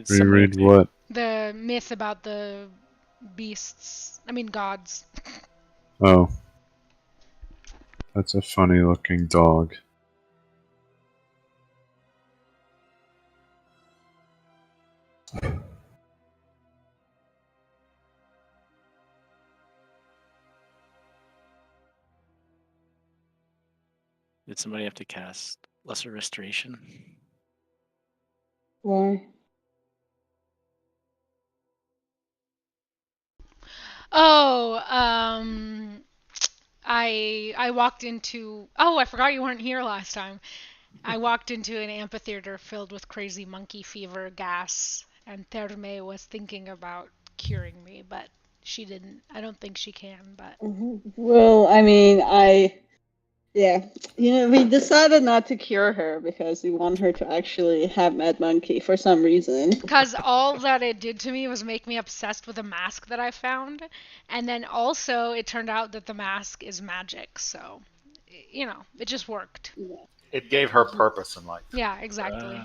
Reread what? The myth about the gods. Oh. That's a funny looking dog. Did somebody have to cast Lesser Restoration? Why? Oh, I walked into. Oh, I forgot you weren't here last time. I walked into an amphitheater filled with crazy monkey fever gas, and Terme was thinking about curing me, but she didn't. I don't think she can, but. Well, yeah. We decided not to cure her because we want her to actually have Mad Monkey for some reason. Because all that it did to me was make me obsessed with a mask that I found, and then also it turned out that the mask is magic, so, it just worked. Yeah. It gave her purpose in life. Yeah, exactly.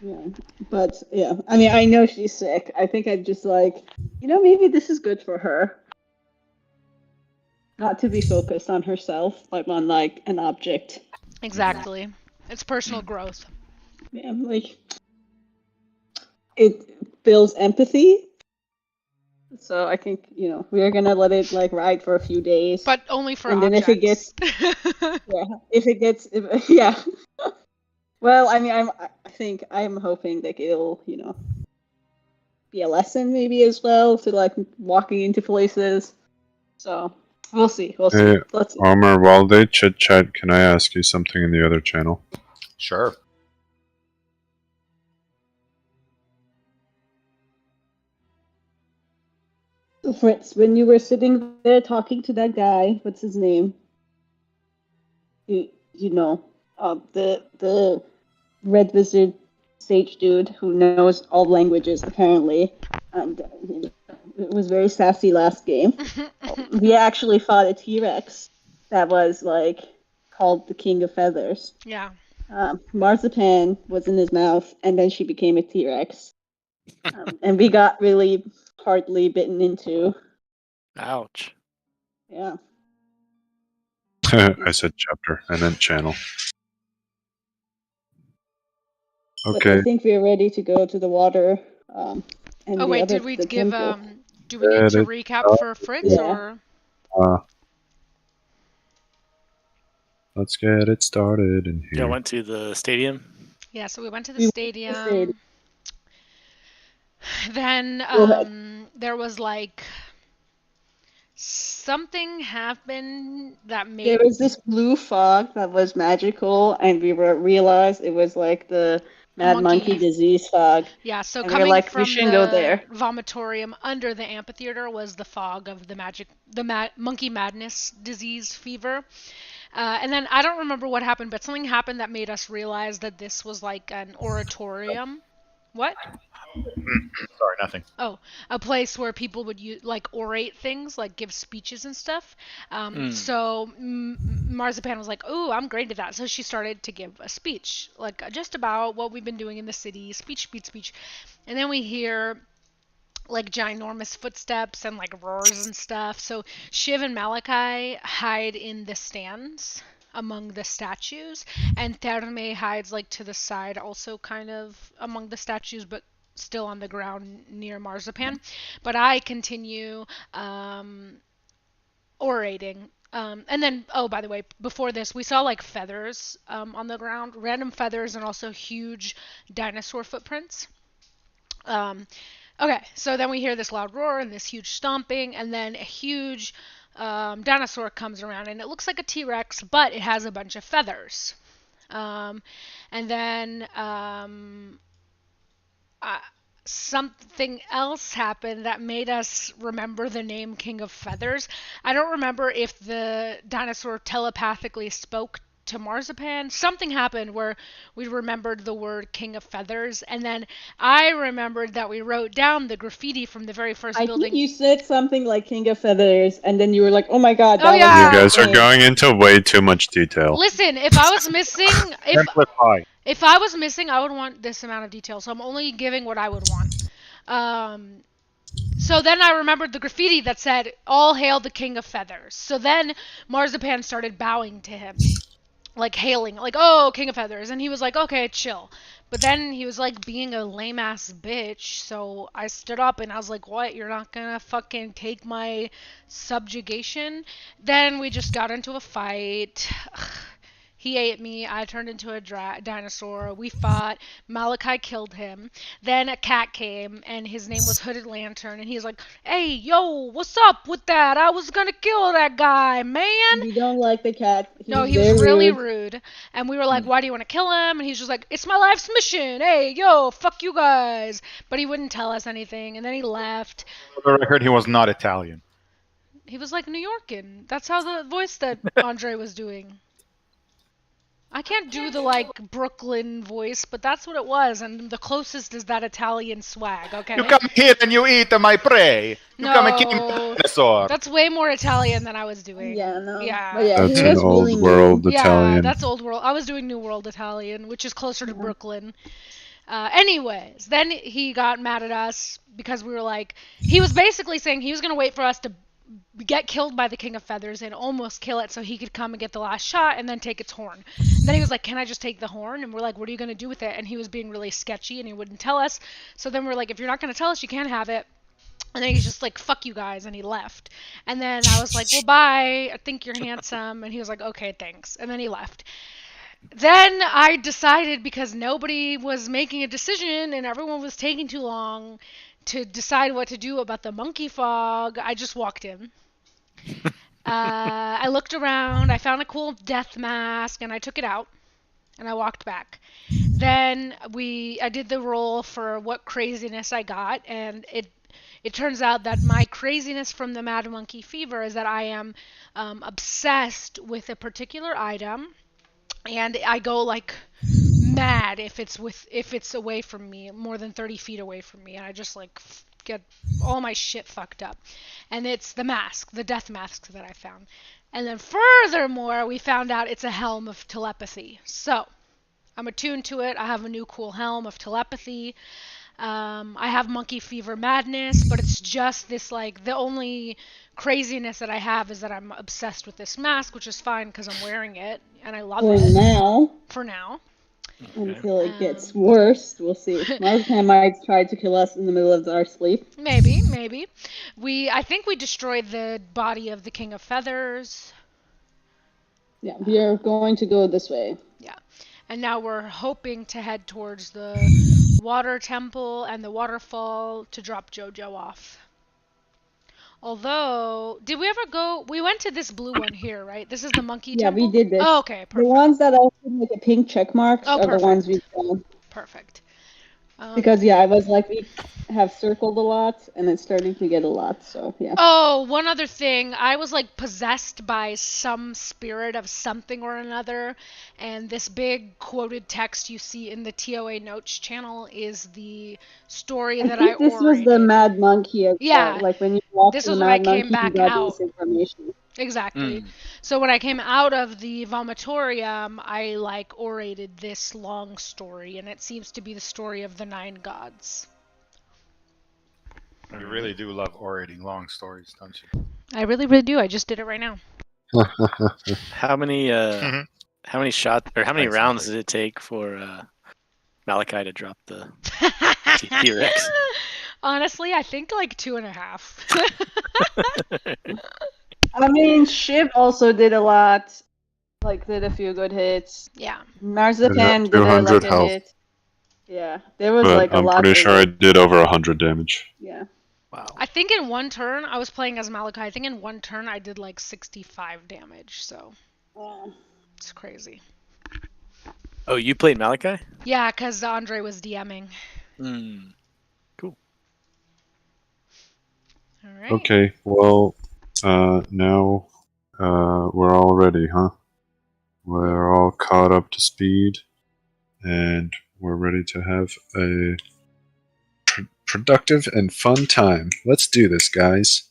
Yeah, but yeah, I know she's sick. I think I'd just maybe this is good for her. Not to be focused on herself, but on an object. Exactly. It's personal growth. Yeah, it builds empathy. So I think, we're gonna let it ride for a few days. But only for and objects. then if it gets yeah. Well, I'm hoping that it'll, be a lesson maybe as well to walking into places. So we'll see. Hey, Let's see. Armor, while they chit chat, can I ask you something in the other channel? Sure. Fritz, when you were sitting there talking to that guy, what's his name? The red wizard sage dude who knows all languages apparently, and it was very sassy last game. We actually fought a T-Rex that was called the King of Feathers. Yeah. Marzipan was in his mouth, and then she became a T-Rex, and we got really hardly bitten into. Ouch. Yeah. I said chapter. I meant channel. Okay. But I think we're ready to go to the water. And oh wait, did we give do we need to recap for Fritz or? Let's get it started in here. Yeah, I went to the stadium. Yeah, so we went to the stadium. Then there was something happened that made. There was this blue fog that was magical, and we realized it was the Mad Monkey disease fog. Yeah, so and coming from we shouldn't go there. Vomitorium under the amphitheater was the fog of the monkey madness disease fever. And then I don't remember what happened, but something happened that made us realize that this was an oratorium. What? Sorry, nothing. Oh, a place where people would orate things, give speeches and stuff. So Marzipan was like, "Oh, I'm great at that." So she started to give a speech, just about what we've been doing in the city, speech. And then we hear ginormous footsteps and roars and stuff. So Shiv and Malachi hide in the stands among the statues, and Terme hides to the side, also kind of among the statues, but still on the ground near Marzipan. But I continue orating. And then, oh, by the way, before this, we saw feathers on the ground, random feathers, and also huge dinosaur footprints. Okay, so then we hear this loud roar and this huge stomping, and then a huge dinosaur comes around, and it looks like a T-Rex, but it has a bunch of feathers. And then something else happened that made us remember the name King of Feathers. I don't remember if the dinosaur telepathically spoke to Marzipan. Something happened where we remembered the word King of Feathers, and then I remembered that we wrote down the graffiti from the very first building. I think you said something like King of Feathers, and then you were like, "Oh my god!" Oh, yeah. You guys are going into way too much detail. Listen, if I was missing, If I was missing, I would want this amount of detail. So I'm only giving what I would want. So then I remembered the graffiti that said, "All hail the King of Feathers." So then Marzipan started bowing to him, like hailing, like, "Oh, King of Feathers." And he was like, "Okay, chill." But then he was like being a lame ass bitch. So I stood up and I was like, "What? You're not gonna fucking take my subjugation?" Then we just got into a fight. He ate me. I turned into a dinosaur. We fought. Malachi killed him. Then a cat came, and his name was Hooded Lantern. And he's like, "Hey, yo, what's up with that? I was gonna kill that guy, man." We don't like the cat. No, He's he was very really rude. rude. And we were like, "Why do you want to kill him?" And he's just like, "It's my life's mission. Hey, yo, fuck you guys." But he wouldn't tell us anything. And then he left. For the record, he was not Italian. He was like New Yorkan. That's how the voice that Andre was doing. I can't do the like Brooklyn voice, but that's what it was, and the closest is that Italian swag. Okay. You come here and you eat my prey. You come and kill my No, dinosaur. that's way more Italian than I was doing. Yeah, no. Yeah. But yeah, That's he an was old really world mean. Yeah, Italian. that's old world. I was doing New World Italian, which is closer to Brooklyn. Anyways, then he got mad at us because we were like, he was basically saying he was gonna wait for us to get killed by the King of Feathers and almost kill it so he could come and get the last shot and then take its horn. And then he was like, "Can I just take the horn?" And we're like, "What are you going to do with it?" And he was being really sketchy and he wouldn't tell us. So then we're like, "If you're not going to tell us, you can't have it." And then he's just like, "Fuck you guys," and he left. And then I was like, "Well, bye. I think you're handsome." And he was like, "Okay, thanks." And then he left. Then I decided, because nobody was making a decision and everyone was taking too long to decide what to do about the monkey fog, I just walked in. I looked around, I found a cool death mask, and I took it out, and I walked back. Then I did the roll for what craziness I got, and it turns out that my craziness from the Mad Monkey Fever is that I am obsessed with a particular item, and I go like mad if it's away from me, more than 30 feet away from me, and I just like get all my shit fucked up. And it's the mask, the death mask that I found. And then furthermore, we found out it's a helm of telepathy. So I'm attuned to it. I have a new cool helm of telepathy. I have monkey fever madness, but it's just this, like, the only craziness that I have is that I'm obsessed with this mask, which is fine because I'm wearing it and I love it. For now. Until it gets worse, we'll see. Marzipan might try to kill us in the middle of our sleep. Maybe. I think we destroyed the body of the King of Feathers. Yeah, we are going to go this way. Yeah. And now we're hoping to head towards the water temple and the waterfall to drop Jojo off. Although, did we ever go? We went to this blue one here, right? This is the monkey temple? Yeah, we did this. Oh, okay, perfect. The ones that are with the pink check marks are the ones we've done. Perfect. Because, yeah, I was like, we have circled a lot, and it's starting to get a lot, so, yeah. Oh, one other thing. I was, like, possessed by some spirit of something or another, and this big quoted text you see in the TOA Notes channel is the story that I think this was the Mad Monkey as well. Like, when you walked to the Mad Monkey, you got this information. Exactly. So when I came out of the vomitorium, I like orated this long story, and it seems to be the story of the 9 gods. You really do love orating long stories, don't you? I really, really do. I just did it right now. How many shots or how many rounds did it take for Malachi to drop the T-Rex? Honestly, I think like 2.5. I mean, Shiv also did a lot. Like, did a few good hits. Yeah. Marzipan did like a hit. Yeah, there was like a lot. I'm pretty sure I did over 100 damage. Yeah. Wow. I think in one turn, I was playing as Malachi. I think in one turn I did like 65 damage. So it's crazy. Oh, you played Malachi? Yeah, because Andre was DMing. Cool. All right. Okay, well, now we're all ready, huh? We're all caught up to speed, and we're ready to have a productive and fun time. Let's do this, guys.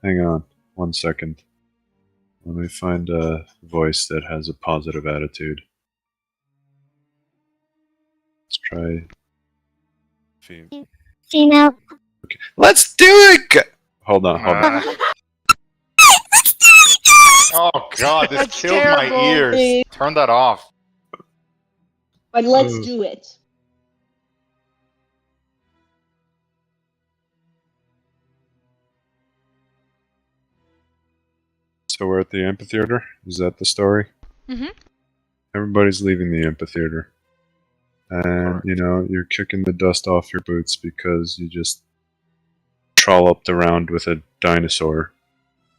Hang on 1 second. Let me find a voice that has a positive attitude. Let's try. Female. Okay. Let's do it! Hold on. Oh god, this That's killed terrible. my ears. Turn that off. But let's do it. So we're at the amphitheater? Is that the story? Mm-hmm. Everybody's leaving the amphitheater. And, Correct. you know, you're kicking the dust off your boots because you just trolloped around with a dinosaur.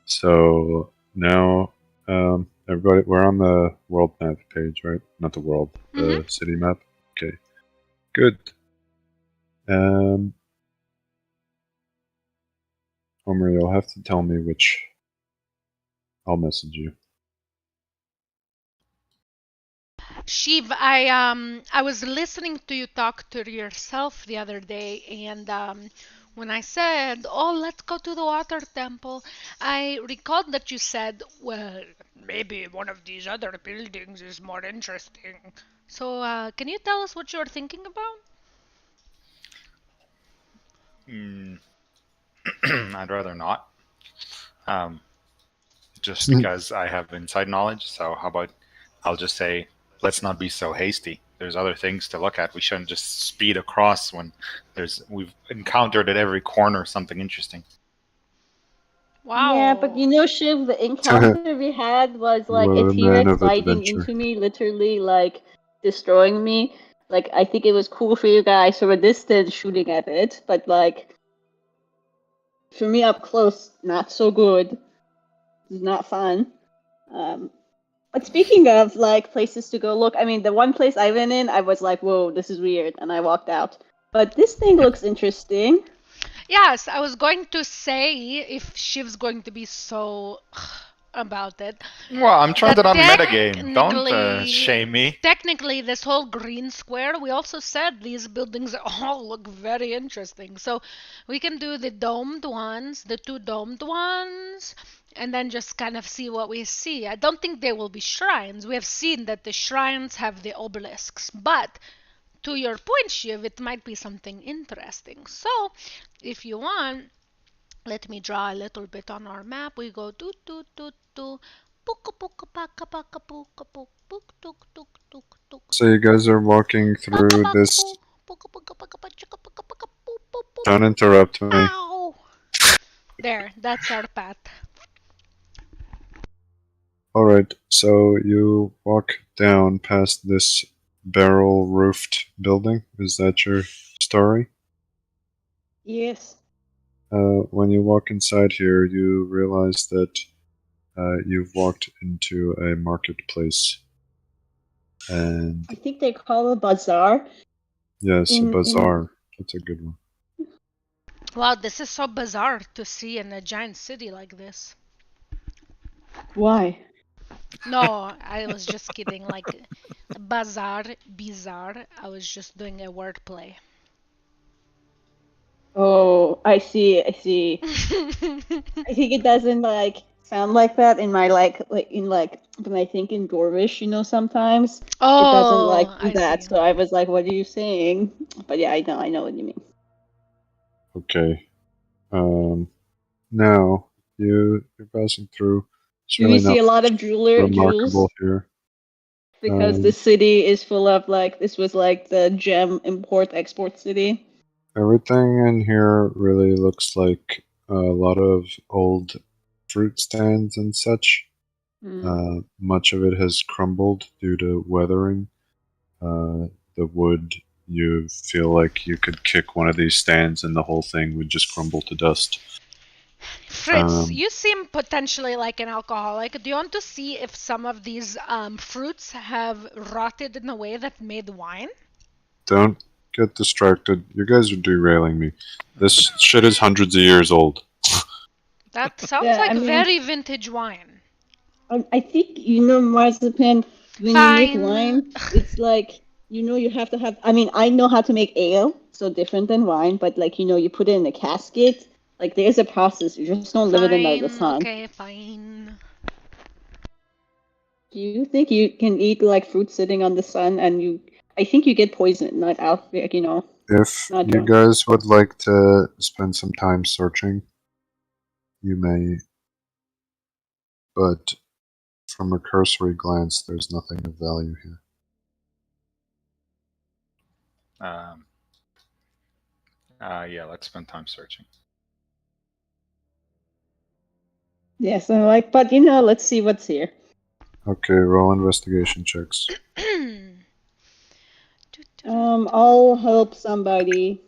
So now, everybody, we're on the world map page, right? Not the world, the city map. Okay, good. Homer, you'll have to tell me which. I'll message you. Shiv, I was listening to you talk to yourself the other day, and when I said, "Oh, let's go to the water temple," I recalled that you said, "Well, maybe one of these other buildings is more interesting." So, can you tell us what you're thinking about? I'd rather not. Just because I have inside knowledge. So how about I'll just say, let's not be so hasty. There's other things to look at. We shouldn't just speed across when we've encountered at every corner something interesting. Wow. Yeah, but you know, Shiv, the encounter we had was like Well, a a man T-Rex of biting adventure. into me, literally like destroying me. Like, I think it was cool for you guys from a distance shooting at it, but like for me up close, not so good. It's not fun. But speaking of like places to go look, I mean, the one place I went in, I was like, whoa, this is weird, and I walked out. But this thing looks interesting. Yes, I was going to say if Shiv's going to be so about it. Well, I'm trying That that on metagame. Don't technically- shame me. Technically, this whole green square, we also said these buildings all look very interesting. So we can do the domed ones, the two domed ones, and then just kind of see what we see. I don't think there will be shrines. We have seen that the shrines have the obelisks, but to your point, Shiv, it might be something interesting. So, if you want, let me draw a little bit on our map. We go do do do do. So you guys are walking through this. Don't interrupt me. Ow! There, that's our path. Alright, so you walk down past this barrel-roofed building. Is that your story? Yes. When you walk inside here, you realize that you've walked into a marketplace. And I think they call it bazaar. yes, a In- bazaar. That's a good one. Wow, this is so bizarre to see in a giant city like this. Why? No, I was just kidding. Like, bazaar, bizarre. I was just doing a wordplay. Oh, I see. I think it doesn't like sound like that in my like in like when I think in Dwarvish, you know, sometimes it doesn't like do I that. see. So I was like, what are you saying? But yeah, I know what you mean. Okay. Now you're passing through. It's Do really you see a not lot of remarkable jewels? here. Because the city is full of like this was like the gem import-export city. Everything in here really looks like a lot of old fruit stands and such. Much of it has crumbled due to weathering. The wood, you feel like you could kick one of these stands and the whole thing would just crumble to dust. Fritz, you seem potentially like an alcoholic. Do you want to see if some of these fruits have rotted in a way that made wine? Don't get distracted. You guys are derailing me. This shit is hundreds of years old. That sounds Yeah, like I mean- very vintage wine. I think you know Marzipan. When you make wine, it's like you have to have. I mean, I know how to make ale, so different than wine. But like you put it in a casket. Like there's a process. You just don't live it in the sun. Okay, fine. Do you think you can eat like fruit sitting on the sun and you I think you get poisoned, not out. You know. If Not you drunk. guys would like to spend some time searching, you may. But from a cursory glance, there's nothing of value here. Yeah, let's spend time searching. Yes, I'm like, but you know, let's see what's here. Okay, roll investigation checks. I'll help somebody,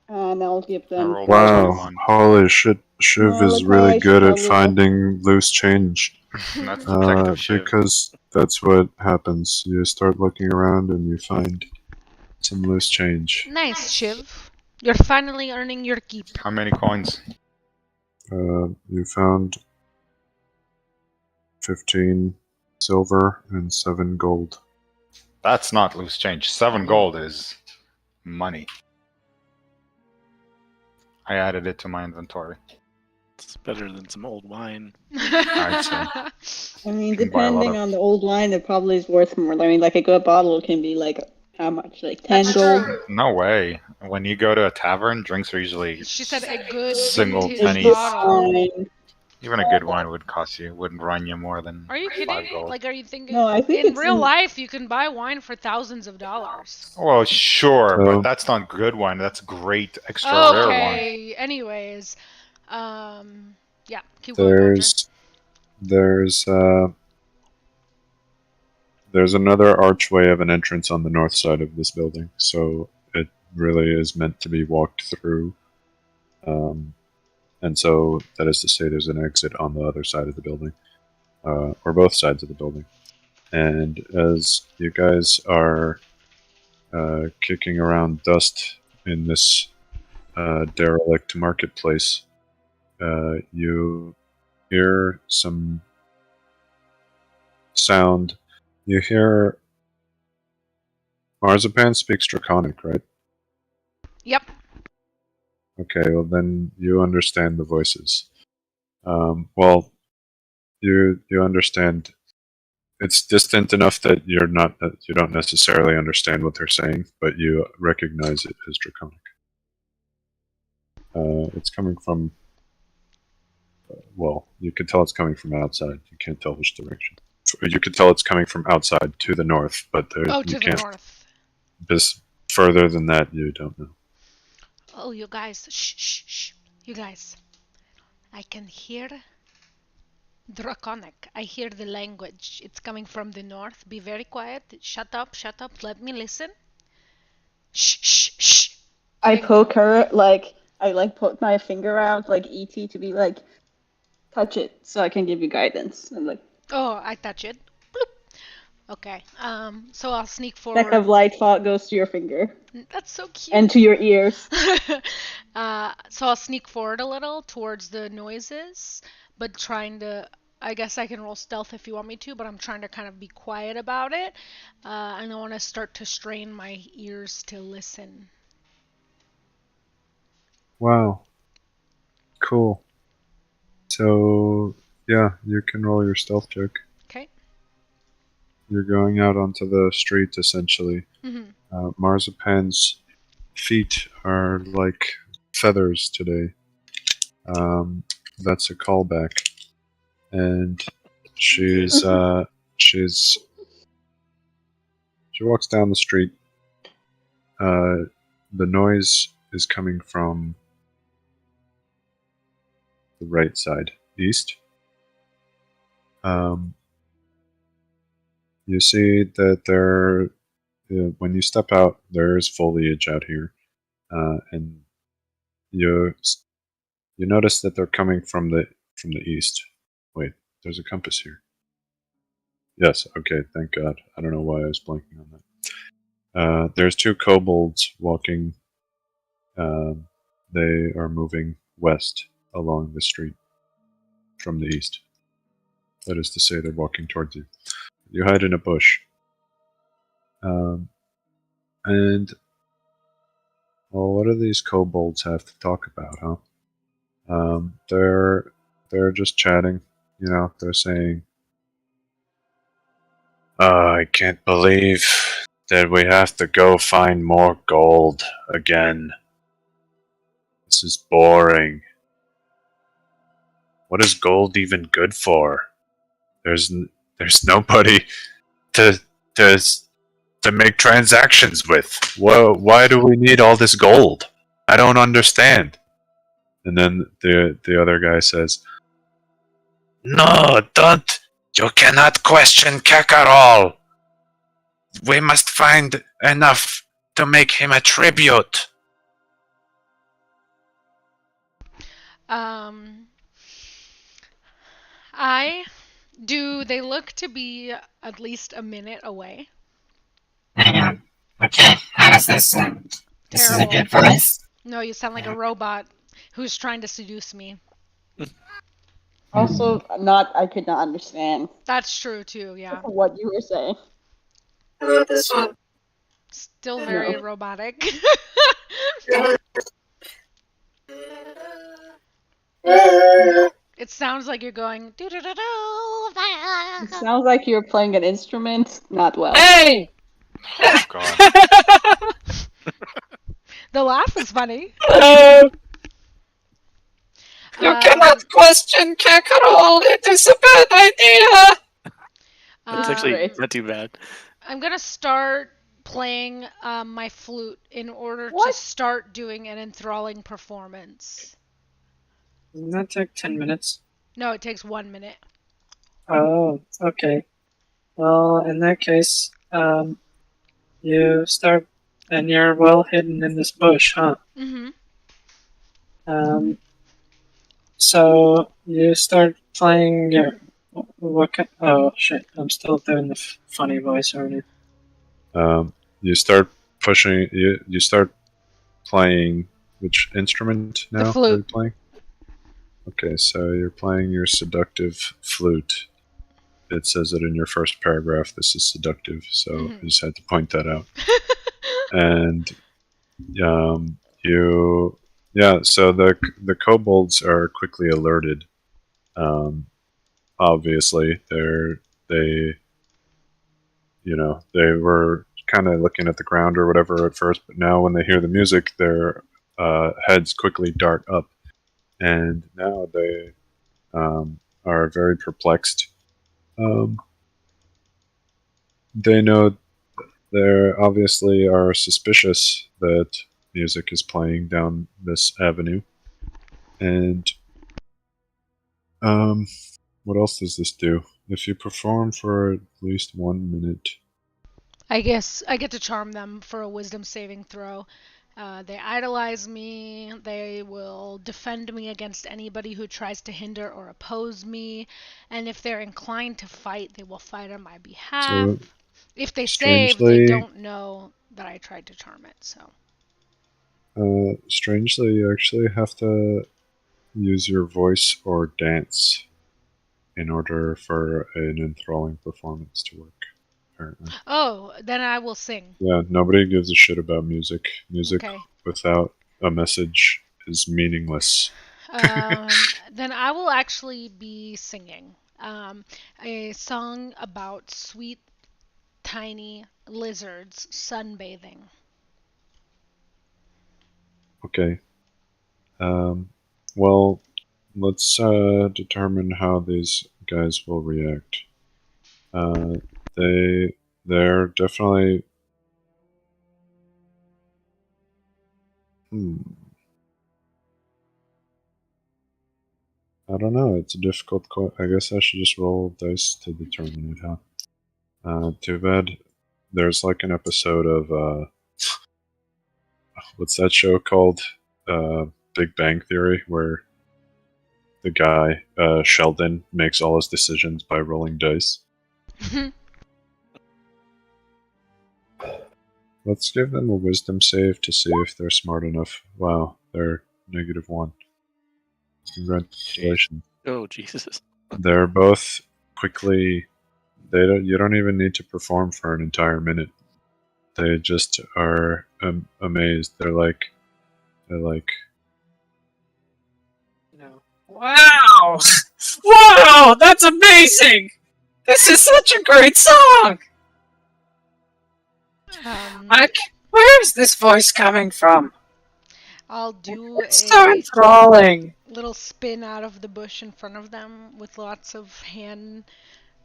and I'll give I them. rolled a Wow, 21. holy shit! Shiv is Malachi really should good at probably finding loose change. That's Detective Shiv. Because that's what happens. You start looking around and you find some loose change. Nice, Shiv. You're finally earning your keep. How many coins? You found 15 silver and 7 gold. That's not loose change. 7 gold is money. I added it to my inventory. It's better than some old wine. I'd say. I mean, You can buy a lot depending of- on the old wine, it probably is worth more. I mean, like a good bottle can be like how much? Like 10 That's gold. true. No way. When you go to a tavern, drinks are usually She said a good Single vintage pennies. bottle. Wine. even a good wine wouldn't run you more than Are you 5 kidding? gold. Like, are you thinking? No, I think in it's real in- life, you can buy wine for thousands of dollars. Well, sure, So- but that's not good wine. That's great extra rare wine. Okay. Anyways, yeah. Keep going, Roger. There's another archway of an entrance on the north side of this building, so it really is meant to be walked through. And so that is to say, there's an exit on the other side of the building, or both sides of the building. And as you guys are kicking around dust in this derelict marketplace, you hear some sound. You hear Marzipan speaks Draconic, right? Yep. Okay, well then you understand the voices. Well, you understand. It's distant enough that you don't necessarily understand what they're saying, but you recognize it as Draconic. It's coming from. Well, you can tell it's coming from outside. You can't tell which direction. You can tell it's coming from outside to the north, but Oh, you to the can't. north. This further than that, you don't know. Oh, you guys. Shh, shh, shh. You guys. I can hear Draconic. I hear the language. It's coming from the north. Be very quiet. Shut up, shut up. Let me listen. Shh, shh, shh. I Thank poke her, like, I like put my finger out, like E.T. to be like, touch it so I can give you guidance. I'm like, Oh, I touch it. Bloop. Okay. So I'll sneak speck forward. of light thought goes to your finger That's so cute. and to your ears. So I'll sneak forward a little towards the noises, but trying to. I guess I can roll stealth if you want me to, but I'm trying to kind of be quiet about it. And I want to start to strain my ears to listen. Wow. Cool. So, yeah, you can roll your stealth check. Okay. You're going out onto the street, essentially. Mm-hmm. Marzipan's feet are like feathers today. That's a callback. And she walks down the street. The noise is coming from the right side, east. You see that when you step out, there is foliage out here, and you notice that they're coming from the east. Wait, there's a compass here. Yes, okay, thank God. I don't know why I was blanking on that. There's 2 kobolds walking. They are moving west along the street from the east. That is to say, they're walking towards you. You hide in a bush. And, well, what do these kobolds have to talk about, huh? They're just chatting. You know, they're saying, I can't believe that we have to go find more gold again. This is boring. What is gold even good for? There's nobody to make transactions with. Why do we need all this gold? I don't understand. And then the other guy says, "No, don't. You cannot question Kakarol. We must find enough to make him a tribute." Do they look to be at least a minute away? Hang on. Okay, how does this sound? This is a good voice? No, you sound like a robot who's trying to seduce me. Also, I could not understand. That's true too, yeah. What you were saying. How about this one? Still very robotic. It sounds like you're going do-do-do-do. It sounds like you're playing an instrument, not well. Hey! Oh, God. The laugh is funny. You cannot question Kakarol. It is a bad idea. It's actually not too bad. I'm gonna start playing my flute in order to start doing an enthralling performance. Doesn't that take 10 minutes? No, it takes 1 minute. Oh, okay. Well, in that case, you start, and you're well hidden in this bush, huh? Mm-hmm. So you start playing your oh shit! I'm still doing the funny voice, aren't you? You start pushing. You start playing which instrument now? The flute. Are you playing? Okay, so you're playing your seductive flute. It says it in your first paragraph. This is seductive, so I just had to point that out. And so the kobolds are quickly alerted. Obviously, they were kind of looking at the ground or whatever at first, but now when they hear the music, their heads quickly dart up, and now they are very perplexed. They know they obviously are suspicious that music is playing down this avenue, and what else does this do? If you perform for at least 1 minute, I guess I get to charm them for a wisdom saving throw. They idolize me. They will defend me against anybody who tries to hinder or oppose me. And if they're inclined to fight, they will fight on my behalf. So, if they save, they strangely- don't know that I tried to charm it. So strangely, you actually have to use your voice or dance in order for an enthralling performance to work, apparently. Oh, then I will sing. Yeah, nobody gives a shit about music. Music Okay. without a message is meaningless. Then I will actually be singing a song about sweet, tiny lizards sunbathing. Okay. Well, let's determine how these guys will react. They're definitely. I don't know. It's a difficult. I guess I should just roll dice to determine it, huh? Too bad. There's like an episode of what's that show called? Big Bang Theory, where the guy Sheldon makes all his decisions by rolling dice. Let's give them a wisdom save to see if they're smart enough. Wow, they're -1. Congratulations. Oh, Jesus. They're both quickly. You don't even need to perform for an entire minute. They just are amazed. They're like, Wow! Wow! That's amazing! This is such a great song! Where's this voice coming from? I'll do It's so a enthralling. little spin out of the bush in front of them with lots of hand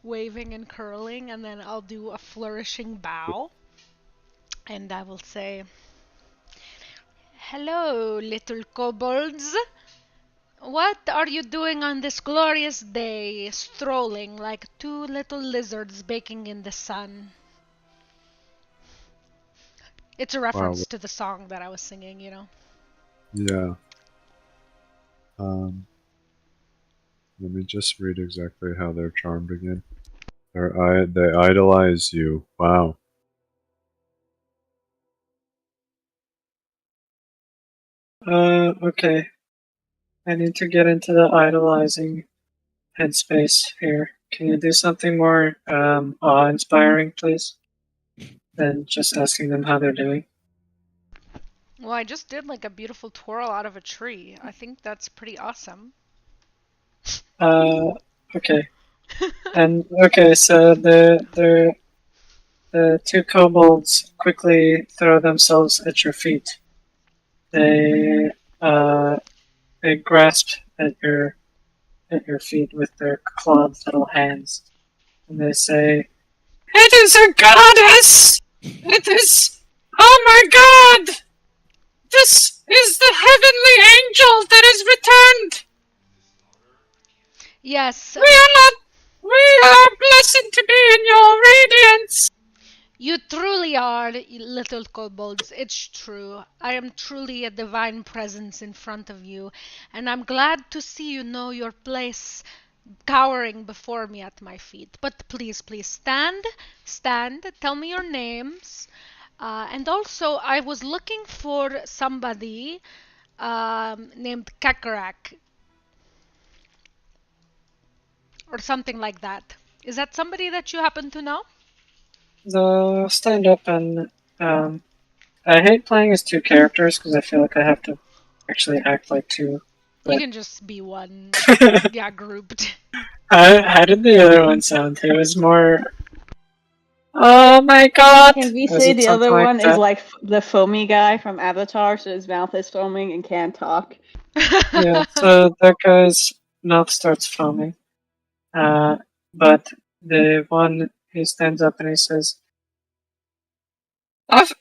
waving and curling, and then I'll do a flourishing bow. And I will say, "Hello, little kobolds. What are you doing on this glorious day, strolling like two little lizards baking in the sun?" It's a reference to the song that I was singing, you know. Yeah. Let me just read exactly how they're charmed again. They idolize you. Wow. Okay. I need to get into the idolizing headspace here. Can you do something more awe-inspiring, please? Than just asking them how they're doing? Well, I just did like a beautiful twirl out of a tree. I think that's pretty awesome. Okay. And okay, so the two kobolds quickly throw themselves at your feet. They grasp at your feet with their clawed little hands, and they say, "It is a goddess! It is, oh my god! This is the heavenly angel that is returned! Yes. We are blessed to be in your radiance!" You truly are, little kobolds. It's true. I am truly a divine presence in front of you, and I'm glad to see you know your place, cowering before me at my feet. But please, please stand, tell me your names. And also, I was looking for somebody named Kakarак, or something like that. Is that somebody that you happen to know? They'll stand up and I hate playing as two characters because I feel like I have to actually act like two. You can just be one. Yeah, grouped. How did the other one sound? It was more. Oh my god! Can we say the other one is like the foamy guy from Avatar, so his mouth is foaming and can't talk? Yeah, so that guy's mouth starts foaming. But the one, he stands up and he says, "Of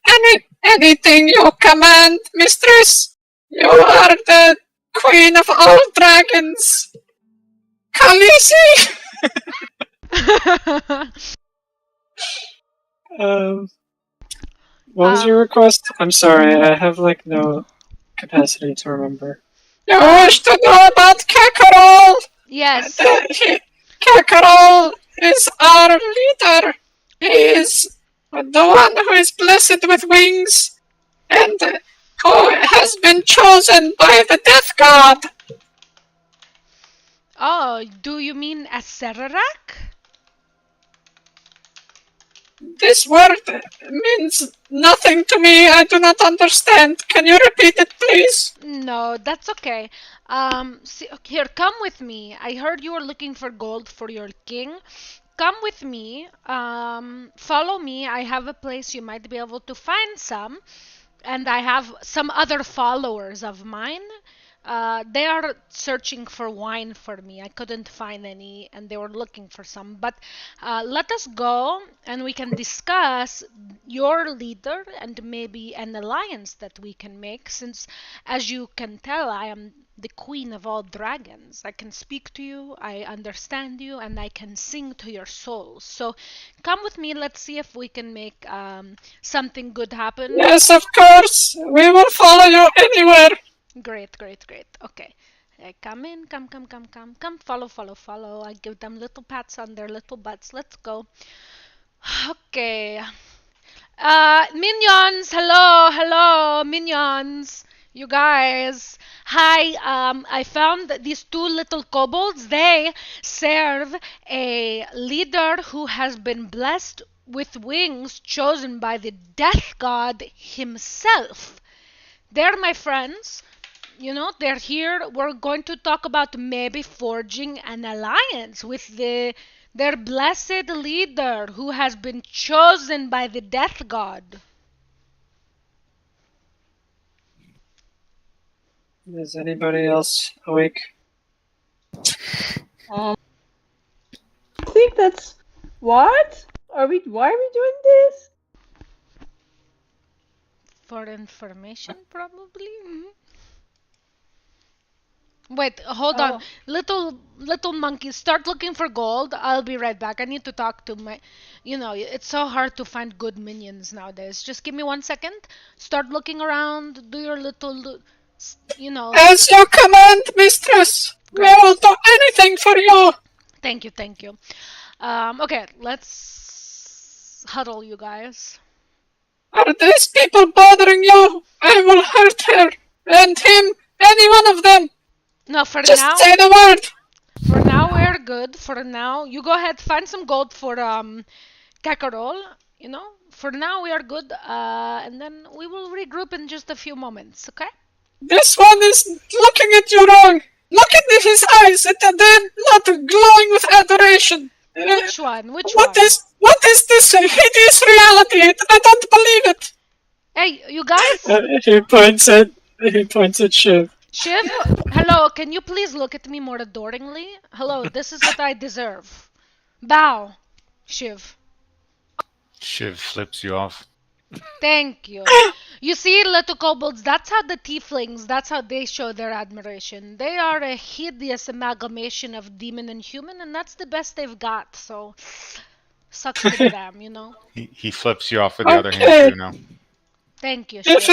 anything you command, mistress, you are the queen of all dragons, Khaleesi!" What was your request? I'm sorry, I have like no capacity to remember. You wish to know about Kakarol? Yes. Kakarol is our leader. He is the one who is blessed with wings and who has been chosen by the Death God. Oh, do you mean Acererak? This word means nothing to me. I do not understand. Can you repeat it, please? No, that's okay. Here, come with me. I heard you were looking for gold for your king. Come with me. Follow me. I have a place you might be able to find some. And I have some other followers of mine. They are searching for wine for me. I couldn't find any, and they were looking for some. But let us go, and we can discuss your leader and maybe an alliance that we can make. Since, as you can tell, I am the queen of all dragons. I can speak to you, I understand you, and I can sing to your souls. So come with me. Let's see if we can make something good happen. Yes, of course. We will follow you anywhere. Great. Okay. Come in, come, follow. I give them little pats on their little butts. Let's go. Okay. Minions, hello, minions. You guys. Hi, I found these two little kobolds. They serve a leader who has been blessed with wings chosen by the death god himself. They're my friends. You know, they're here. We're going to talk about maybe forging an alliance with the Their blessed leader who has been chosen by the death god. Is anybody else awake? I think that's what? Why are we doing this? For information, probably? Wait, hold on. Little monkey, start looking for gold. I'll be right back. I need to talk to my... it's so hard to find good minions nowadays. Just give me 1 second. Start looking around. Do your little... As your command, mistress! Great. We will do anything for you! Thank you. Okay, let's huddle, you guys. Are these people bothering you? I will hurt her, and him, any one of them! No, for Just now... say the word! For now, we're good. For now, you go ahead, find some gold for Kakarol. For now, we are good. And then we will regroup in just a few moments, okay? This one is looking at you wrong! Look into his eyes! They're not glowing with adoration! Which one? What is this hideous reality? I don't believe it! Hey, you guys? He points at Shiv. Shiv, hello, can you please look at me more adoringly? Hello, this is what I deserve. Bow, Shiv. Shiv flips you off. Thank you. You see, little kobolds, that's how the tieflings, that's how they show their admiration. They are a hideous amalgamation of demon and human, and that's the best they've got, so sucks to be them, He flips you off with the other hand too now. Thank you, Shiv.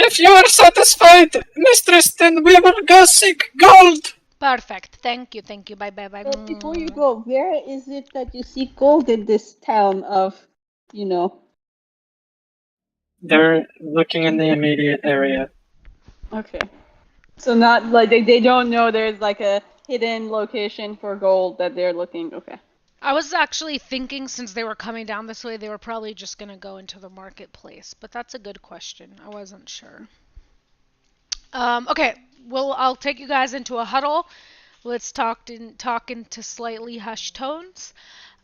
If you are satisfied, mistress, then we will go seek gold. Perfect. Thank you. Bye. But before you go, where is it that you seek gold in this town of, They're looking in the immediate area. Okay. So not like they don't know there's like a hidden location for gold that they're looking. Okay. I was actually thinking since they were coming down this way, they were probably just going to go into the marketplace. But that's a good question. I wasn't sure. Okay. Well, I'll take you guys into a huddle. Let's talk into slightly hushed tones.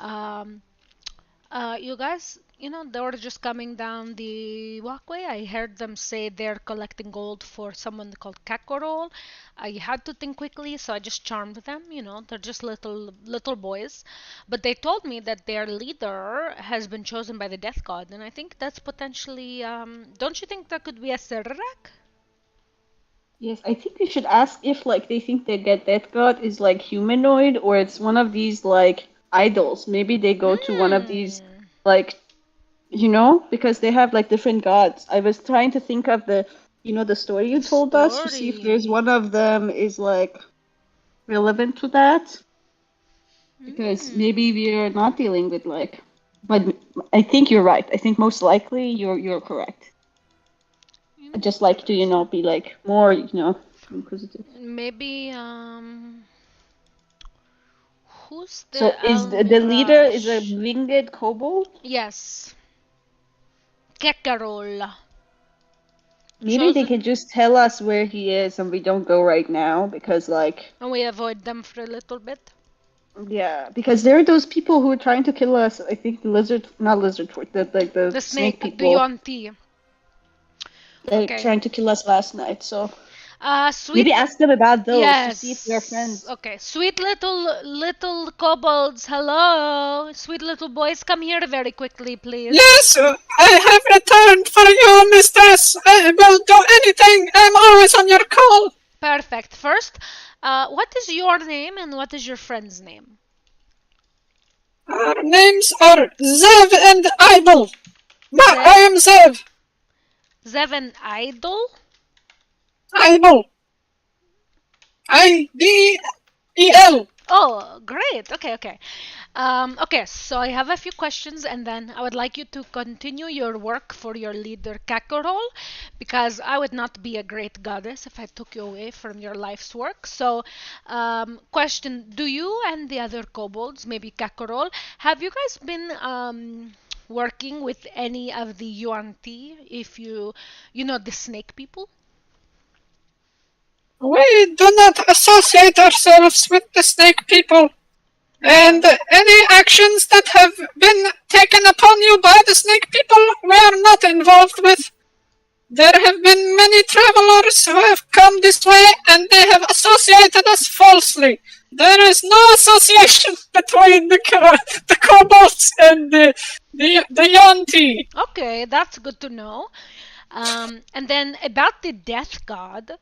You guys, they were just coming down the walkway. I heard them say they're collecting gold for someone called Kakarol. I had to think quickly, so I just charmed them. They're just little boys. But they told me that their leader has been chosen by the death god, and I think that's potentially, don't you think that could be a Serrak? Yes, I think we should ask if they think that death god is humanoid or it's one of these idols. Maybe they go to one of these because they have different gods. I was trying to think of the story you told us to see if there's one of them is relevant to that. Because maybe we're not dealing with but I think you're right. I think most likely you're correct. I'd just like to be more inquisitive. Maybe who's the So is the leader is a winged kobold? Yes. Kakarol. Maybe they can just tell us where he is and we don't go right now because and we avoid them for a little bit. Yeah, because there are those people who are trying to kill us. I think the snake people. The Yuan-Ti. They're trying to kill us last night, so sweet. Maybe ask them about those yes. to see if they're friends. Okay, sweet little kobolds, hello. Sweet little boys, come here very quickly, please. Yes, I have returned for you, mistress. I will do anything. I'm always on your call. Perfect. First, what is your name and what is your friend's name? Our names are Zev and Idol. I am Zev. Zev and Idol? Idol. I-D-E-L. Oh, great. Okay. Okay, so I have a few questions and then I would like you to continue your work for your leader Kakarol because I would not be a great goddess if I took you away from your life's work. So, question, do you and the other kobolds, maybe Kakarol, have you guys been working with any of the Yuan-Ti, if you know the snake people? We do not associate ourselves with the snake people. And any actions that have been taken upon you by the snake people, we are not involved with. There have been many travelers who have come this way, and they have associated us falsely. There is no association between the kobolds and the Yanti. Okay, that's good to know. And then about the death god,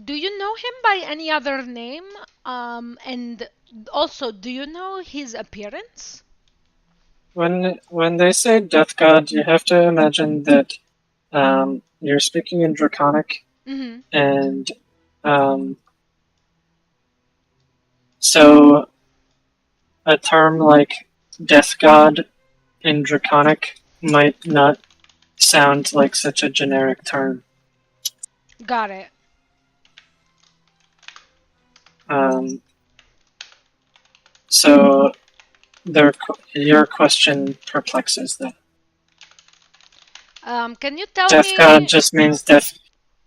do you know him by any other name? And also, do you know his appearance? When they say death god, you have to imagine that you're speaking in Draconic, and so a term like death god in Draconic might not sound like such a generic term. Got it. So your question perplexes them. Can you tell Death me? god just means death.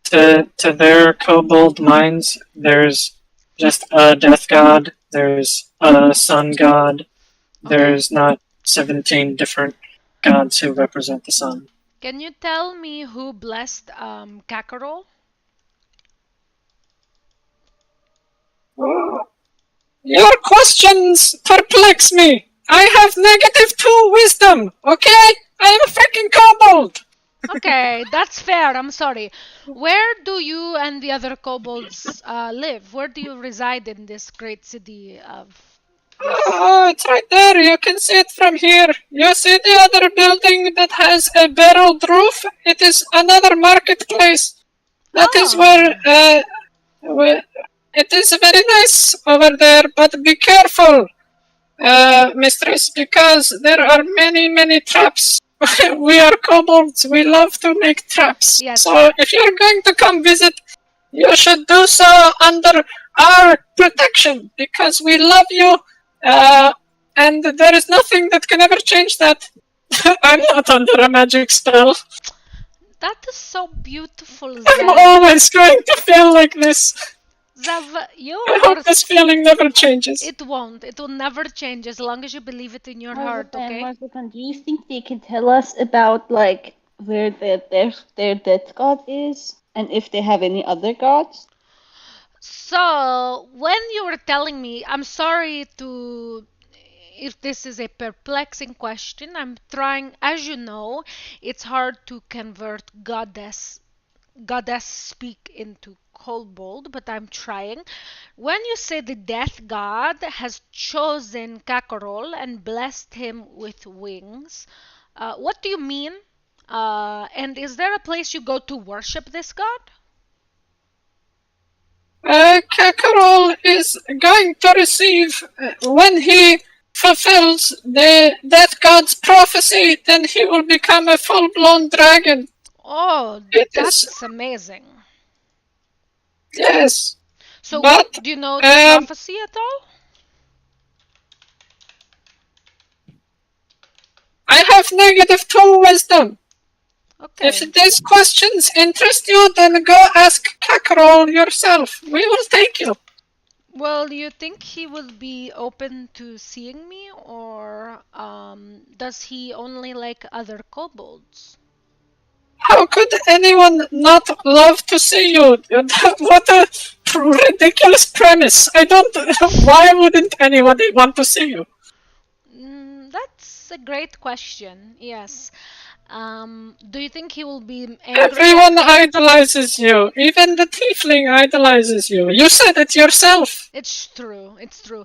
To their kobold minds, there's just a death god. There's a sun god. There's not 17 different gods who represent the sun. Can you tell me who blessed Kakarot? Your questions perplex me. I have -2 wisdom, okay? I'm a freaking kobold. Okay, that's fair. I'm sorry. Where do you and the other kobolds live? Where do you reside in this great city of... Oh, it's right there. You can see it from here. You see the other building that has a barreled roof? It is another marketplace. That is where it is very nice over there, but be careful, mistress, because there are many, many traps. We are kobolds. We love to make traps. Yes. So if you're going to come visit, you should do so under our protection, because we love you, and there is nothing that can ever change that. I'm not under a magic spell. That is so beautiful, Zev. I'm always going to feel like this. Zev, I hope this feeling never changes. It won't. It will never change as long as you believe it in your heart, okay? Marzipan, do you think they can tell us about, like, where their death god is? And if they have any other gods? So, when you were telling me, I'm sorry to... If this is a perplexing question, I'm trying, as you know, it's hard to convert goddess speak into kobold, but I'm trying. When you say the death god has chosen Kakarol and blessed him with wings, what do you mean? And is there a place you go to worship this god? Kakarol is going to receive, when he fulfills the death god's prophecy, then he will become a full-blown dragon. Oh, that's amazing. Yes. So, but, do you know the prophecy at all? I have -2 wisdom. Okay. If these questions interest you, then go ask Kakarol yourself. We will take you. Well, do you think he will be open to seeing me, or does he only like other kobolds? How could anyone not love to see you? What a ridiculous premise. I don't... Why wouldn't anybody want to see you? That's a great question, yes. Do you think he will be angry? Everyone idolizes you. Even the tiefling idolizes you. You said it yourself. It's true. It's true.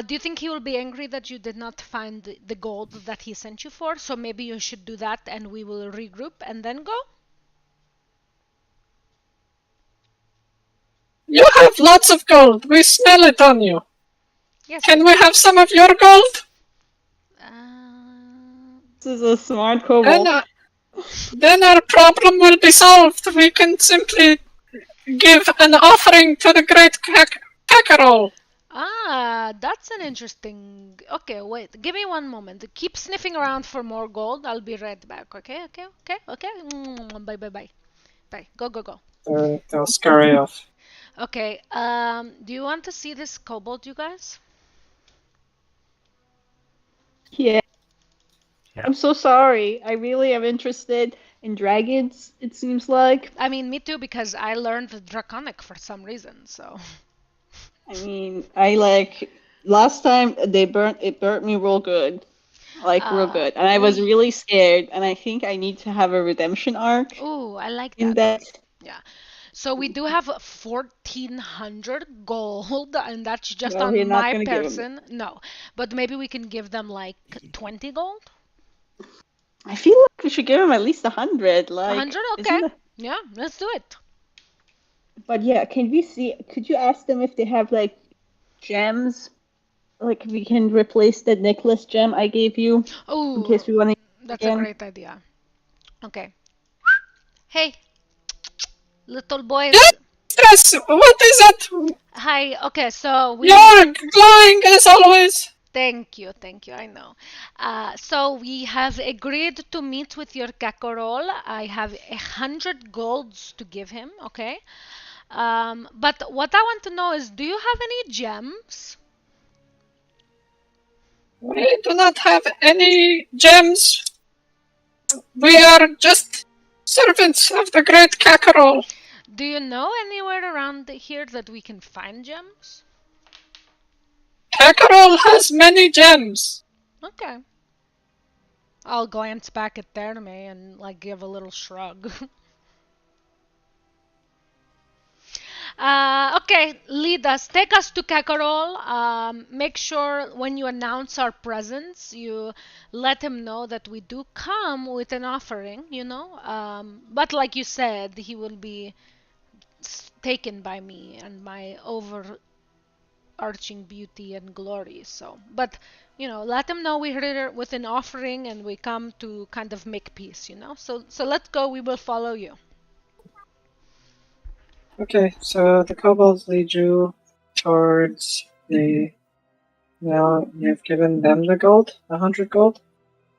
Do you think he will be angry that you did not find the gold that he sent you for? So maybe you should do that and we will regroup and then go? You have lots of gold. We smell it on you. Yes. Can we have some of your gold? This is a smart kobold. Then our problem will be solved. We can simply give an offering to the great Kakarol. That's an interesting... Okay, wait. Give me one moment. Keep sniffing around for more gold. I'll be right back. Okay. Bye. Bye. Go. They'll scurry off. Okay. Do you want to see this kobold, you guys? Yeah. Yeah. I'm so sorry. I really am interested in dragons, it seems like. I mean, me too, because I learned Draconic for some reason, so. I mean, last time it burnt me real good. Like real good. And I was We. really scared, and I think I need to have a redemption arc Ooh, I like in that. that. Yeah. So we do have 1,400 gold, and that's just Well, on we're not my gonna give him. person. No, but maybe we can give them like 20 gold. I feel like we should give him at least 100. Like, 100? Okay. isn't it? Yeah, let's do it. But yeah, can we see? Could you ask them if they have like gems? Like we can replace the necklace gem I gave you in Oh, case we want to use it that's a again. great idea. Okay. Hey, little boys. Yes, yes. What is it? Hi. Okay, so You're glowing as always. Thank you. I know. So we have agreed to meet with your Kakarol. I have 100 golds to give him. Okay. But what I want to know is, do you have any gems? We do not have any gems. We are just servants of the great Kakarol. Do you know anywhere around here that we can find gems? Kakarol has many gems. Okay. I'll glance back at Therme and like give a little shrug. Okay, lead us. Take us to Kakarol. Make sure when you announce our presence, you let him know that we do come with an offering, you know. But like you said, he will be taken by me and my overarching beauty and glory. So, but you know, let him know we're here with an offering and we come to kind of make peace, you know. So let's go. We will follow you. Okay, so the kobolds lead you towards the. Now you've given them the gold, 100 gold.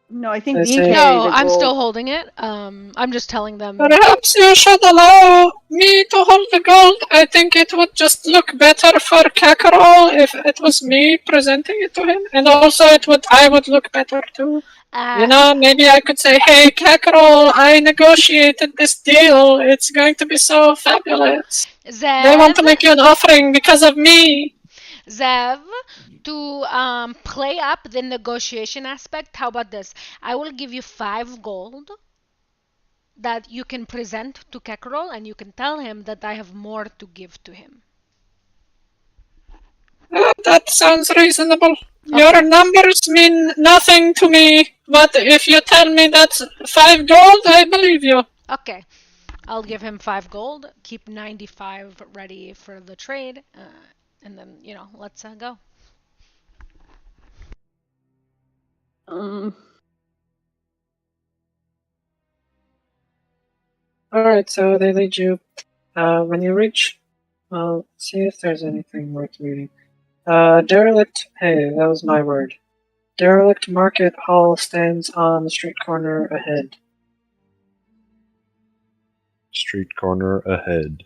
No, I think I we say- carry No, the I'm gold. still holding it. I'm just telling them. Perhaps you should allow me to hold the gold. I think it would just look better for Kakarol if it was me presenting it to him, and also I would look better too. You know, maybe I could say, "Hey, Kakarol, I negotiated this deal. It's going to be so fabulous. They want to make you an offering because of me." Zev, to play up the negotiation aspect, how about this? I will give you 5 gold that you can present to Kakarol, and you can tell him that I have more to give to him. That sounds reasonable. Okay. Your numbers mean nothing to me, but if you tell me that's 5 gold, I believe you. Okay. I'll give him 5 gold, keep 95 ready for the trade, and then, you know, let's go. Alright, so they lead you. When you reach, I'll see if there's anything worth reading. Derelict, hey, that was my word. Derelict Market Hall stands on the street corner ahead. Street corner ahead.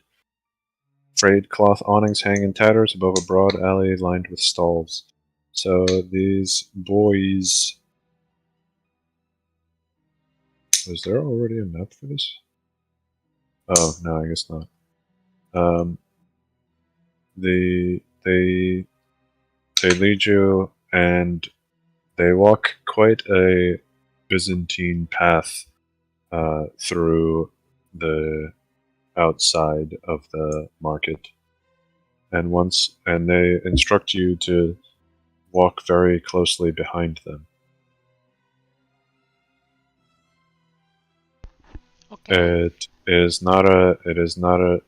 Frayed cloth awnings hang in tatters above a broad alley lined with stalls. So these boys... Was there already a map for this? Oh, no, I guess not. They lead you, and they walk quite a Byzantine path through the outside of the market, and they instruct you to walk very closely behind them. Okay. It is not a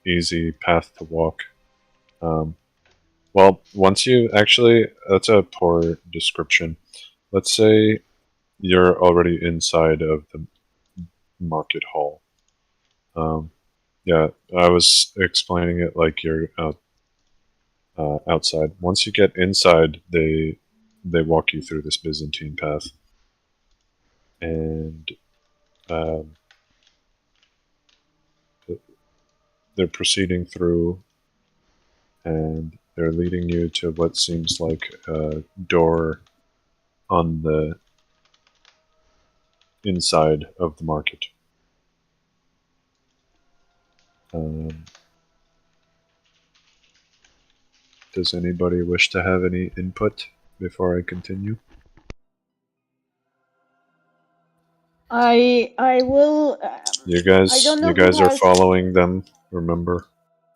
easy path to walk. Well, once you actually, that's a poor description. Let's say you're already inside of the market hall. Yeah, I was explaining it like you're outside. Once you get inside, they walk you through this Byzantine path, and they're proceeding through, and they're leading you to what seems like a door on the inside of the market. Does anybody wish to have any input before I continue? I will. You guys, I don't know you guys who are has- following them. Remember,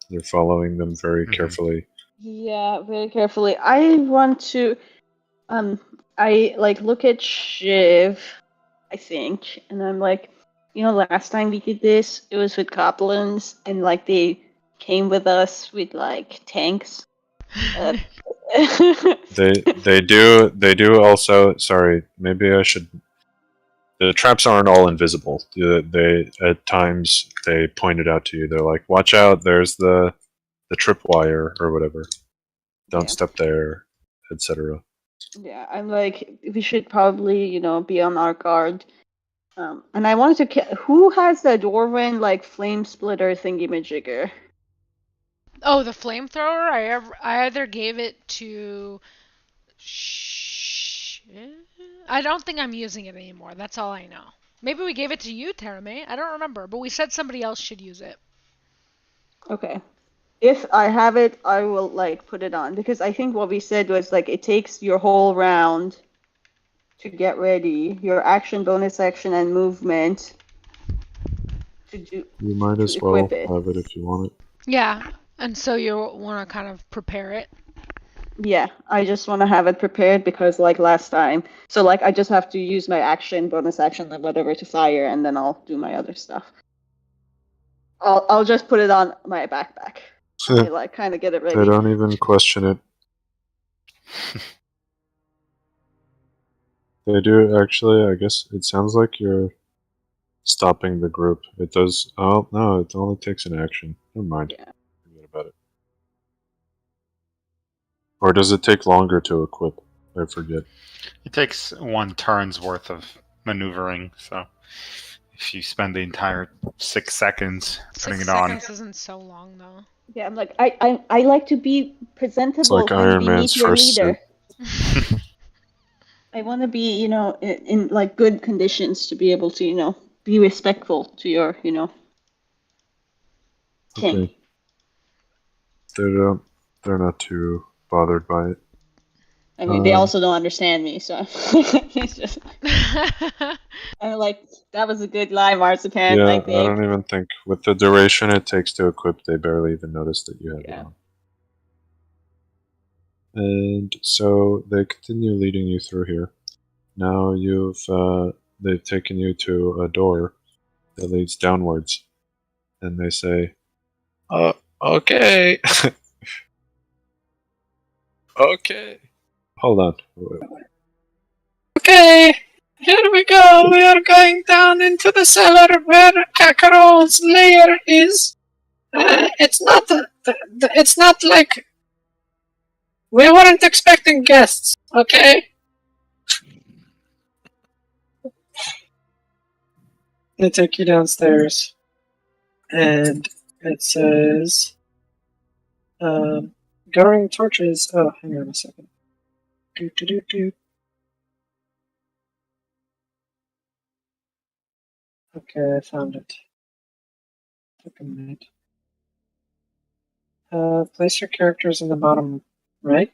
you're following them very Mhm. carefully. Yeah, very carefully. I want to. I like look at Shiv, I think, and I'm like, last time we did this, it was with goblins, and like they came with us with like tanks. They do also. Sorry, maybe I should. The traps aren't all invisible. They at times they point it out to you. They're like, "Watch out! There's the tripwire or whatever. Don't Yeah. step there, etc." Yeah, I'm like, we should probably, be on our guard. And I wanted to. Who has the Dwarven like flame splitter thingy-majigger? Oh, the flamethrower. I either gave it to. I don't think I'm using it anymore. That's all I know. Maybe we gave it to you, Terame. I don't remember, but we said somebody else should use it. Okay. If I have it, I will like put it on because I think what we said was like it takes your whole round to get ready, your action, bonus action, and movement to do. You might as To well equip it. have it if you want it. Yeah, and so you want to kind of prepare it. Yeah, I just want to have it prepared because like last time. So like I just have to use my action, bonus action, and whatever to fire, and then I'll do my other stuff. I'll just put it on my backpack. I like kind of get it They ready. don't even question it. They do actually. I guess it sounds like you're stopping the group. It does. Oh no! It only takes an action. Never mind. Yeah. Forget about it. Or does it take longer to equip? I forget. It takes 1 turn's worth of maneuvering, so if you spend the entire 6 seconds putting 6 it on, seconds isn't so long though. Yeah, I'm like I like to be presentable It's like when Iron we Man's meet your first leader. I want to be, in like good conditions to be able to, be respectful to your, king. Okay. They're not too bothered by it. I mean, they also don't understand me, so it's just. I'm like, that was a good line, Marzipan. Yeah, I I think. don't even think with the duration it takes to equip, they barely even notice that you have it Yeah. on. And so they continue leading you through here. Now they've taken you to a door that leads downwards, and they say, okay. Okay. Hold on. Okay, here we go. We are going down into the cellar where Kakarol's lair is. It's not like we weren't expecting guests. Okay. They take you downstairs, and it says, "Guarding torches." Oh, hang on a second. Do. Okay, I found it. Took a minute. Place your characters in the bottom right,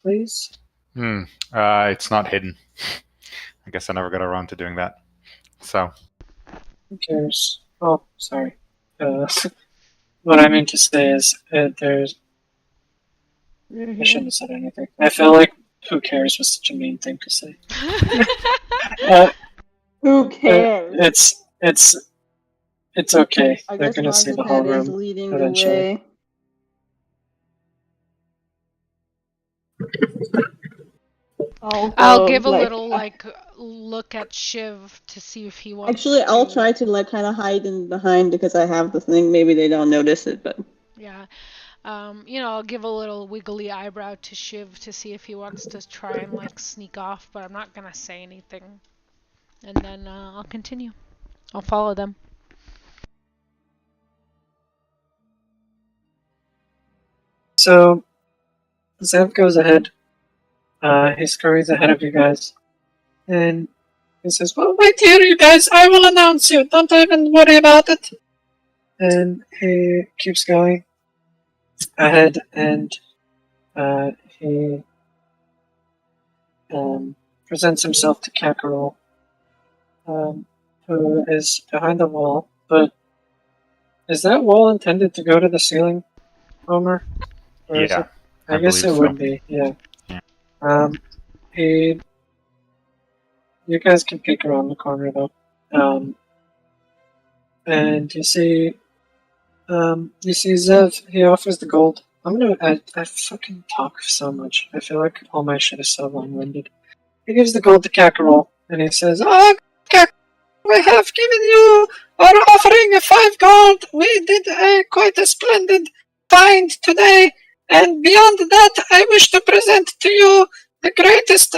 please. it's not hidden. I guess I never got around to doing that. So, Who cares? Oh, sorry. What I meant to say is there's. I shouldn't have said anything. I feel like who cares was such a mean thing to say. Who cares? It's okay. I They're guess gonna see the whole Marzipan is room leading the eventually. way. I'll give a little look at Shiv to see if he wants. Actually, I'll try to like kind of hide in behind because I have the thing. Maybe they don't notice it, but. Yeah. I'll give a little wiggly eyebrow to Shiv to see if he wants to try and like sneak off, but I'm not gonna say anything. And then I'll continue. I'll follow them. So, Zev goes ahead He scurries ahead of you guys. And he says, well, wait here, you guys. I will announce you. Don't even worry about it. And he keeps going ahead, and he presents himself to Kakarot, who is behind the wall. But is that wall intended to go to the ceiling, Homer? Or is Yeah, it? I guess it believe so. would be, yeah. Yeah. You guys can peek around the corner though. And you see Zev, he offers the gold. I fucking talk so much. I feel like all my shit is so long-winded. He gives the gold to Kakarot, and he says, oh, Kakarot, we have given you our offering of 5 gold. We did quite a splendid find today. And beyond that, I wish to present to you the greatest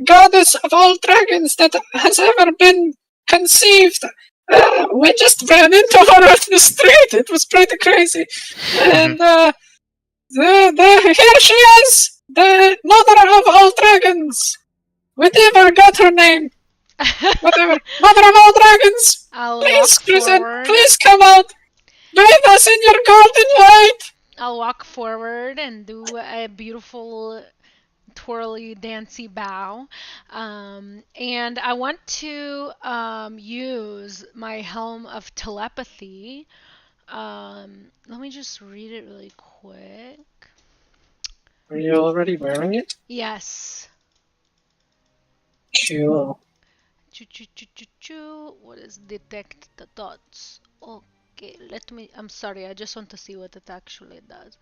goddess of all dragons that has ever been conceived. We just ran into her on the street. It was pretty crazy. And here she is, the mother of all dragons. We never got her name. Whatever. Mother of all dragons. Please present. Please come out. Bathe us in your golden light. I'll walk forward and do a beautiful twirly dancy bow, and I want to use my helm of telepathy. Let me just read it really quick. Are you already wearing it? Yes. Cool. What is detect the thoughts? Okay, I'm sorry, I just want to see what it actually does.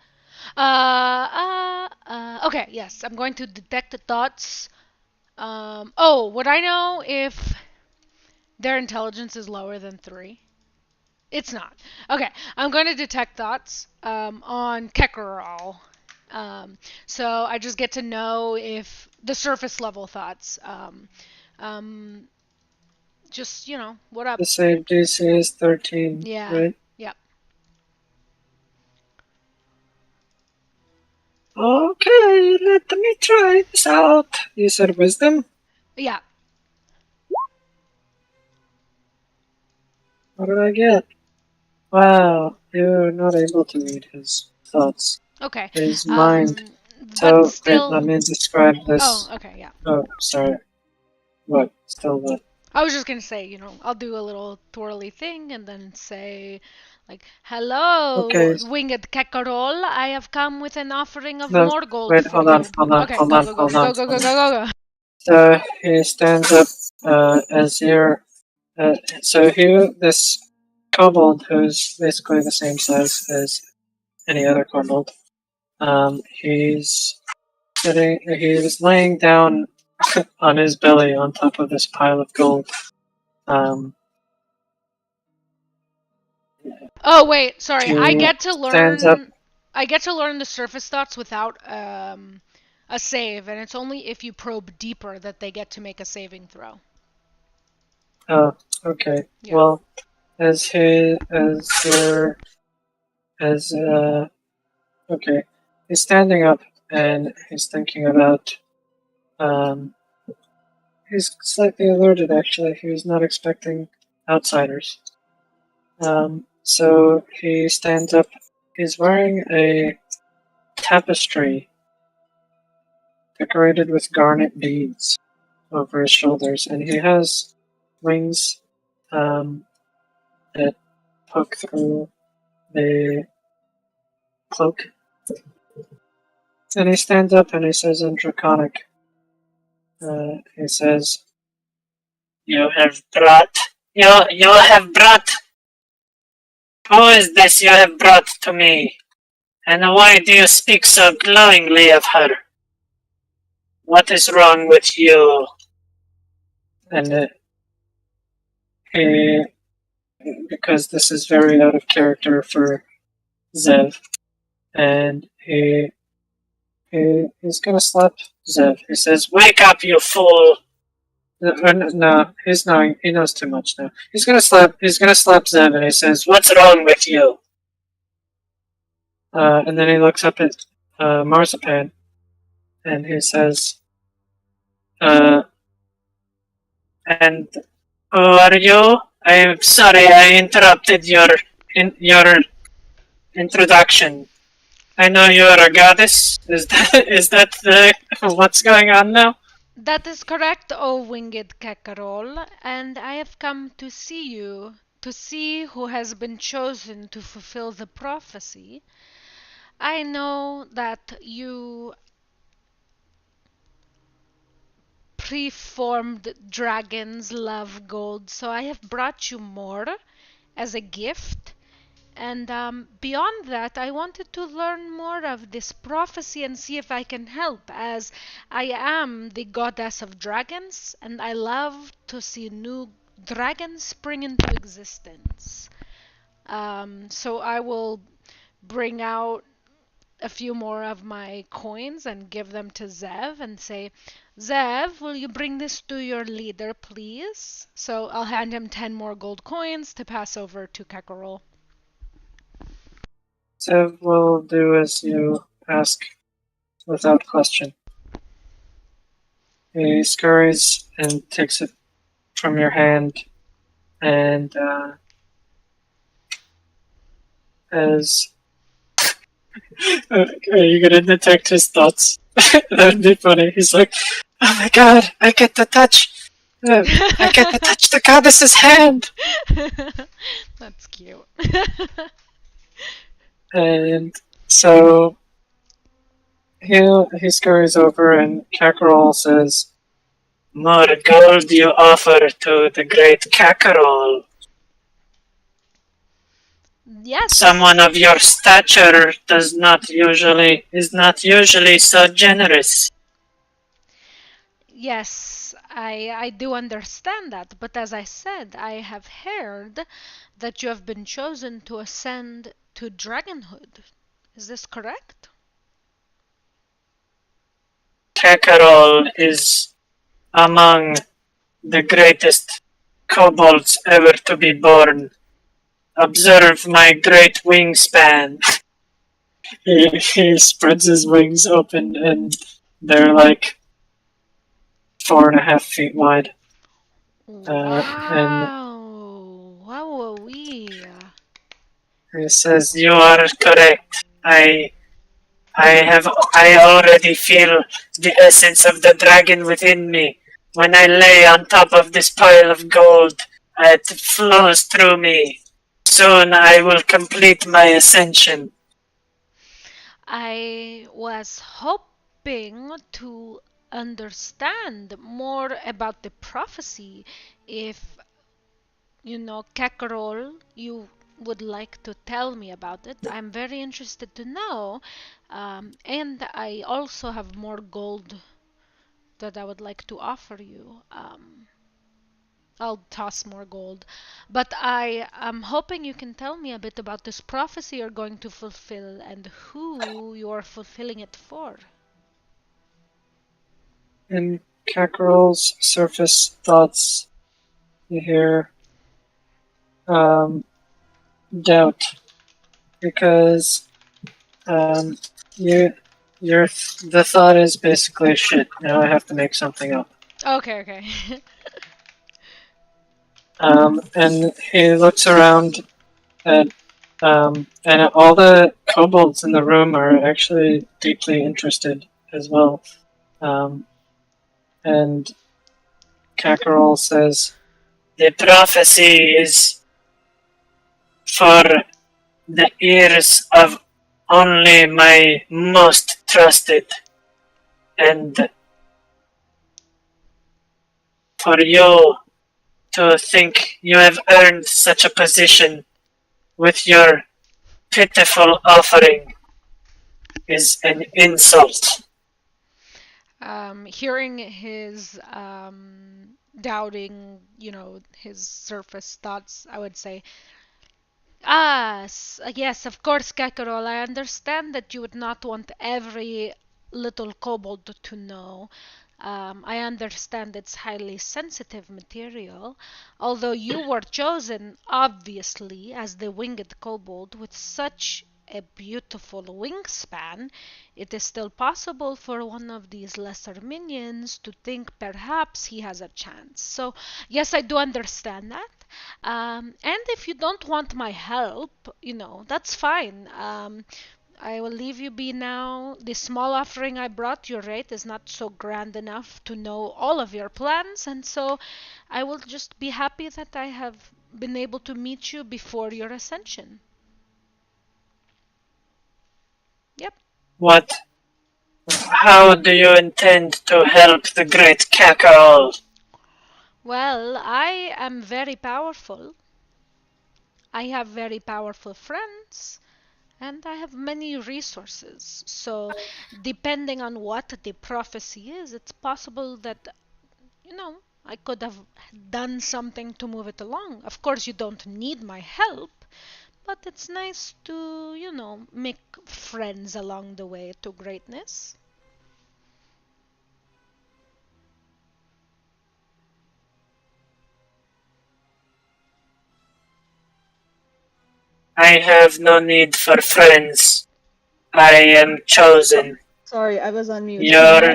Okay, yes, I'm going to detect the thoughts. Would I know if their intelligence is lower than 3? It's not. Okay, I'm going to detect thoughts on Kekerol. So I just get to know if the surface level thoughts. Just, what up? The save DC is 13, Yeah. right? Yep. Okay, let me try this out. You said wisdom? Yeah. What did I get? Wow, you're not able to read his thoughts. Okay. His mind. So, still... let me describe this. Oh, okay, yeah. Oh, sorry. What? Still what? I was just gonna say, I'll do a little twirly thing and then say, like, hello, winged Kakarol, I have come with an offering of more gold wait, for hold on, you. hold on, Okay, hold go, on, go, hold go, on. go, go, go, go, go. So he stands up as you're. So here, this kobold, who's basically the same size as any other kobold, he's sitting. He was laying down on his belly on top of this pile of gold. Oh wait, sorry. I get to stands up. learn. I get to learn the surface thoughts without a save, and it's only if you probe deeper that they get to make a saving throw. Oh, okay. Yeah. Well, okay, he's standing up and he's thinking about. He's slightly alerted. Actually, he was not expecting outsiders. So he stands up. He's wearing a tapestry decorated with garnet beads over his shoulders, and he has wings that poke through the cloak. And he stands up and he says in Draconic, he says, You have brought, who is this you have brought to me? And why do you speak so glowingly of her? What is wrong with you? And he, because this is very out of character for Zev, and he's gonna slap Zev. He says, "Wake up, you fool!" No, he's knowing. He knows too much now. He's gonna slap Zev, and he says, "What's wrong with you?" And then he looks up at Marzipan, and he says, and who are you? I'm sorry I interrupted your introduction. I know you're a goddess. Is that what's going on now? That is correct, O winged Kakarol, and I have come to see you, to see who has been chosen to fulfill the prophecy. I know that you preformed dragons love gold, so I have brought you more as a gift. And beyond that, I wanted to learn more of this prophecy and see if I can help, as I am the goddess of dragons, and I love to see new dragons spring into existence. So I will bring out a few more of my coins and give them to Zev and say, Zev, will you bring this to your leader, please? So I'll hand him 10 more gold coins to pass over to Kakarol. Zev will do as you ask without question. He scurries and takes it from your hand and as are you gonna detect his thoughts? That'd be funny. He's like, "Oh my god, I get to touch the goddess's hand." That's cute. And so he scurries over, and Kakarol says, "More gold you offer to the great Kakarol. Yes. Someone of your stature is not usually so generous." Yes, I do understand that, but as I said, I have heard that you have been chosen to ascend to dragonhood. Is this correct? Kakarol is among the greatest kobolds ever to be born. Observe my great wingspan. He spreads his wings open, and they're like 4.5 feet wide. And Wowee. he says, "You are correct. I already feel the essence of the dragon within me. When I lay on top of this pile of gold, it flows through me. Soon I will complete my ascension." I was hoping to understand more about the prophecy. If Kakarol, you would like to tell me about it, I'm very interested to know. And I also have more gold that I would like to offer you. I'll toss more gold. But I am hoping you can tell me a bit about this prophecy you're going to fulfill and who you're fulfilling it for. In Kakarol's surface thoughts, you hear doubt, because the thought is basically shit. Now I have to make something up. Okay. And he looks around at and all the kobolds in the room are actually deeply interested as well. And Kakarol says, "The prophecy is for the ears of only my most trusted, and for you to think you have earned such a position with your pitiful offering is an insult." Hearing his doubting, his surface thoughts, I would say, yes, of course, Kakarol. I understand that you would not want every little kobold to know. I understand it's highly sensitive material, although you were chosen, obviously, as the winged kobold with such a beautiful wingspan, it is still possible for one of these lesser minions to think perhaps he has a chance. So, yes, I do understand that. And if you don't want my help, that's fine. I will leave you be now. The small offering I brought your rate is not so grand enough to know all of your plans, and so I will just be happy that I have been able to meet you before your ascension. Yep. What? How do you intend to help the great Kakarol? Well, I am very powerful. I have very powerful friends. And I have many resources. So, depending on what the prophecy is, it's possible that, I could have done something to move it along. Of course, you don't need my help, but it's nice to, make friends along the way to greatness. I have no need for friends. I am chosen. Sorry, I was on mute.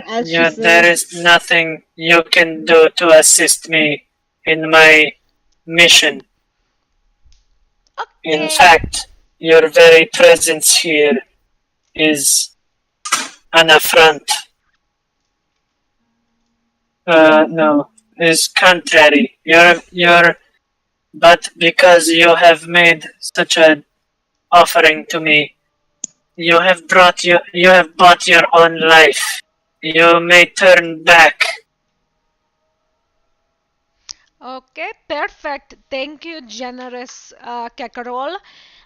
As she There says, is nothing you can do to assist me in my mission. In Okay. fact, your very presence here is an affront. No, is contrary. But because you have made such an offering to me, you have bought your own life. You may turn back. Okay, perfect. Thank you, generous Kakarol.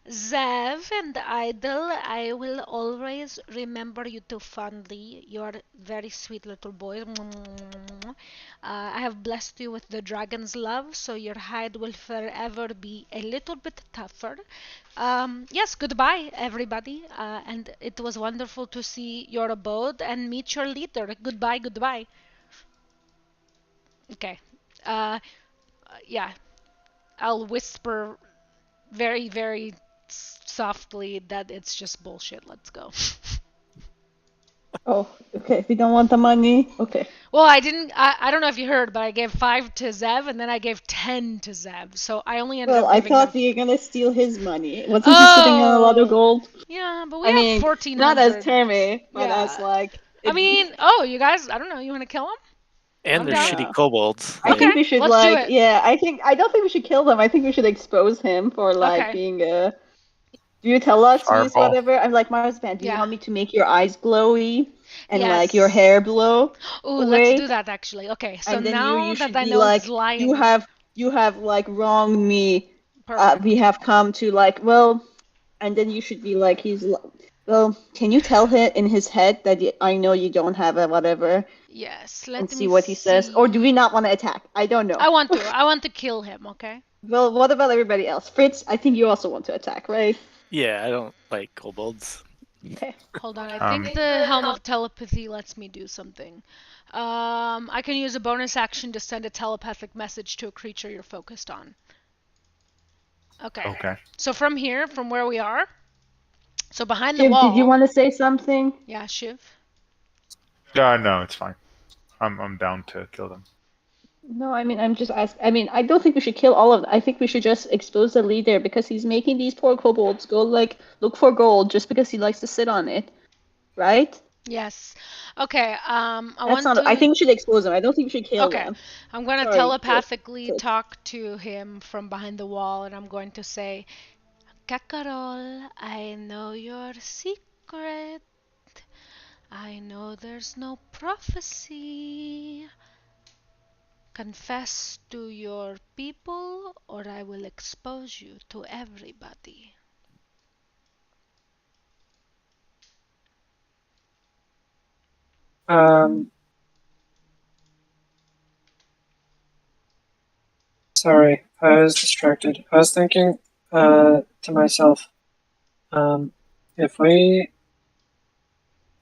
Zev and Idol, I will always remember you too fondly. You are very sweet little boy. I have blessed you with the dragon's love, so your hide will forever be a little bit tougher. Yes, goodbye, everybody. And it was wonderful to see your abode and meet your leader. Goodbye, goodbye. Okay. Uh, yeah, I'll whisper very, very softly that it's just bullshit. Let's go. oh, okay, if you don't want the money, okay. Well, I don't know if you heard, but I gave 5 to Zev and then I gave 10 to Zev. So I only ended Well, up I giving thought them. you were gonna steal his money. Wasn't he sitting on a lot of gold? Yeah, but we I have mean, 1400. not as Terme, but Yeah. as like. I mean, you guys, I don't know. You want to kill him? And I'm they're down. shitty kobolds. I think Okay, we should let's do it. yeah. I don't think we should kill them. I think we should expose him for Okay. being a. Do you tell us to use Fireball. whatever? I'm like Marzipan. Do you Yeah. want me to make your eyes glowy and Yes. your hair blow Ooh, away? let's do that actually. Okay, so And then now you that should I be know like, it's lying. you have wronged me. Perfect. We have come to and then you should be like, well, can you tell him in his head that I know you don't have a whatever? Yes, let And me see what he says. Or do we not want to attack? I don't know. I want to. I want to kill him, okay? Well, what about everybody else? Fritz, I think you also want to attack, right? Yeah, I don't like kobolds. Okay. Hold on. I think the Helm of Telepathy lets me do something. I can use a bonus action to send a telepathic message to a creature you're focused on. Okay. Okay. So from here, from where we are, so behind the Shiv, wall. did you want to say something? Yeah, Shiv. No, it's fine. I'm down to kill them. No, I mean, I'm just asking. I mean, I don't think we should kill all of them. I think we should just expose the leader because he's making these poor kobolds go look for gold just because he likes to sit on it, right? Yes. Okay. I think we should expose them. I don't think we should kill them. I'm going to Sorry, telepathically Fritz. talk to him from behind the wall, and I'm going to say, Kakarol, I know your secret. I know there's no prophecy. Confess to your people, or I will expose you to everybody. Sorry, I was distracted. I was thinking to myself, if we...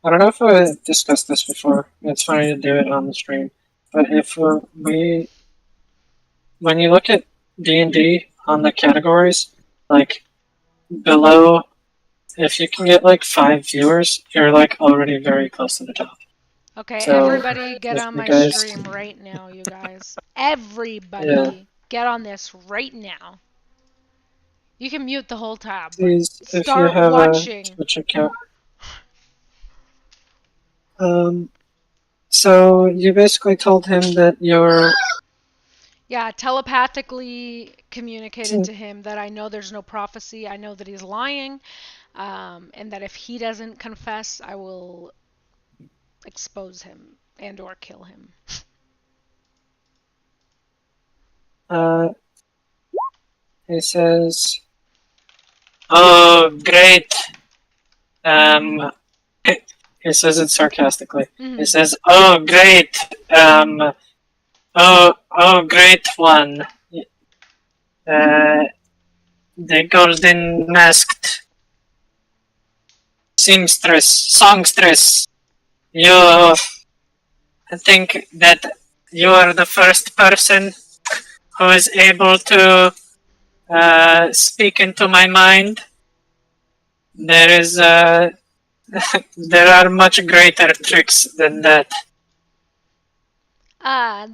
I don't know if I discussed this before. It's funny to do it on the stream. But if we... When you look at D&D on the categories, like below if you can get like 5 viewers, you're like already very close to the top. Okay, So, everybody get if on you my guys- stream right now, you guys. Everybody get on this right now. You can mute the whole tab. Please, if you Start have watching. a Twitch account. So you basically told him that you're. Yeah, telepathically communicated to him that I know there's no prophecy. I know that he's lying, and that if he doesn't confess, I will expose him and or kill him. He says, "Oh, great." He says it sarcastically. Mm-hmm. He says, "Oh, great. Oh, great one. The golden masked songstress. You think that you are the first person who is able to speak into my mind. There is there are much greater tricks than that.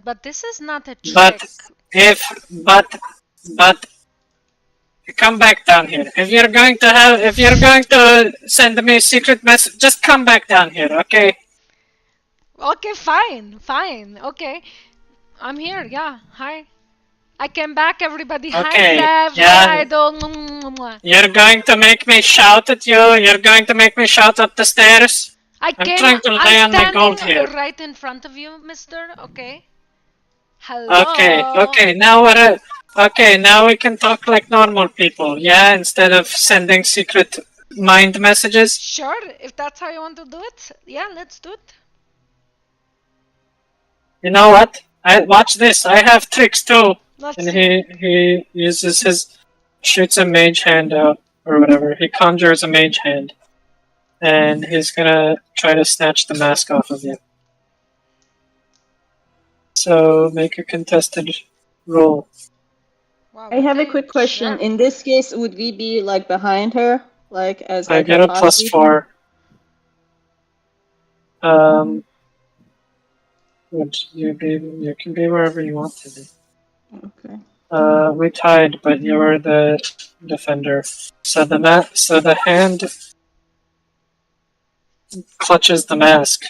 But this is not a trick. But come back down here. If you're going to send me a secret message, just come back down here, okay? Okay, fine. Okay. I'm here, yeah. Hi. I came back, everybody. Okay, Hi, Sev. yeah. Hi, Idol. You're going to make me shout at you? You're going to make me shout up the stairs? I'm trying to lay on my gold here. Right in front of you, mister. Okay. Hello. Okay, now we can talk like normal people, yeah? Instead of sending secret mind messages. Sure, if that's how you want to do it. Yeah, let's do it. You know what? Watch this. I have tricks too. Let's And see. he uses shoots a mage hand out, or whatever. He conjures a mage hand. And he's gonna try to snatch the mask off of you. So make a contested roll. Wow, I have a quick question. Sure. In this case, would we be like behind her, like as I like get a a plus possible- 4. Which you can be wherever you want to be. Okay. We tied, but you were the defender. So the hand clutches the mask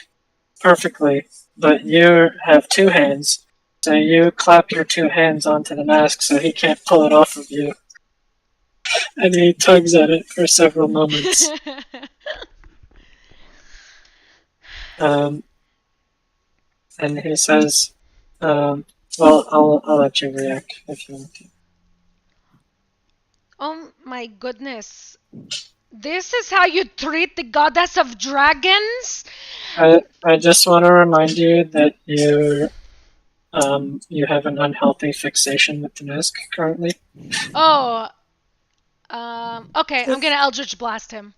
perfectly, but you have 2 hands, so you clap your 2 hands onto the mask so he can't pull it off of you. And he tugs at it for several moments. And he says, well, I'll let you react if you want to. Oh my goodness. This is how you treat the goddess of dragons? I just want to remind you that you have an unhealthy fixation with the mask currently. Oh. Okay, I'm gonna Eldritch Blast him.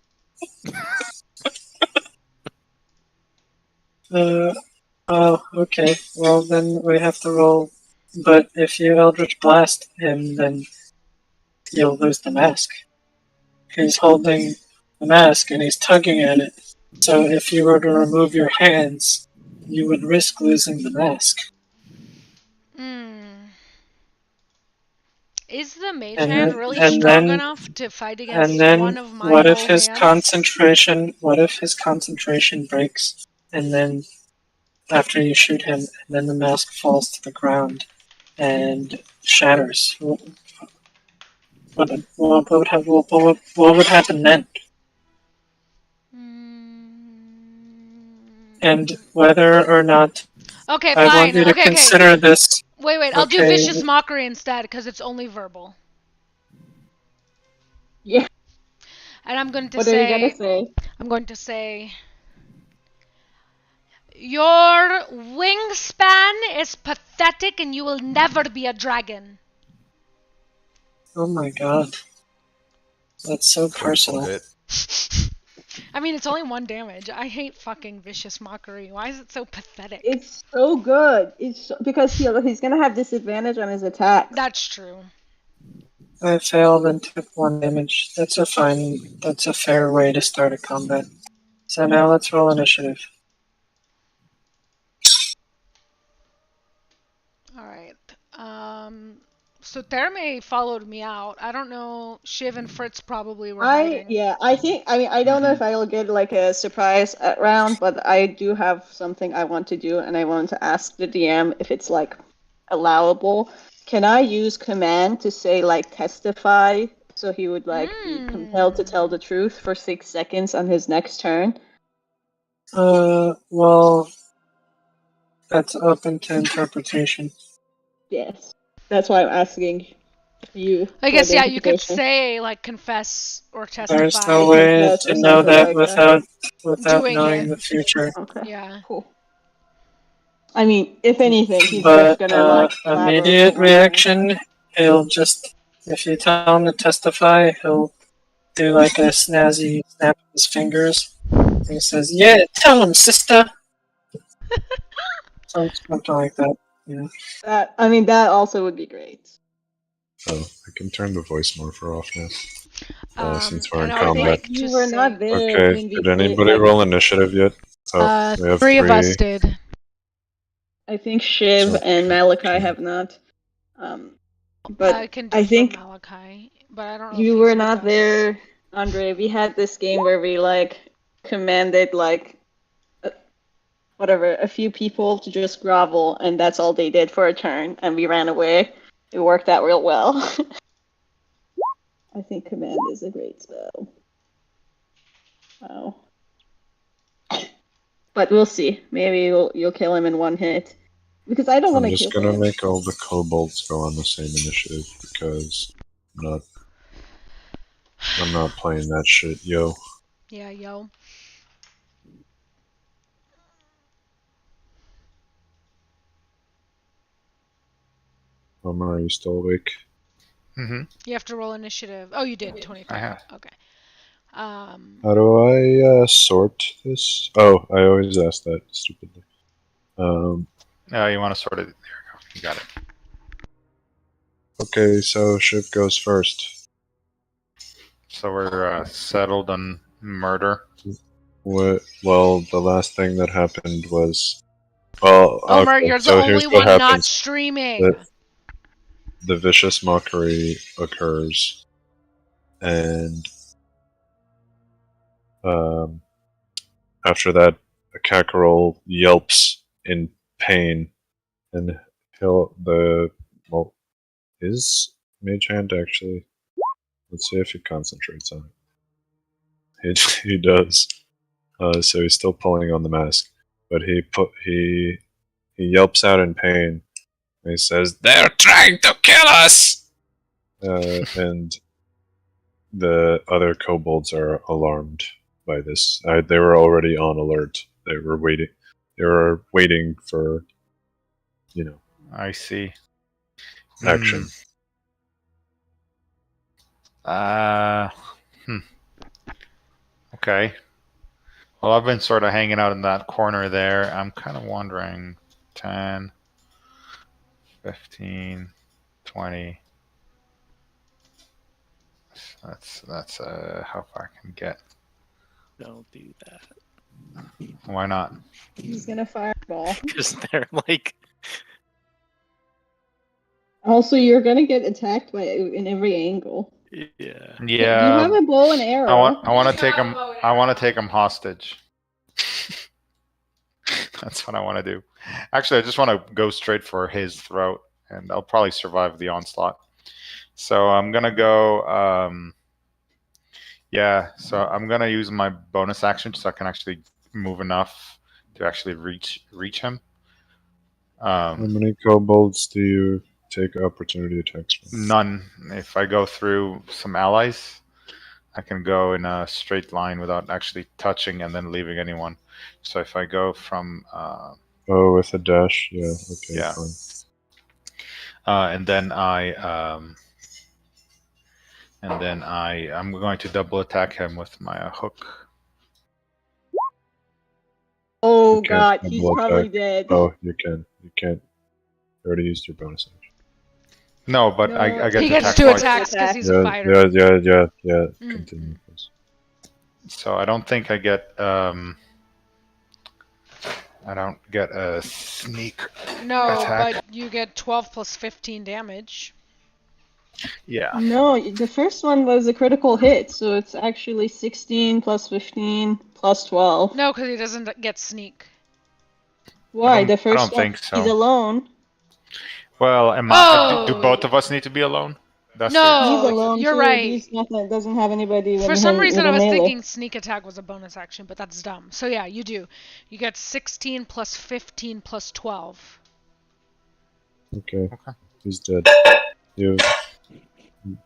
Oh, okay. Well, then we have to roll. But if you Eldritch Blast him, then you'll lose the mask. He's holding the mask and he's tugging at it. So if you were to remove your hands, you would risk losing the mask. Is the mage And hand then- really and strong then- enough to fight against And then, one of my what if whole his hands? What if his concentration breaks, and then after you shoot him, and then the mask falls to the ground and shatters? What would happen then? And whether or not Okay, I fine. want you to Okay. consider this. Wait. I'll do Okay. Vicious Mockery instead, because it's only verbal. Yeah. And I'm going to What are you gonna say? I'm going to say, your wingspan is pathetic and you will never be a dragon. Oh my god. That's so personal. I mean, it's only 1 damage. I hate fucking Vicious Mockery. Why is it so pathetic? It's so good. Because he's gonna have disadvantage on his attack. That's true. I failed and took 1 damage. That's a fair way to start a combat. So now let's roll initiative. Alright. So Therme followed me out. I don't know. Shiv and Fritz probably were hiding. I don't know if I'll get like a surprise round, but I do have something I want to do, and I want to ask the DM if it's like allowable. Can I use command to say like testify, so he would like be compelled to tell the truth for 6 seconds on his next turn? Well, that's open to interpretation. Yes, that's why I'm asking you. I guess, yeah, you could say, like, confess or testify. There's no way to know that without knowing the future. Okay. Yeah. Cool. I mean, if anything, he's just gonna like immediate reaction. He'll just, if you tell him to testify, he'll do like a snazzy snap of his fingers. And he says, "Yeah, tell him, sister." Something like that. Yeah. That also would be great. Oh, I can turn the voice more for offness. Since we're in I would combat. like to You were say- not there. Okay, did anybody roll initiative yet? Oh, we have 3 of us did. I think Shiv So- and Malachi have not. But I can do I think Malachi, but I don't know. you if were he's not with us. there, Andre. We had this game where we like commanded like a few people to just grovel, and that's all they did for a turn, and we ran away. It worked out real well. I think command is a great spell. Wow. But we'll see. Maybe you'll kill him in 1 hit. Because I don't want to I'm kill just gonna him. make all the kobolds go on the same initiative because I'm not playing that shit, yo. Yeah, yo. Homer, are you still awake? Mm-hmm. You have to roll initiative. Oh, you did. 23. I have. Okay. How do I sort this? Oh, I always ask that stupidly. You want to sort it? There you go. You got it. Okay, so Shiv goes first. So we're settled on murder. Well, the last thing that happened was... Well, Omer, okay, you're the so only here's what one not happens. streaming. The vicious mockery occurs, and after that, a cackerel yelps in pain, and is Mage Hand actually? Let's see if he concentrates on it. He does. So he's still pulling on the mask, but he yelps out in pain. And he says, "They're trying to kill us!" And the other kobolds are alarmed by this. They were already on alert. They were waiting. They were waiting for, I see. action. Okay. Well, I've been sort of hanging out in that corner there. I'm kind of wondering 10, 15, 20. That's how far I can get. Don't do that. Why not? He's gonna fireball. Because they're like. Also, you're gonna get attacked in every angle. Yeah. Yeah. You have a bow and arrow. I want to take him. I want to take him hostage. That's what I want to do. Actually, I just want to go straight for his throat, and I'll probably survive the onslaught. So I'm gonna go. Yeah. So I'm gonna use my bonus action so I can actually move enough to actually reach him. How many kobolds do you take opportunity attacks from? None. If I go through some allies, I can go in a straight line without actually touching and then leaving anyone. So if I go from Oh, with a dash, yeah, okay, Yeah. fine. and then I'm going to double attack him with my hook. Oh You can't god, he's double probably attack. dead. Oh, you can't. You already used your bonus action. No, but No, I get He to gets attack two twice. attacks because he's a Yeah, fighter. yeah. Mm. Continue, please. So I don't think I get a sneak No, attack. but you get 12 plus 15 damage. Yeah. No, the first one was a critical hit, so it's actually 16 plus 15 plus 12. No, because he doesn't get sneak. Why? The I first don't one, think so. he's alone. Well, do both of us need to be alone? That's No. He's alone you're too. right. He's nothing. Doesn't have anybody with For him some reason, with I a was melee. thinking sneak attack was a bonus action, but that's dumb. So yeah, you do. You get 16 plus 15 plus 12. Okay. He's dead.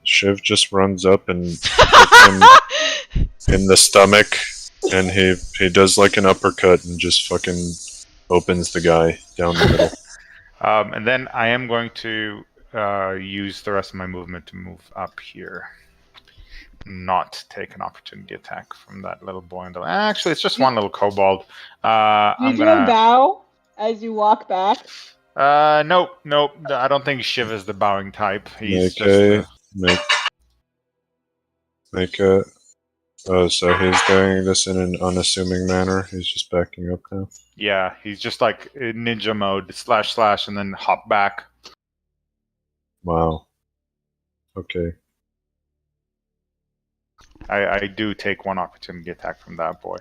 Shiv just runs up and hits him in the stomach, and he does like an uppercut and just fucking opens the guy down the middle. And then I am going to use the rest of my movement to move up here. Not take an opportunity attack from that little boy. Actually, it's just one little kobold. You I'm do gonna a bow as you walk back. Nope. I don't think Shiv is the bowing type. He's Make a. Oh, so he's doing this in an unassuming manner. He's just backing up now. Yeah, he's just like in ninja mode, // and then hop back. Wow. Okay. I do take one opportunity attack from that boy.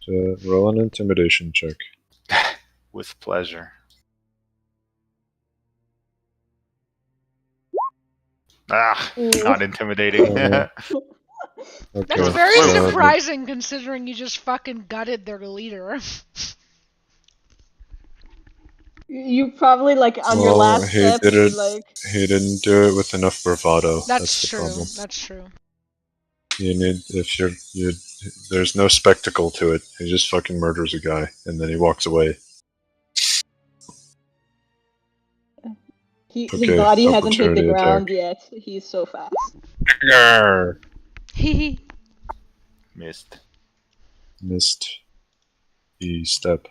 So roll an intimidation check. With pleasure. Not intimidating. Okay, That's very so surprising considering you just fucking gutted their leader. You probably like on your last he step. did You it. like. He didn't do it with enough bravado. That's the true. problem. That's true. You need there's no spectacle to it. He just fucking murders a guy and then he walks away. His Okay, body hasn't hit the opportunity ground attack. yet. He's so fast. Hehe. Missed. E step.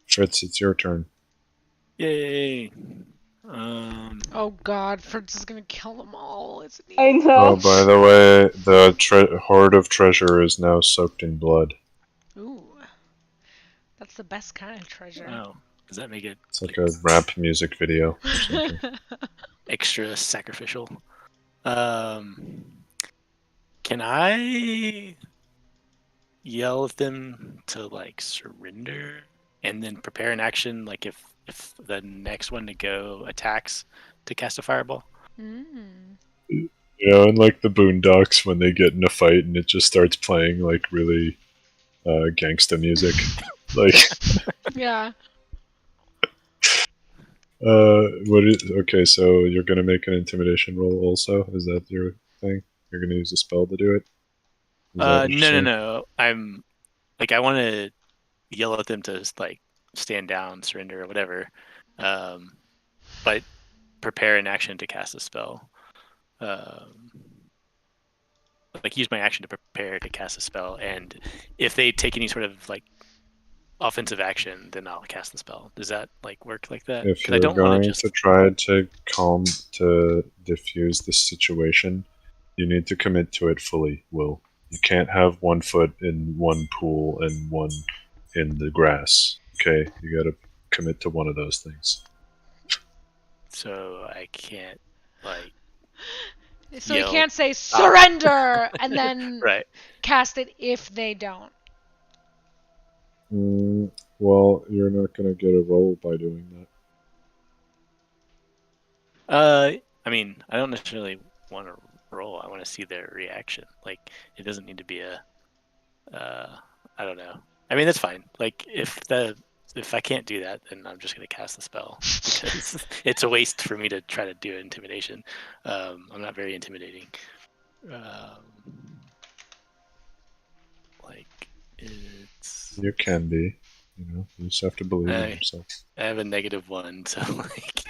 Fritz, it's your turn. Yay. Oh god, Fritz is gonna kill them all, isn't he? I know. Oh, by the way, the hoard of treasure is now soaked in blood. Ooh. That's the best kind of treasure. Oh, does that make it It's like a rap music video or something. extra sacrificial? Can I yell at them to like surrender and then prepare an action, like if the next one to go attacks, to cast a fireball? You know, in like the Boondocks when they get in a fight and it just starts playing like really gangsta music. Like Yeah. okay, so you're gonna make an intimidation roll also? Is that your thing? You're gonna use a spell to do it? No. I'm like, I want to yell at them to like stand down, surrender, or whatever. But prepare an action to cast a spell. Like use my action to prepare to cast a spell, and if they take any sort of like offensive action, then I'll cast the spell. Does that like work like that? If I you're don't going just... to try to diffuse the situation, you need to commit to it fully, Will. You can't have one foot in one pool and one in the grass. Okay? You gotta commit to one of those things. So I can't like... So you can't say surrender and then right. cast it if they don't. Well, you're not gonna get a roll by doing that. I mean, I don't necessarily want to roll. I want to see their reaction. Like, it doesn't need to be a... I don't know. I mean, that's fine. Like, if I can't do that, then I'm just going to cast the spell. Because it's a waste for me to try to do intimidation. I'm not very intimidating. Like, it's... You can be. You know, you just have to believe in yourself. I have a -1, so like...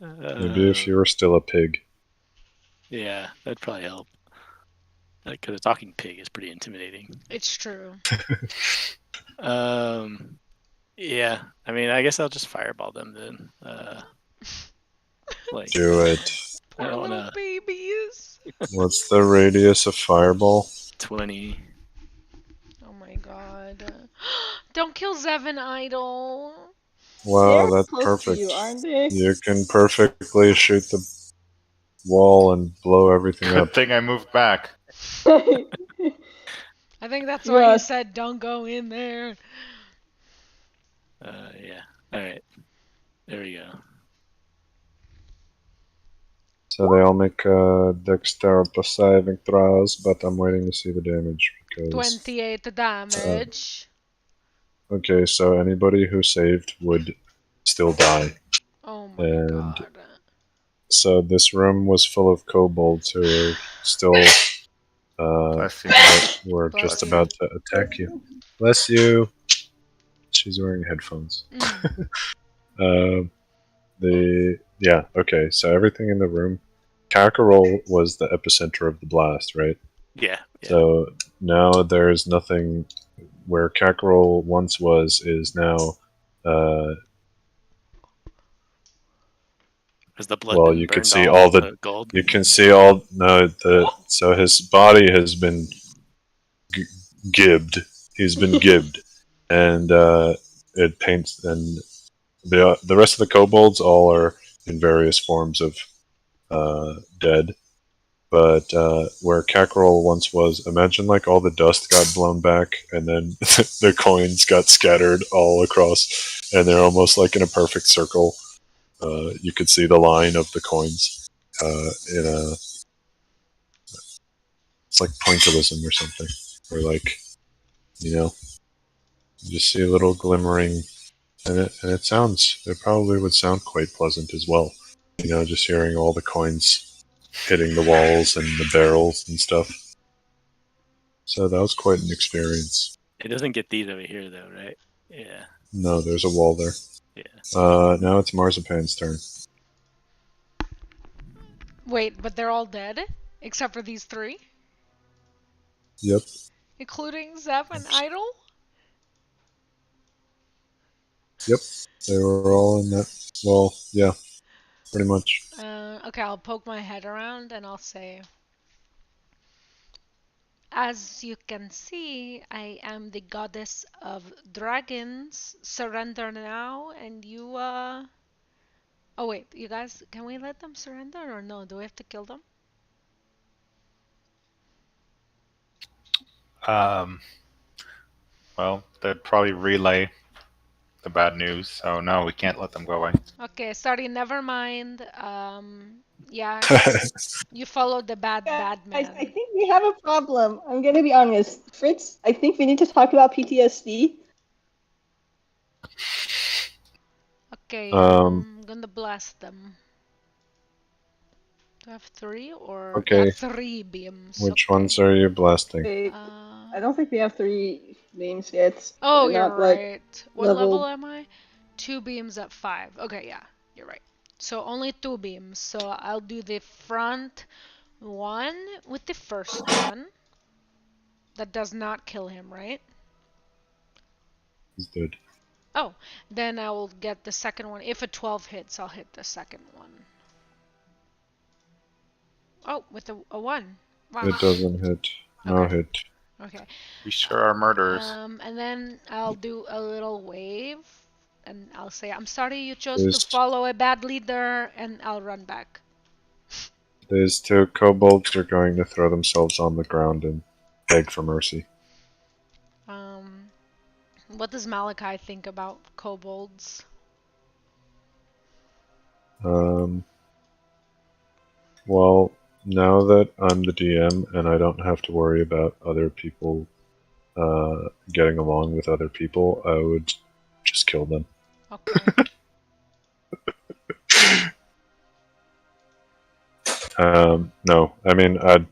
Maybe if you were still a pig. Yeah, that'd probably help. Because a talking pig is pretty intimidating. It's true. Yeah. I mean, I guess I'll just fireball them then. Like, Do it. I Poor don't little wanna babies. What's the radius of fireball? 20. Oh my god. Don't kill Zevin Idol. Wow, They're that's close perfect. to you, aren't they? You can perfectly shoot the wall and blow everything Good up. thing I moved back. I think that's why he Yes. said don't go in there. Yeah. Alright. There we go. So they all make dexterity saving throws, but I'm waiting to see the damage because. 28 damage. Okay, so anybody who saved would still die. Oh my And god. so this room was full of kobolds who were still Bless you. were Bless just you. about to attack you. Bless you. She's wearing headphones. Okay, so everything in the room. Kakarol was the epicenter of the blast, right? Yeah. So now there's nothing where Kakarol once was is now. Has the blood Well, been you could burned see off all the. gold? You can see all so his body has been gibbed. He's been gibbed, and it paints. And the rest of the kobolds all are in various forms of dead. But where Kakarol once was, imagine like all the dust got blown back, and then the coins got scattered all across, and they're almost like in a perfect circle. You could see the line of the coins in a. It's like pointillism or something, or like, you just see a little glimmering, and it sounds. It probably would sound quite pleasant as well. Just hearing all the coins hitting the walls and the barrels and stuff. So that was quite an experience. It doesn't get these over here, though, right? Yeah. No, there's a wall there. Yeah. Now it's Marzipan's turn. Wait, but they're all dead? Except for these three? Yep. Including Zev and Idol? Yep. They were all in that. Well, yeah. Pretty much. Okay, I'll poke my head around and I'll say, as you can see, I am the goddess of dragons. Surrender now, and you, Oh wait, you guys, can we let them surrender or no? Do we have to kill them? Well, they'd probably relay the bad news, so no, we can't let them go away. Okay, sorry, never mind. Yeah, you followed the bad Guys, man. I think we have a problem. I'm gonna be honest. Fritz, I think we need to talk about PTSD. Okay, I'm gonna blast them. Do I have three or Okay. I have 3 beams? Which Okay. ones are you blasting? Wait, I don't think we have 3 names yet. Oh, They're you're not, like, right. What level leveled. am I? 2 beams at 5. Okay, yeah, you're right. So only 2 beams. So I'll do the front one with the first one. That does not kill him, right? He's dead. Oh, then I will get the second one. If a 12 hits, I'll hit the second one. Oh, with a 1. Wow. It doesn't hit. No Okay. hit. Okay. We sure are murderers. And then I'll do a little wave, and I'll say, I'm sorry you chose There's- to follow a bad leader, and I'll run back. These 2 kobolds are going to throw themselves on the ground and beg for mercy. What does Malachi think about kobolds? Well, now that I'm the DM and I don't have to worry about other people getting along with other people, I would just kill them. Okay. No, I mean, that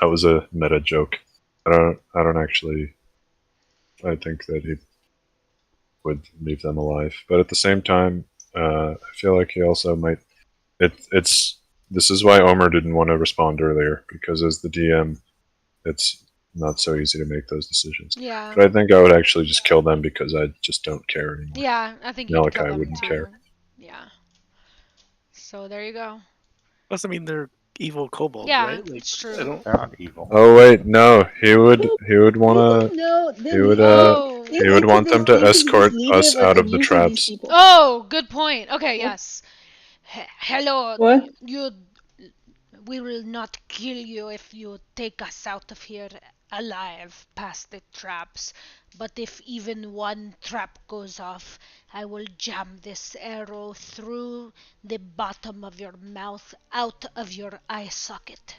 was a meta joke. I don't actually. I think that he would leave them alive, but at the same time, I feel like he also might. This is why Omer didn't want to respond earlier, because as the DM, it's not so easy to make those decisions. Yeah. But I think I would actually just kill them because I just don't care anymore. Yeah, I think you'd kill Malachi them wouldn't too. care. Yeah. So there you go. Plus, I mean, they're evil kobolds, Yeah, right? Like, it's true. I don't. They're not evil. Oh wait, no, he would wanna No, he would want them to escort us out of the traps. Oh, good point. Okay, yes. Hello, What? we will not kill you if you take us out of here alive past the traps. But if even one trap goes off, I will jam this arrow through the bottom of your mouth out of your eye socket.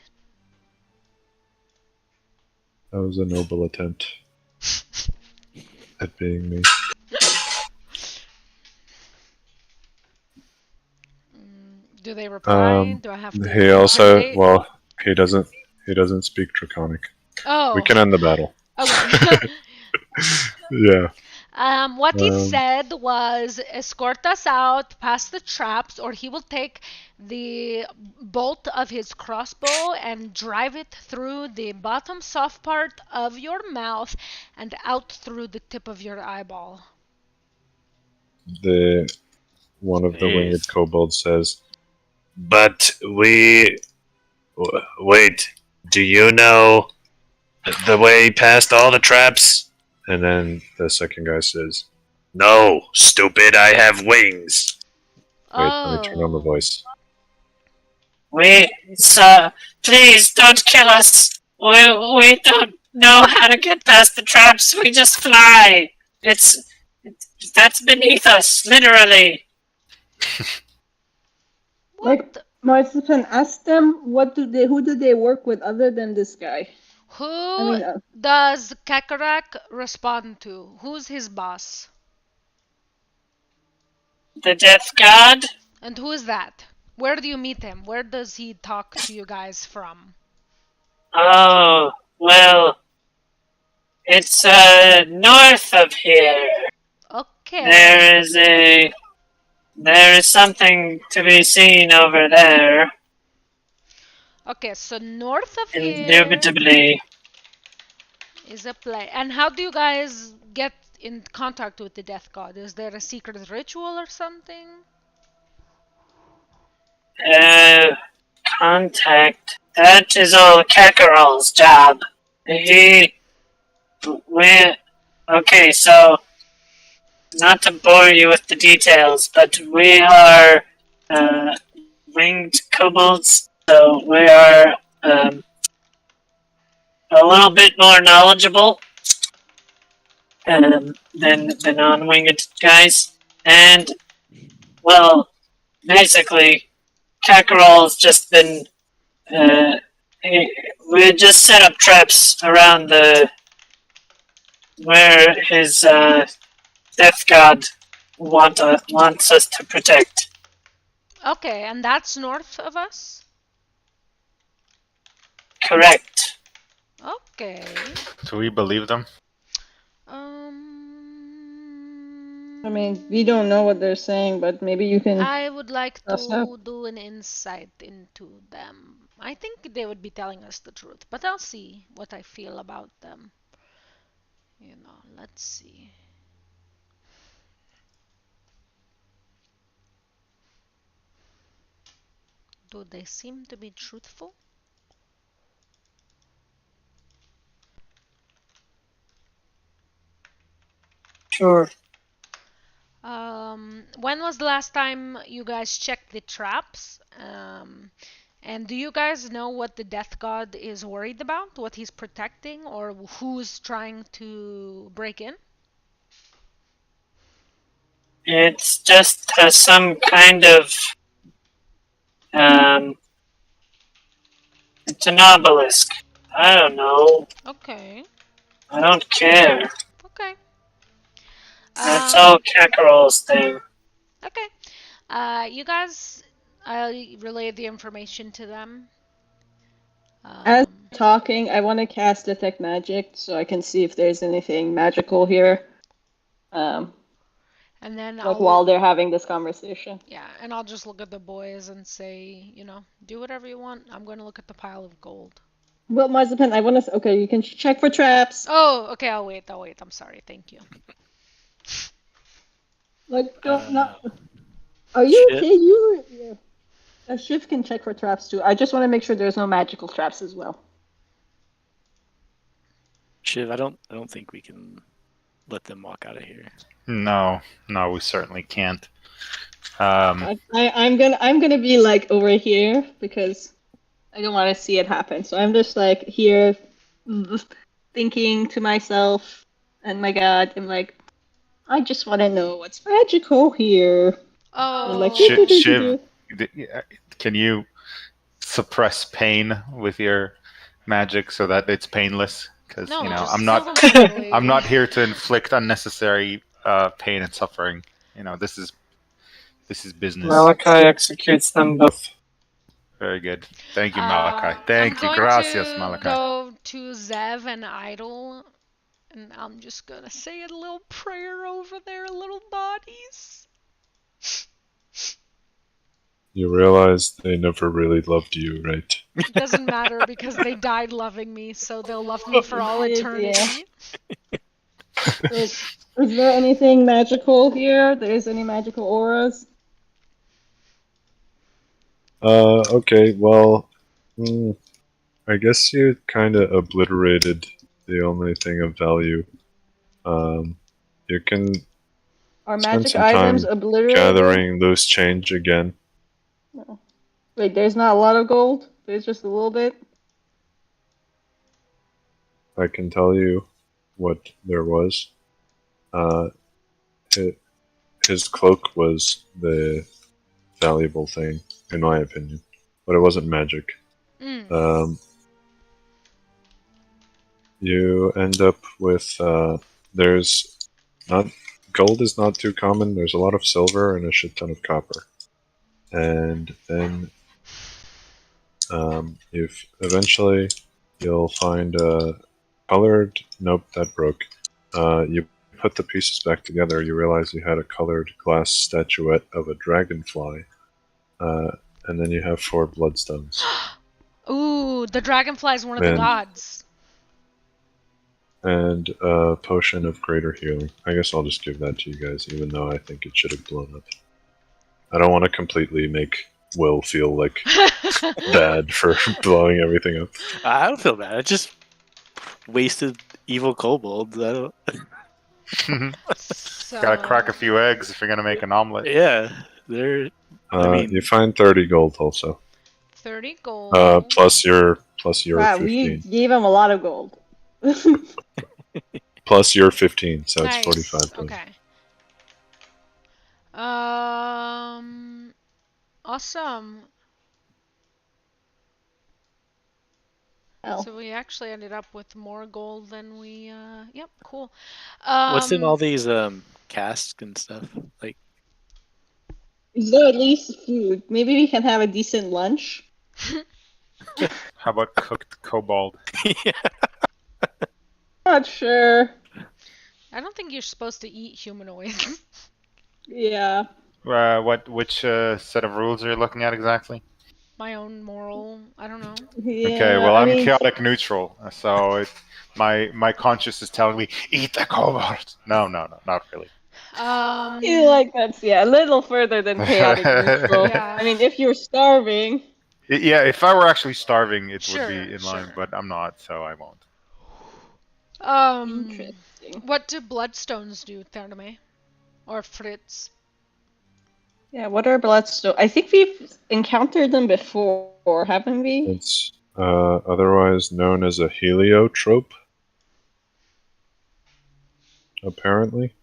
That was a noble attempt at being me. Do they reply? Do I have to He also, interrogate? well, he doesn't speak Draconic. Oh. We can end the battle. Okay. Yeah. What he said was escort us out past the traps, or he will take the bolt of his crossbow and drive it through the bottom soft part of your mouth and out through the tip of your eyeball. One of the winged Yes. kobolds says, But wait, do you know the way past all the traps? and then the second guy says, No, stupid, I have wings. wait, let me turn on the voice. Sir, please don't kill us. We don't know how to get past the traps. We just fly. That's beneath us, literally. What? Marzipan, ask them who do they work with other than this guy? Who does Kakarак respond to? Who's his boss? The Death God? And who is that? Where do you meet him? Where does he talk to you guys from? Oh, well, it's north of here. Okay. There is something to be seen over there. Okay, so north of here Indubitably. is a place. And how do you guys get in contact with the Death God? Is there a secret ritual or something? Contact. That is all Kakarol's job. Okay, so, not to bore you with the details, but we are, winged kobolds, so we are, a little bit more knowledgeable, than the non-winged guys. And, well, basically, Kakarol's just been, we just set up traps around where his death god wants us to protect. Okay, and that's north of us? Correct. Okay. Do we believe them? I mean, we don't know what they're saying, but maybe you can. I would like Us to up. do an insight into them. I think they would be telling us the truth, but I'll see what I feel about them. You know, let's see. Do they seem to be truthful? Sure. When was the last time you guys checked the traps? And do you guys know what the Death God is worried about? What he's protecting, or who's trying to break in? It's just some kind of it's an obelisk. I don't know. Okay. I don't care. Okay. That's all Kakarol's thing. Okay. You guys, I'll relay the information to them. As talking, I want to cast Detect Magic so I can see if there's anything magical here. And then like while they're having this conversation. Yeah, and I'll just look at the boys and say, you know, do whatever you want. I'm going to look at the pile of gold. Well, Marzipan, I want to. Okay, you can check for traps. Oh, okay. I'll wait. I'm sorry. Thank you. Like, don't not. Are you Shit. okay? You. Yeah. A Shiv can check for traps too. I just want to make sure there's no magical traps as well. Shiv, I don't think we can let them walk out of here. No, we certainly can't. I'm gonna be like over here because I don't want to see it happen. So I'm just like here, thinking to myself, and my God, I'm like, I just want to know what's magical here. Oh. I'm like, Shiv, can you suppress pain with your magic so that it's painless? Because No, just I'm kill not them immediately. I'm not here to inflict unnecessary pain and suffering. This is business. Malachi executes them both. Very good. Thank you, Malachi. Thank you. I'm going Gracias, to Malachi. go to Zev and Idol, and I'm just gonna say a little prayer over their little bodies. You realize they never really loved you, right? It doesn't matter because they died loving me, so they'll love me for all eternity. Is there anything magical here? There's any magical auras? Okay, well, I guess you kind of obliterated the only thing of value. You can Are spend magic some items time obliterated? gathering loose change again. No. Wait, there's not a lot of gold? There's just a little bit? I can tell you what there was. His cloak was the valuable thing, in my opinion, but it wasn't magic. You end up with there's not gold is not too common. There's a lot of silver and a shit ton of copper, and then eventually you'll find a colored. Nope, that broke. You put the pieces back together. You realize you had a colored glass statuette of a dragonfly, and then you have 4 bloodstones. Ooh, the dragonfly is one of the gods. And a potion of greater healing. I guess I'll just give that to you guys, even though I think it should have blown up. I don't want to completely make Will feel like bad for blowing everything up. I don't feel bad. I just wasted evil kobolds. I don't. Gotta crack a few eggs if you're gonna make an omelet. Yeah, they're. You find 30 gold also. 30 gold. Plus your wow, 15. we gave him a lot of gold. Plus your 15, so nice. It's 45 gold. Okay. Awesome. Oh. So we actually ended up with more gold than we. Yep, cool. What's in all these casks and stuff? Like, is there at least food? Maybe we can have a decent lunch. How about cooked kobold? Yeah. Not sure. I don't think you're supposed to eat humanoids. Yeah. Which set of rules are you looking at exactly? My own moral. I don't know. Yeah, okay, well I'm chaotic neutral, so my conscience is telling me eat the kobold. No, not really. You like that's a little further than chaotic neutral. Yeah. I mean, if you're starving. Yeah, if I were actually starving, it would be in sure. line, but I'm not, so I won't. Interesting. What do bloodstones do, Therme? Or Fritz? Yeah, what are bloodstones? I think we've encountered them before, haven't we? It's otherwise known as a heliotrope, apparently.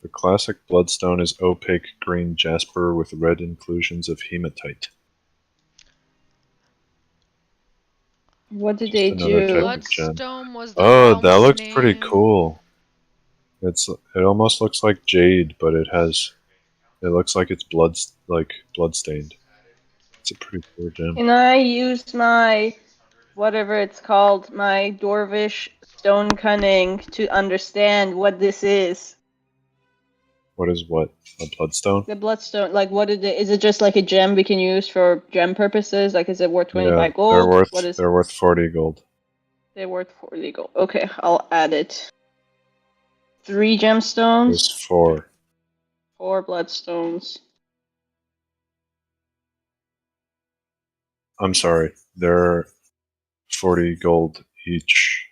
The classic bloodstone is opaque green jasper with red inclusions of hematite. What did they do? Bloodstone was the that looks name. pretty cool. It almost looks like jade, but it looks like it's bloodstained. It's a pretty cool gem. Can I use my whatever it's called, my Dwarvish stone cunning to understand what this is? What is what? A bloodstone? The bloodstone, like, what is it? Is it just like a gem we can use for gem purposes? Like, is it worth 25 gold? They're worth 40 gold. They're worth 40 gold. Okay, I'll add it. 3 gemstones. There's 4. 4 bloodstones. I'm sorry. They're 40 gold each.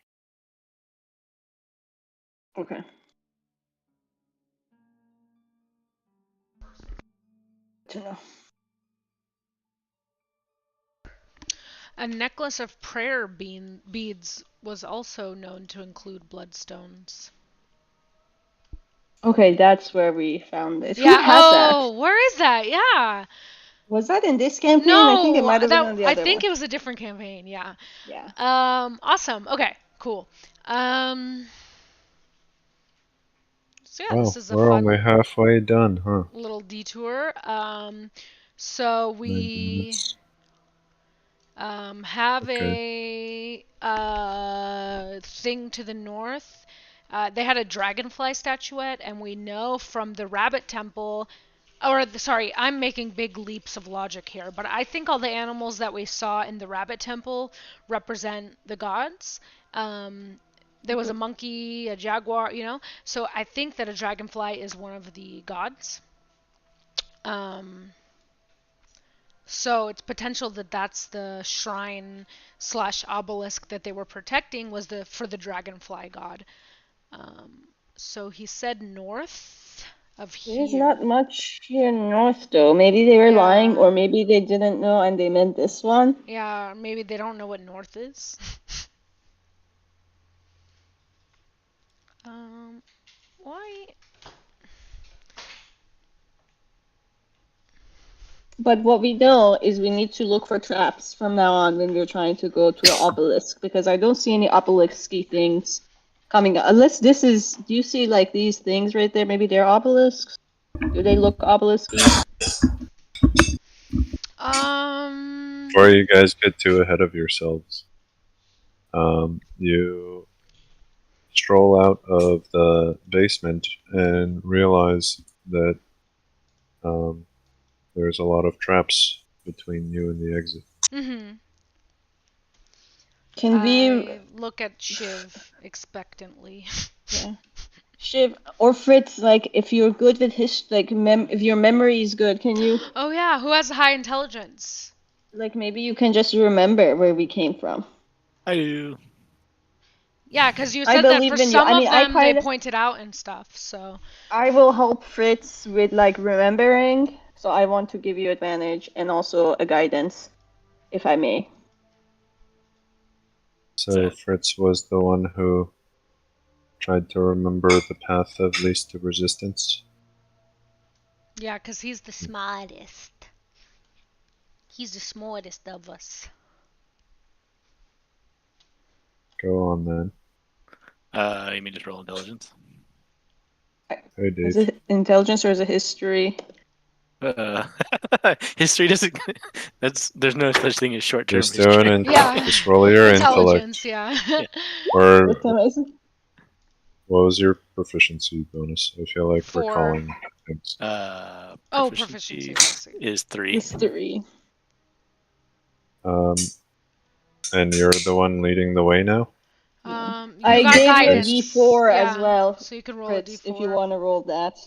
Okay. To know. A necklace of prayer beads was also known to include bloodstones. Okay, that's where we found it. Yeah. Who had Oh, that? where is that? Yeah. Was that in this campaign? No, I think it might have been on the I other think one. it was a different campaign. Yeah. Yeah. Awesome. Okay. Cool. So yeah, Well, this is a we're fun only halfway done, huh? little detour. So 9 we minutes. have Okay. a thing to the north. They had a dragonfly statuette, and we know from the rabbit temple. Sorry, I'm making big leaps of logic here, but I think all the animals that we saw in the rabbit temple represent the gods. There was a monkey, a jaguar, you know? So I think that a dragonfly is one of the gods. So it's potential that that's the shrine / obelisk that they were protecting was for the dragonfly god. So he said north of here. There's not much here north, though. Maybe they were lying, or maybe they didn't know and they meant this one. Yeah, maybe they don't know what north is. Why? But what we know is we need to look for traps from now on when we're trying to go to the obelisk, because I don't see any obelisk-y things coming up. Unless this is... Do you see, like, these things right there? Maybe they're obelisks? Do they look obelisk-y? Before you guys get too ahead of yourselves, you stroll out of the basement and realize that there's a lot of traps between you and the exit. Mm-hmm. Can we look at Shiv expectantly? Yeah. Shiv or Fritz, like, if you're good with if your memory is good, can you... Oh yeah, who has high intelligence? Like, maybe you can just remember where we came from. I do. Yeah, because you said that for some of them they pointed out and stuff, so... I will help Fritz with, like, remembering, so I want to give you advantage and also a guidance, if I may. So Fritz was the one who tried to remember the path of least resistance? Yeah, because he's the smartest. He's the smartest of us. Go on then. You mean just roll intelligence? Hey, Dave. Is it intelligence or is it history? History doesn't. There's no such thing as short-term Just history. doing just roll your intelligence, intellect. yeah. Or what was your proficiency bonus? I feel like 4. recalling things. Proficiency is 3. It's 3. And you're the one leading the way now? I gave you a D4 as well. So you can roll Fritz, a D4 if you want to roll that.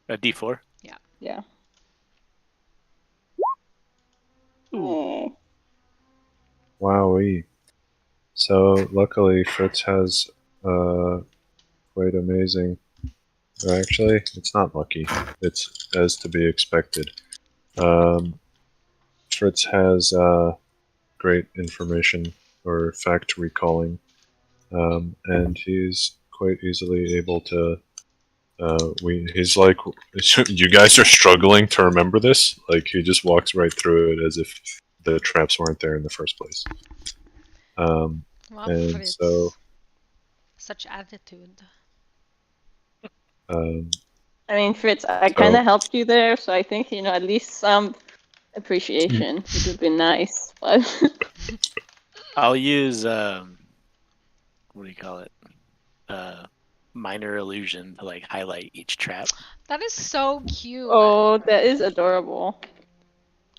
A D4? Yeah. Yeah. Ooh. Wowee. So luckily Fritz has quite amazing... Actually, it's not lucky. It's as to be expected. Fritz has great information or fact recalling, and he's quite easily able to... he's like, you guys are struggling to remember this? Like, he just walks right through it as if the traps weren't there in the first place. Wow, and Fritz. so... Such attitude. I mean, Fritz, I kind of helped you there, so I think, at least some appreciation would have been nice. But I'll use what do you call it? minor illusion to like highlight each trap. That is so cute. Oh, that is adorable.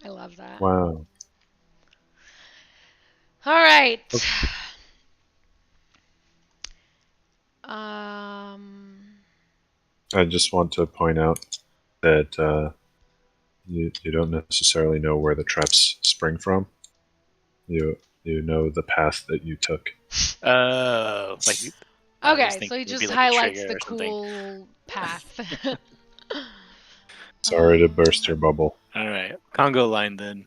I love that. Wow. All right. I just want to point out that you don't necessarily know where the traps spring from. You know the path that you took. Like. Okay, so he just like highlights the cool path. Sorry to burst your bubble. All right, Congo line then.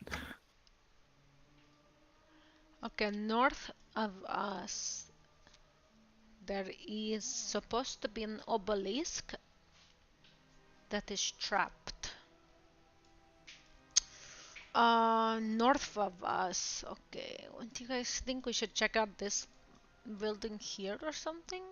Okay, north of us, there is supposed to be an obelisk that is trapped. North of us. Okay, what do you guys think? We should check out this building here or something?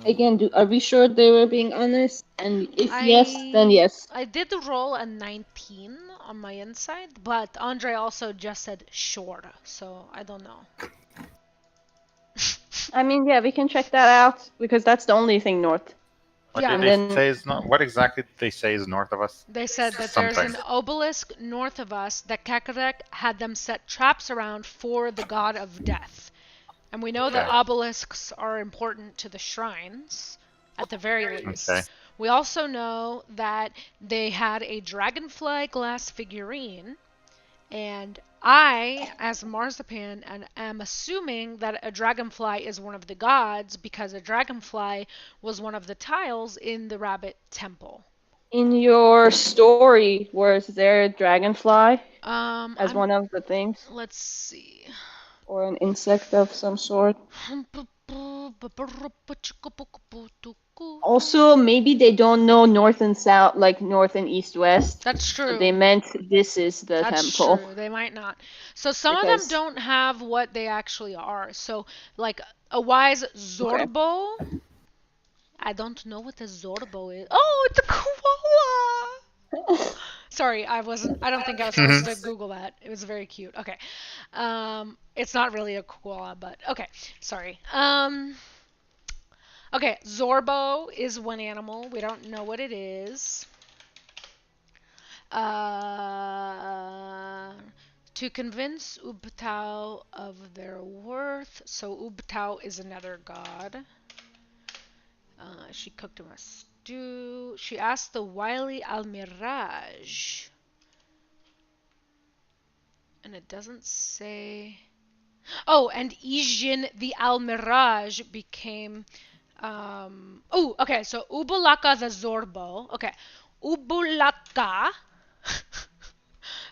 Again, are we sure they were being honest? And if yes, then yes. I did roll a 19 on my inside, but Andre also just said sure, so I don't know. I mean, yeah, we can check that out because that's the only thing north. What did they say is not? What exactly did they say is north of us? They said that there's an obelisk north of us that Kakarek had them set traps around for the god of death. And we know that obelisks are important to the shrines, at the very least. Okay. We also know that they had a dragonfly glass figurine, and I, as Marzipan, am assuming that a dragonfly is one of the gods because a dragonfly was one of the tiles in the rabbit temple. In your story, was there a dragonfly as one of the things? Let's see. Or an insect of some sort? Also, maybe they don't know north and south, like north and east west. That's true. So they meant this is the temple. That's true. They might not. So some of them don't have what they actually are. So, like, a wise Zorbo. Okay. I don't know what a Zorbo is. Oh, it's a koala! Sorry, I don't think I was supposed to Google that. It was very cute. Okay. It's not really a koala, but okay. Sorry. Okay, Zorbo is one animal. We don't know what it is. To convince Ubtao of their worth. So Ubtao is another god. She cooked him a stew. She asked the wily Almiraj. And it doesn't say... Oh, and Ijin the Almiraj became... okay, so Ubulaka the Zorbo. Okay, Ubulaka...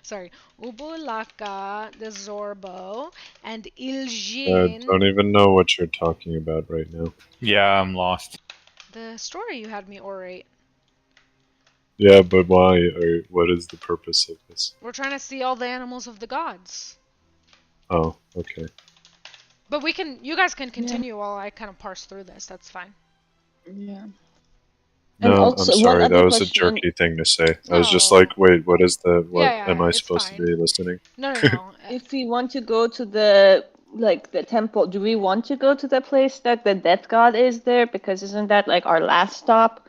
Sorry, Ubulaka the Zorbo and Iljin... I don't even know what you're talking about right now. Yeah, I'm lost. The story you had me orate. Yeah, but why? Or what is the purpose of this? We're trying to see all the animals of the gods. Oh, okay. But you guys can continue while I kind of parse through this. That's fine. Yeah. No, also, I'm sorry. That was a jerky thing to say. I was just like, wait, what is the... What am I supposed to be listening? No. If we want to go to the temple, do we want to go to the place that the death god is there? Because isn't that like our last stop?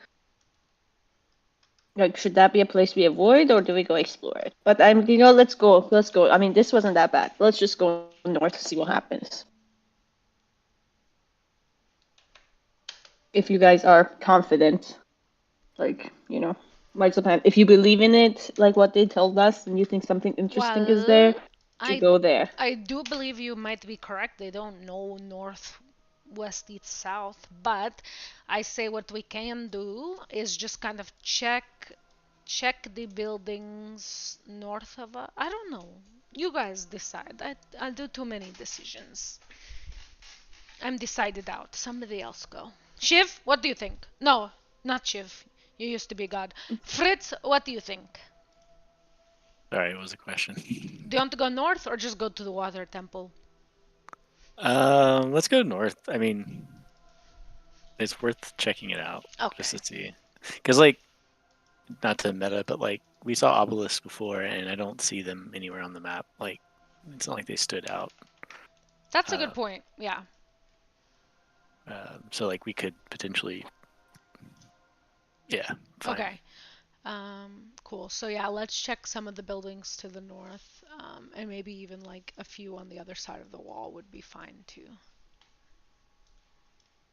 Like, should that be a place we avoid, or do we go explore it? But let's go. I mean, this wasn't that bad. Let's just go north to see what happens. If you guys are confident, like, Marzipan, if you believe in it, like what they told us, and you think something interesting is there, go there. I do believe you might be correct. They don't know north, west, east, south. But I say what we can do is just kind of check the buildings north of us. I don't know. You guys decide. I do too many decisions. I'm decided out. Somebody else go. Shiv, what do you think? No, not Shiv. You used to be God. Fritz, what do you think? Sorry, what was the question? Do you want to go north or just go to the water temple? Let's go north. I mean, it's worth checking it out just to see. Because, like, not to meta, but, like, we saw obelisks before, and I don't see them anywhere on the map. Like, it's not like they stood out. That's a good point, yeah. So like we could potentially, yeah. Fine. Okay. Cool. So yeah, let's check some of the buildings to the north, and maybe even like a few on the other side of the wall would be fine too.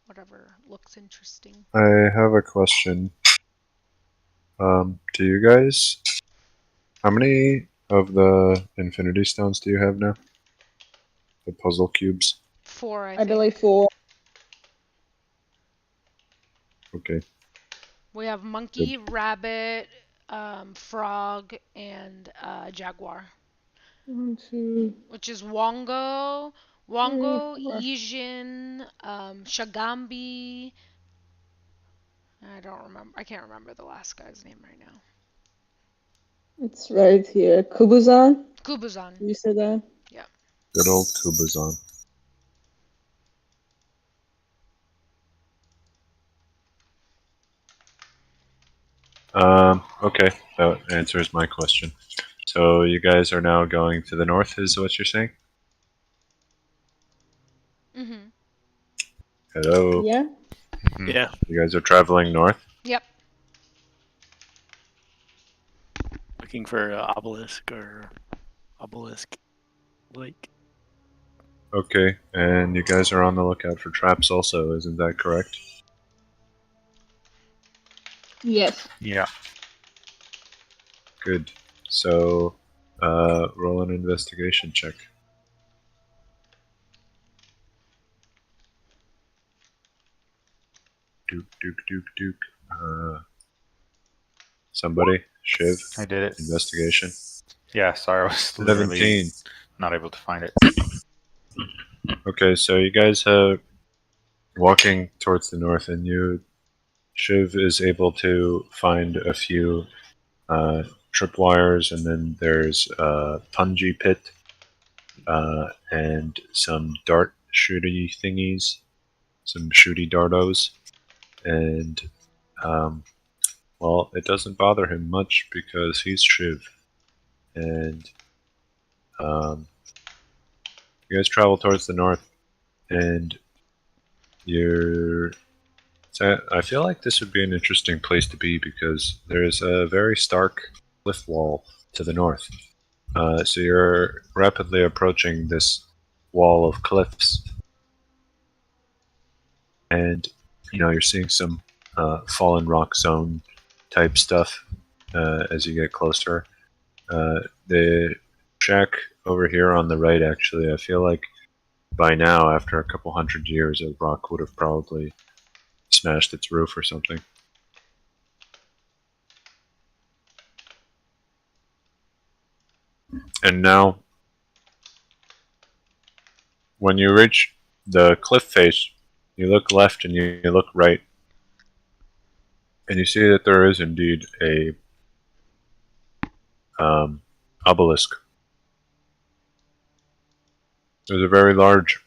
Whatever looks interesting. I have a question. Do you guys... How many of the Infinity Stones do you have now? The puzzle cubes? 4, I I think. believe 4. Okay. We have monkey, rabbit, frog, and jaguar. 1, 2, Which is Wongo, 3, 4. Ijin, Shagambi. I can't remember the last guy's name right now. It's right here. Kubuzan? Kubuzan. You said that? Yeah. Good old Kubazan. Okay, that answers my question. So you guys are now going to the north, is what you're saying? Mhm. Hello? Yeah? Yeah. You guys are traveling north? Yep. Looking for obelisk or obelisk like. Okay, and you guys are on the lookout for traps also, isn't that correct? Yes. Yeah. Good. So, roll an investigation check. Duke. Somebody? Shiv? I did it. Investigation? Yeah, sorry, I was literally 17. not able to find it. Okay, so you guys are walking towards the north, and Shiv is able to find a few tripwires, and then there's a punji pit, and some dart shooty thingies, some shooty dardos, and well, it doesn't bother him much because he's Shiv, and you guys travel towards the north, and you're. So I feel like this would be an interesting place to be because there's a very stark cliff wall to the north. So you're rapidly approaching this wall of cliffs, and you're seeing some fallen rock zone type stuff as you get closer. The shack over here on the right, actually, I feel like by now, after a couple hundred years, a rock would have probably smashed its roof or something. And now, when you reach the cliff face, you look left and you look right, and you see that there is indeed a obelisk. There's a very large.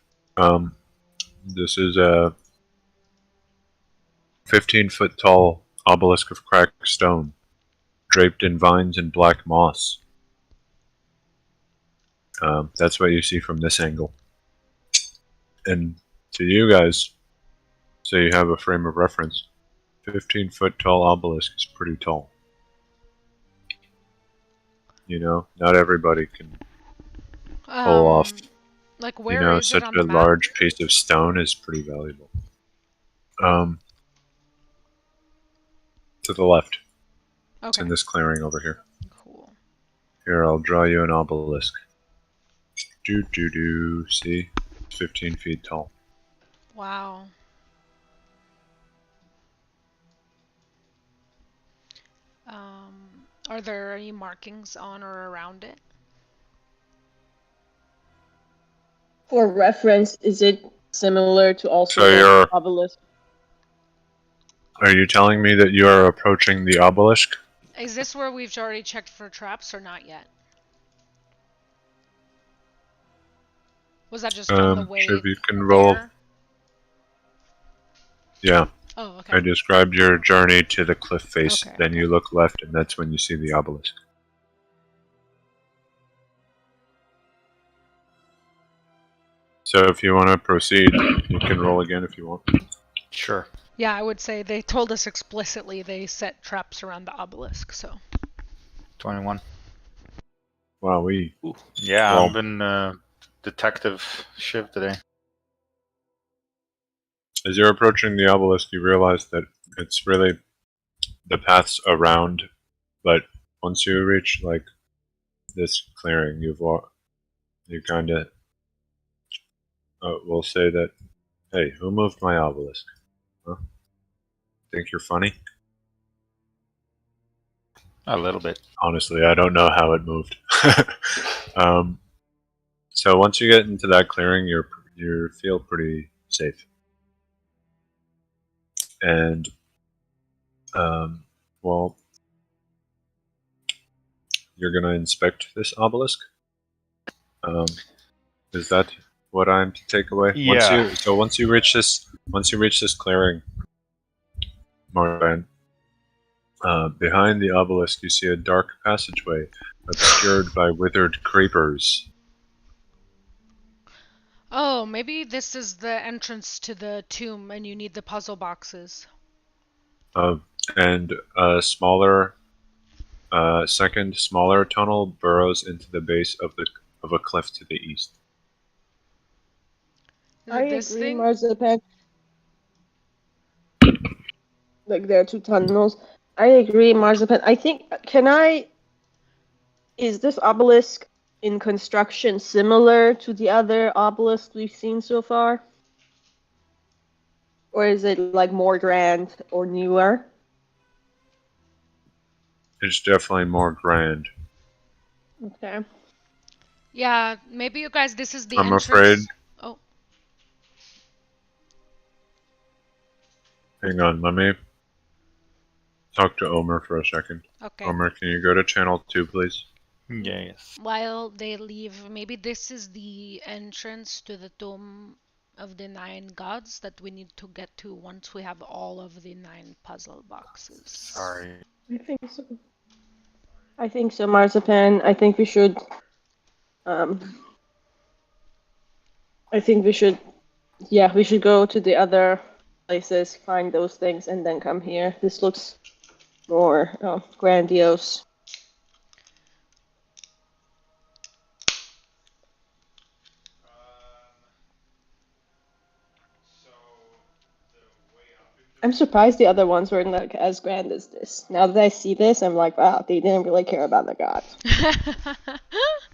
This is a 15-foot tall obelisk of cracked stone, draped in vines and black moss. That's what you see from this angle. And to you guys, so you have a frame of reference, 15-foot tall obelisk is pretty tall. Not everybody can pull off. Like where is Such it on a the map? large piece of stone is pretty valuable. To the left. Okay. It's in this clearing over here. Cool. Here, I'll draw you an obelisk. See? It's 15 feet tall. Wow. Are there any markings on or around it? For reference, is it similar to also So the obelisk? Are you telling me that you are approaching the obelisk? Is this where we've already checked for traps or not yet? Was that just on the way Shiv, you can roll. there? Yeah. Oh, okay. I described your journey to the cliff face. Okay, Then you look left, and that's when you see the obelisk. So if you want to proceed, you can roll again if you want. Sure. Yeah, I would say they told us explicitly they set traps around the obelisk, so. 21. Wow, Yeah, Well- I've been detective shift today. as you're approaching the obelisk, you realize that it's really the path's around, but once you reach like this clearing, you kind of will say that, hey, who moved my obelisk? Huh? Think you're funny? A little bit. Honestly, I don't know how it moved. So once you get into that clearing, you feel pretty safe. And well, you're gonna inspect this obelisk. Is that what I'm to take away? Yeah. Once you reach this clearing, Marzipan, behind the obelisk, you see a dark passageway obscured by withered creepers. Oh, maybe this is the entrance to the tomb and you need the puzzle boxes. And a second smaller tunnel burrows into the base of a cliff to the east. Is I it this agree, thing? Marzipan. Like there are two tunnels. I agree, Marzipan. I think is this obelisk in construction similar to the other obelisks we've seen so far? Or is it like more grand or newer? It's definitely more grand. Okay. Yeah, maybe you guys, this is the I'm entrance. afraid. Oh, Hang on, let me talk to Omer for a second. okay. Omer, can you go to channel 2, please? Yes. While they leave, maybe this is the entrance to the tomb of the 9 gods that we need to get to once we have all of the 9 puzzle boxes. Sorry. I think so. I think so, Marzipan. I think we should we should go to the other places, find those things, and then come here. This looks more grandiose. I'm surprised the other ones weren't like as grand as this. Now that I see this, I'm like, wow, they didn't really care about the gods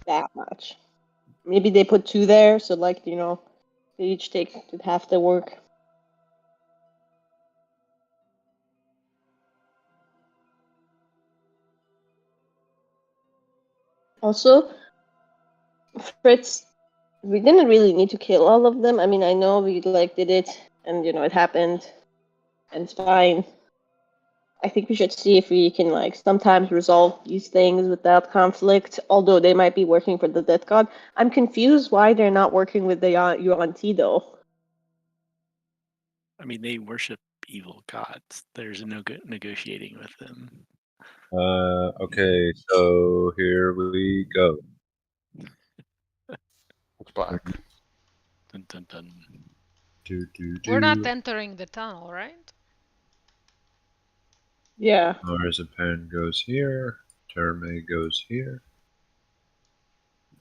that much. Maybe they put 2 there, so like they each take half the work. Also, Fritz, we didn't really need to kill all of them. I mean, I know we like did it, and it happened, and it's fine. I think we should see if we can like sometimes resolve these things without conflict, although they might be working for the death god. I'm confused why they're not working with the Yuan-Ti though. I mean, they worship evil gods. There's no good negotiating with them. Okay, so here we go. It's black. Dun, dun, dun. We're not entering the tunnel, right? Yeah. Marzipan goes here. Terme goes here.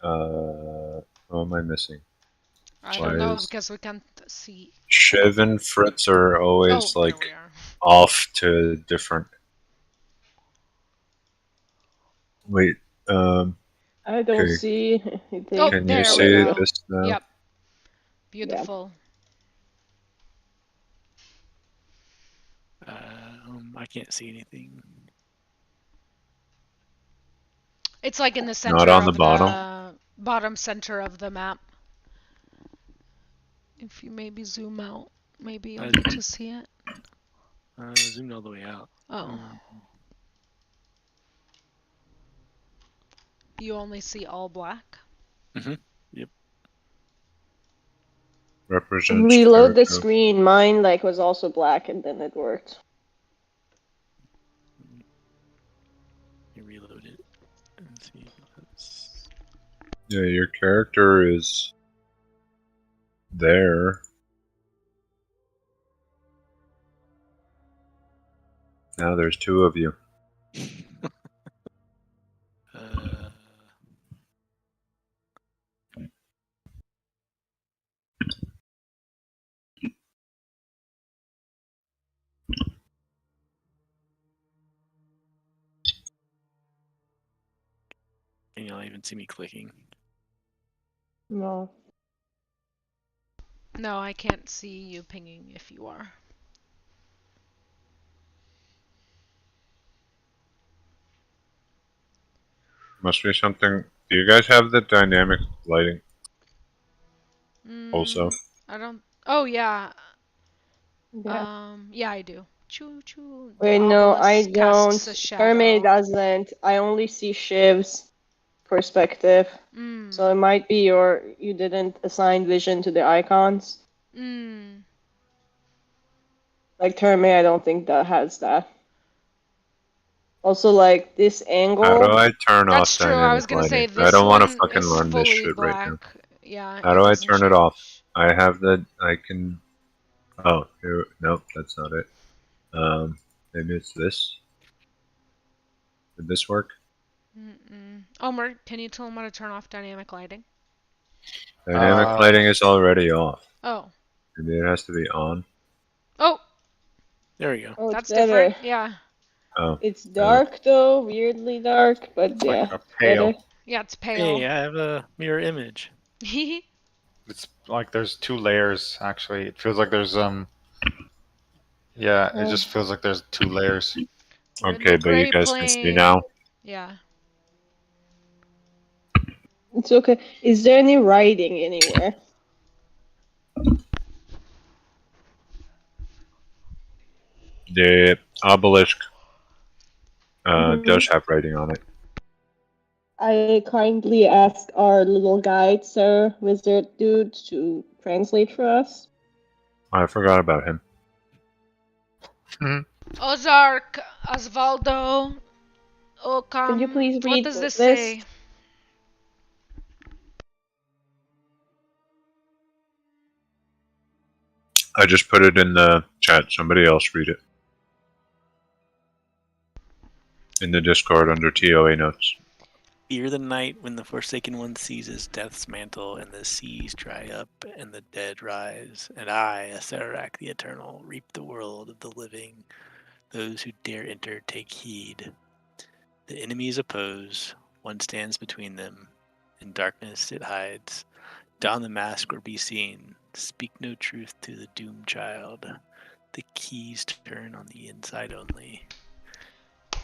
Who am I missing? I Why don't know is- because we can't see. Shiv and Fritz are always Oh, there like we are. off to different. Wait, I don't Okay. see anything. Oh, can there you we see go. this now? Yep. Beautiful. I can't see anything. It's like in the center Not on of the bottom? bottom center of the map. If you maybe zoom out, maybe you'll get to see it. Zoomed all the way out. Oh. You only see all black? Yep. Represents Reload the character. screen. Mine was also black, and then it worked. You reload it and see. Yeah, your character is there. Now there's two of you. Can y'all even see me clicking? No. No, I can't see you pinging if you are. Must be something. Do you guys have the dynamic lighting? Also, I don't. Oh yeah. Yeah. Yeah, I do. Choo choo. Wait, The no, I obelisk casts don't. a shadow. Hermit doesn't. I only see Shiv's perspective. So it might be you didn't assign vision to the icons. Like Hermit, I don't think that has that. Also, like this angle. how do I turn That's off true. I was dynamic gonna say lighting? this I don't want to one fucking is learn this fully shit right now. black. Yeah. How do I doesn't turn it off? change. I have the. I can. Oh, here. Nope, that's not it. Maybe it's this. Did this work? Omer, can you tell him how to turn off dynamic lighting? Dynamic lighting is already off. Oh. Maybe it has to be on. Oh. There we go. Oh, That's better. different. Yeah. Oh. It's dark though, weirdly dark, but It's yeah, like a pale. better. Yeah, it's pale. Hey, I have a mirror image. It's like there's two layers. Actually, it feels like there's Yeah, it just feels like there's two layers. Okay, but you guys can see now. Yeah. It's okay. Is there any writing anywhere? The obelisk does have writing on it. I kindly ask our little guide, Sir Wizard Dude, to translate for us. I forgot about him. Ozark, Osvaldo, Ocam. Can you please read What does this this? say? I just put it in the chat. Somebody else read it. In the Discord under TOA notes. Fear the night when the Forsaken One seizes death's mantle, and the seas dry up, and the dead rise. And I, Acererak the Eternal, reap the world of the living. Those who dare enter take heed. The enemies oppose, one stands between them. In darkness it hides. Don the mask or be seen. Speak no truth to the doomed child. The keys turn on the inside only.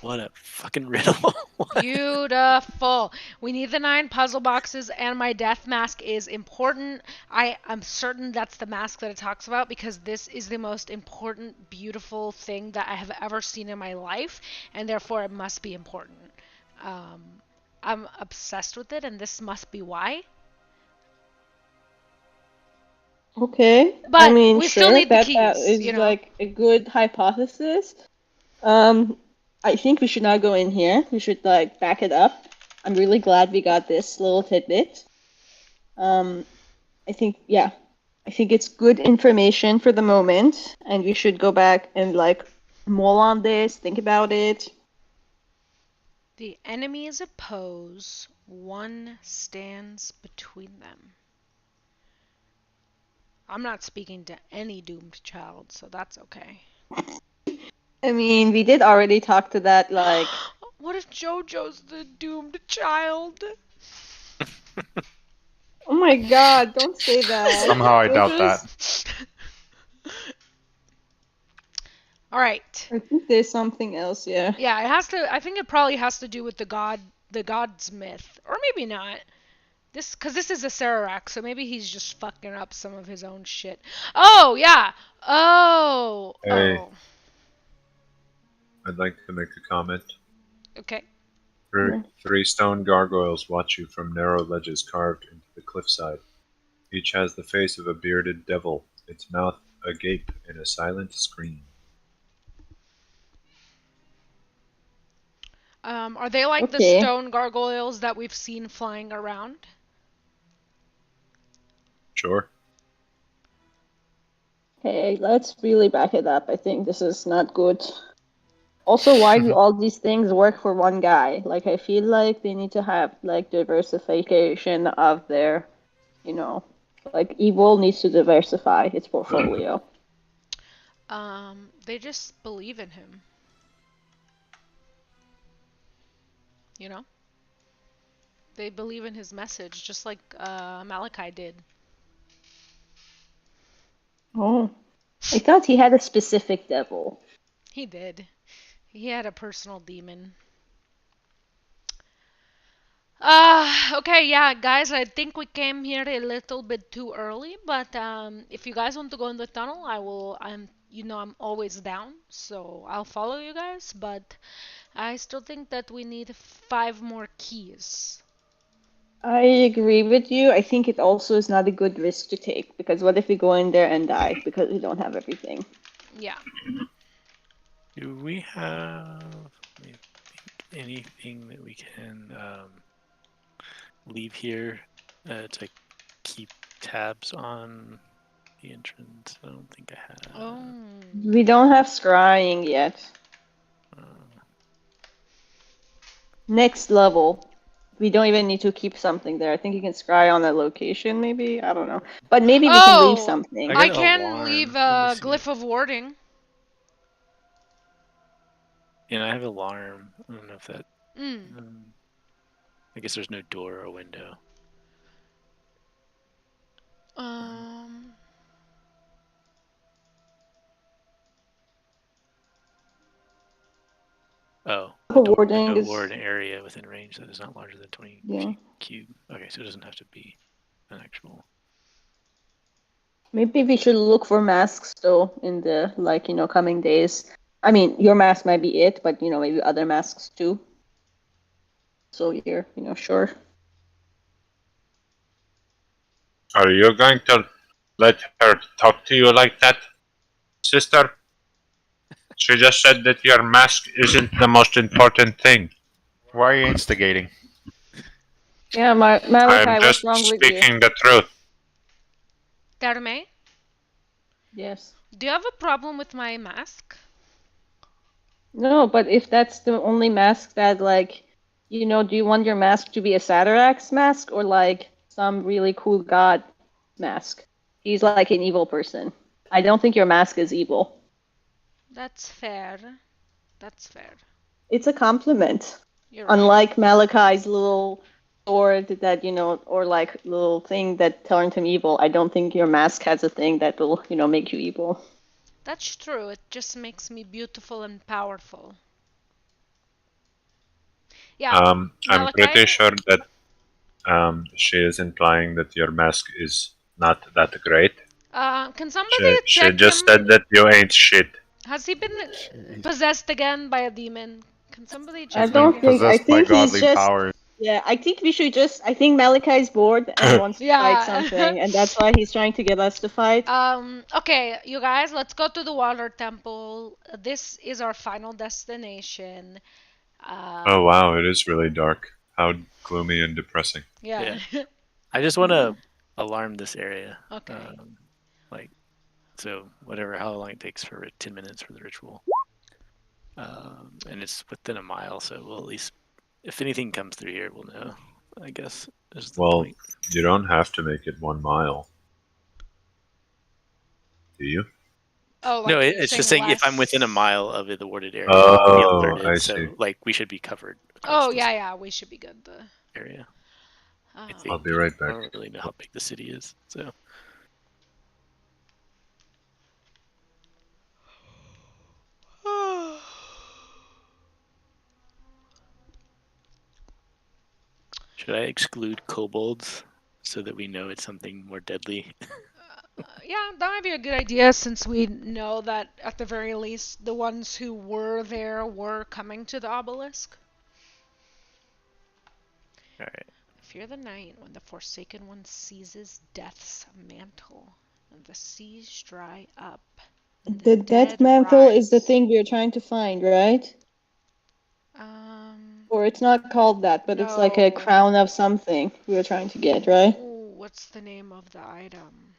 What a fucking riddle. Beautiful. We need the 9 puzzle boxes, and my death mask is important. I'm certain that's the mask that it talks about, because this is the most important, beautiful thing that I have ever seen in my life, and therefore it must be important. I'm obsessed with it, and this must be why. Okay. But I mean, we sure, still need the that keys, is you know? like a good hypothesis. I think we should not go in here. We should like back it up. I'm really glad we got this little tidbit. I think it's good information for the moment, and we should go back and like mull on this, think about it. The enemies oppose, one stands between them. I'm not speaking to any doomed child, so that's okay. I mean, we did already talk to that, like... What if Jojo's the doomed child? Oh my god, don't say that. Somehow I doubt that. Alright. I think there's something else, yeah. Yeah, it has to. I think it probably has to do with the god's myth. Or maybe not. Because this is a Sararak, so maybe he's just fucking up some of his own shit. Oh, yeah! Oh! Hey. Oh. I'd like to make a comment. Okay. Three stone gargoyles watch you from narrow ledges carved into the cliffside. Each has the face of a bearded devil, its mouth agape in a silent scream. Are they like the stone gargoyles that we've seen flying around? Sure. Hey, let's really back it up. I think this is not good. Also, why do all these things work for one guy? Like, I feel like they need to have, like, diversification of their, like, evil needs to diversify its portfolio. They just believe in him. You know? They believe in his message, just like Malachi did. Oh. I thought he had a specific devil. He did. He had a personal demon. Okay, yeah, guys, I think we came here a little bit too early, but if you guys want to go in the tunnel, I'm always down, so I'll follow you guys, but I still think that we need 5 more keys. I agree with you. I think it also is not a good risk to take, because what if we go in there and die because we don't have everything? Yeah. Do we have anything that we can leave here to keep tabs on the entrance? I don't think I have. Oh. We don't have scrying yet. Next level. We don't even need to keep something there. I think you can scry on a location, maybe? I don't know. But maybe we can leave something. I can leave a glyph of warding. And I have alarm. I don't know if that... I guess there's no door or window. Oh, the ward area within range that is not larger than 20 feet cube. Okay, so it doesn't have to be an actual. Maybe we should look for masks though in the coming days. I mean, your mask might be it, but maybe other masks too. So you're sure. Are you going to let her talk to you like that, sister? She just said that your mask isn't the most important thing. Why are you instigating? Yeah, Malachi, what's wrong with you? I'm just speaking the truth. Darme? Yes. Do you have a problem with my mask? No, but if that's the only mask that, do you want your mask to be a Satirax mask or, some really cool god mask? He's like an evil person. I don't think your mask is evil. That's fair. That's fair. It's a compliment. You're right. Unlike Malachi's little sword that, or little thing that turned him evil, I don't think your mask has a thing that will, make you evil. That's true. It just makes me beautiful and powerful. Yeah. I'm pretty sure that she is implying that your mask is not that great. Can somebody check She just said that you ain't shit. Has he been possessed again by a demon? Can somebody check? I don't think. I think he's just. Powers. Yeah, I think we should just. I think Malachi's bored and wants to fight something, and that's why he's trying to get us to fight. Okay, you guys, let's go to the water temple. This is our final destination. Oh wow, it is really dark. How gloomy and depressing. Yeah. I just want to alarm this area. Okay. So how long it takes for 10 minutes for the ritual. And it's within a mile, so we'll at least, if anything comes through here, we'll know, I guess. Well, you don't have to make it 1 mile. Do you? Oh, no, it's just saying if I'm within a mile of the warded area. Oh, I see. So, we should be covered. Oh, yeah, we should be good. The area. I'll be right back. I don't really know how big the city is, so. Should I exclude kobolds so that we know it's something more deadly? Yeah, that might be a good idea since we know that at the very least the ones who were there were coming to the obelisk. Alright. Fear the night when the Forsaken One seizes death's mantle and the seas dry up. The death mantle is the thing we're trying to find, right? Or it's not called that, but it's like a crown of something we're trying to get, right? Ooh, what's the name of the item?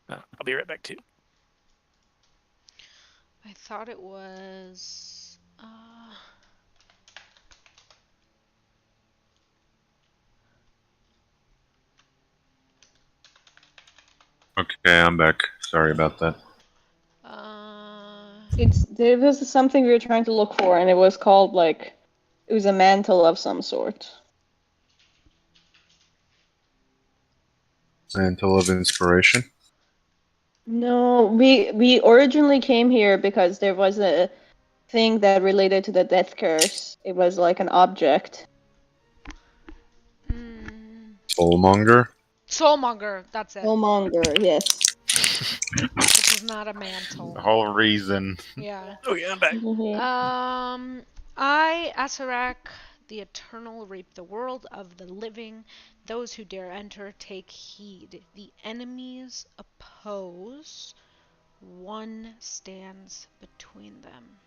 I'll be right back too. I thought it was. Okay, I'm back. Sorry about that. There was something we were trying to look for, and it was called it was a mantle of some sort. Mantle of Inspiration? No, we originally came here because there was a thing that related to the death curse. It was like an object. Soulmonger? Soulmonger, that's it. Soulmonger, yes. Which is not a mantle. The whole reason. Yeah. Oh yeah, I'm back. I, Asarak, the Eternal, reap the world of the living. Those who dare enter take heed. The enemies oppose. One stands between them.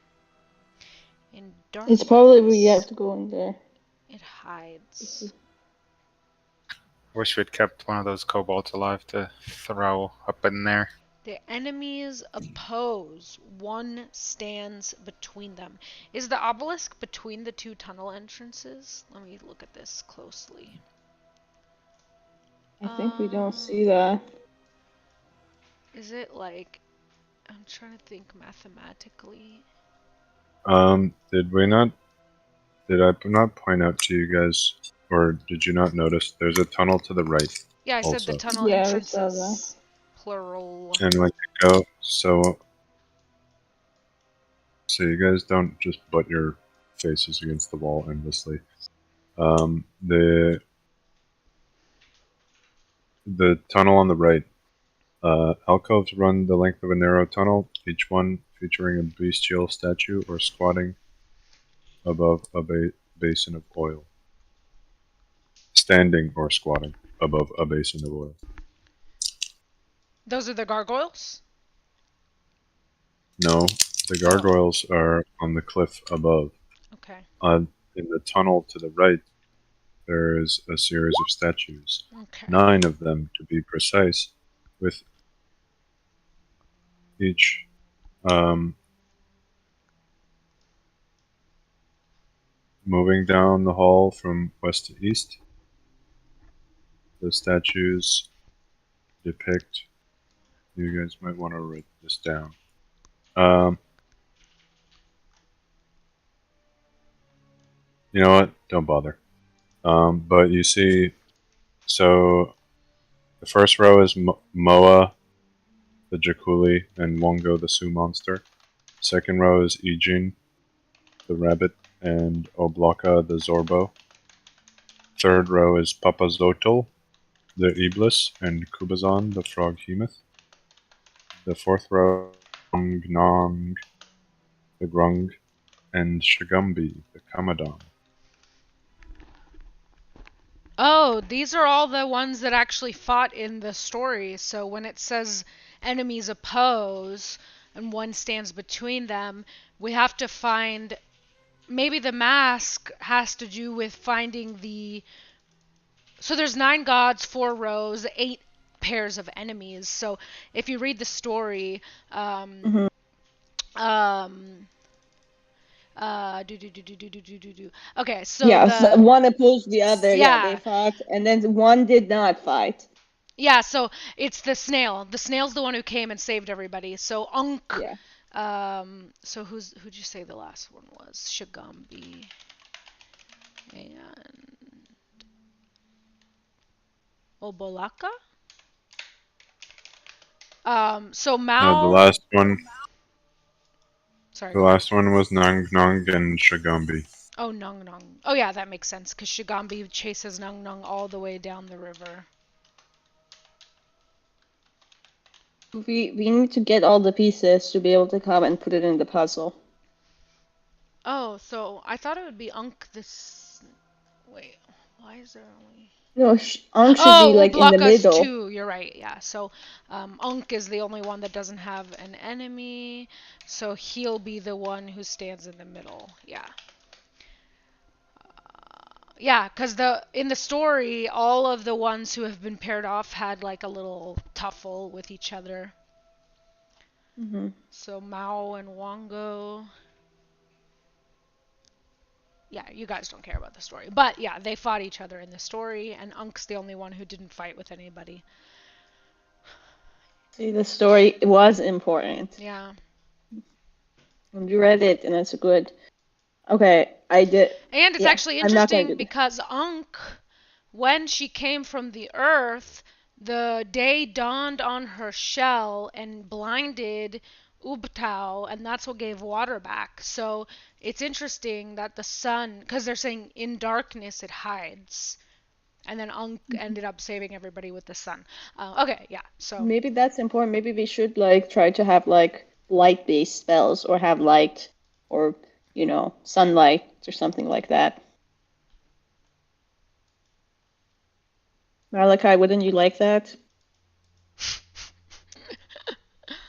In darkness, It's probably we have to go in there. It hides. Wish we'd kept one of those kobolds alive to throw up in there. The enemies oppose. One stands between them. Is the obelisk between the two tunnel entrances? Let me look at this closely. I think we don't see that. Is it like... I'm trying to think mathematically. Did I not point out to you guys, or did you not notice, there's a tunnel to the right? Yeah, I also. said the tunnel entrances. Plural. And when you go, so you guys don't just butt your faces against the wall endlessly. The tunnel on the right. Alcoves run the length of a narrow tunnel, each one featuring a bestial statue or squatting above a basin of oil. Standing or squatting above a basin of oil. Those are the gargoyles? No, the gargoyles are on the cliff above. Okay. In the tunnel to the right, there is a series of statues. Okay. 9 of them, to be precise, with each moving down the hall from west to east. The statues depict... You guys might want to write this down. You know what? Don't bother. But you see, so the first row is Moa, the Jakuli, and Wongo, the Sioux monster. Second row is Ijin, the rabbit, and Oblaka, the Zorbo. Third row is Popazotal, the Iblis, and Kubazan, the frog hemoth. The fourth row, Gnong, the Grung, and Shagumbi, the Kamadon. Oh, these are all the ones that actually fought in the story. So when it says enemies oppose and one stands between them, we have to find... Maybe the mask has to do with finding the... So there's 9 gods, 4 rows, 8 pairs of enemies. So if you read the story... Okay, so so one opposed the other. Yeah. They fought, and then one did not fight. Yeah, so it's the snail. The snail's the one who came and saved everybody. So Unk. Yeah. So who'd you say the last one was? Shagambi. And Obolaka? So Mao... the last one... Sorry. The last one was Nong Nong and Shagumbi. Oh, Nung Nung. Oh yeah, that makes sense, because Shagambi chases Nung Nung all the way down the river. We need to get all the pieces to be able to come and put it in the puzzle. Oh, so I thought it would be Unk this... Wait, why is there only... No, Unk should be like in the middle. Too. You're right. Yeah. So, Unk is the only one that doesn't have an enemy, so he'll be the one who stands in the middle. Yeah. Yeah, because in the story, all of the ones who have been paired off had like a little tuffle with each other. Mm-hmm. So Mao and Wongo. Yeah, you guys don't care about the story. But yeah, they fought each other in the story, and Unk's the only one who didn't fight with anybody. See, the story was important. Yeah. And you read it, and it's good. Okay, I did. And it's Yeah, actually I'm not gonna interesting do this. because Unk, when she came from the earth, the day dawned on her shell and blinded Ubtao, and that's what gave water back. So it's interesting that the sun, because they're saying in darkness it hides. And then Unk ended up saving everybody with the sun. Okay, yeah, so. Maybe that's important. Maybe we should like try to have like light-based spells, or have light, or sunlight or something like that. Malachi, wouldn't you like that?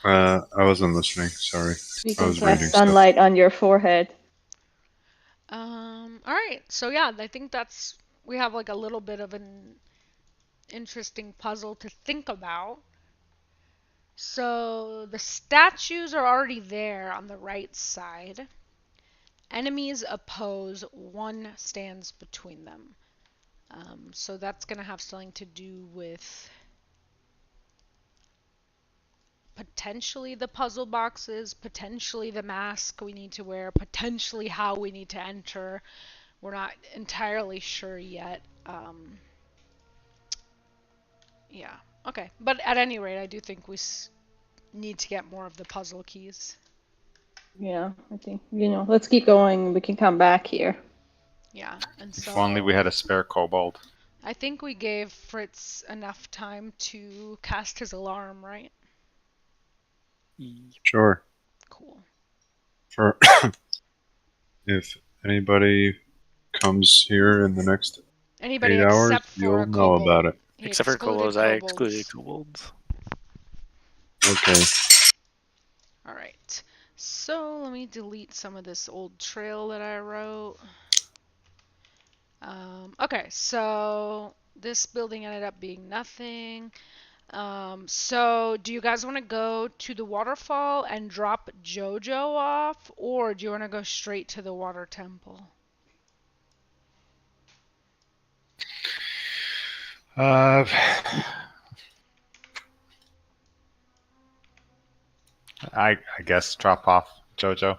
I wasn't listening. Sorry. We I can was cast reading stuff. sunlight on your forehead. All right, so yeah, I think we have like a little bit of an interesting puzzle to think about. So the statues are already there on the right side. Enemies oppose, one stands between them. So that's going to have something to do with potentially the puzzle boxes, potentially the mask we need to wear, potentially how we need to enter. We're not entirely sure yet. Yeah, okay. But at any rate, I do think we need to get more of the puzzle keys. Yeah, I think, let's keep going. We can come back here. Yeah, and so. If only we had a spare kobold. I think we gave Fritz enough time to cast his alarm, right? Sure. Cool. For if anybody comes here in the next Anybody 8 hours, except for you'll a know kobold. about it. He Except for excluded kobolds, I kobolds. excluded kobolds. Okay. Alright. So let me delete some of this old trail that I wrote. Okay, so this building ended up being nothing. So do you guys want to go to the waterfall and drop Jojo off, or do you want to go straight to the water temple? I guess drop off Jojo.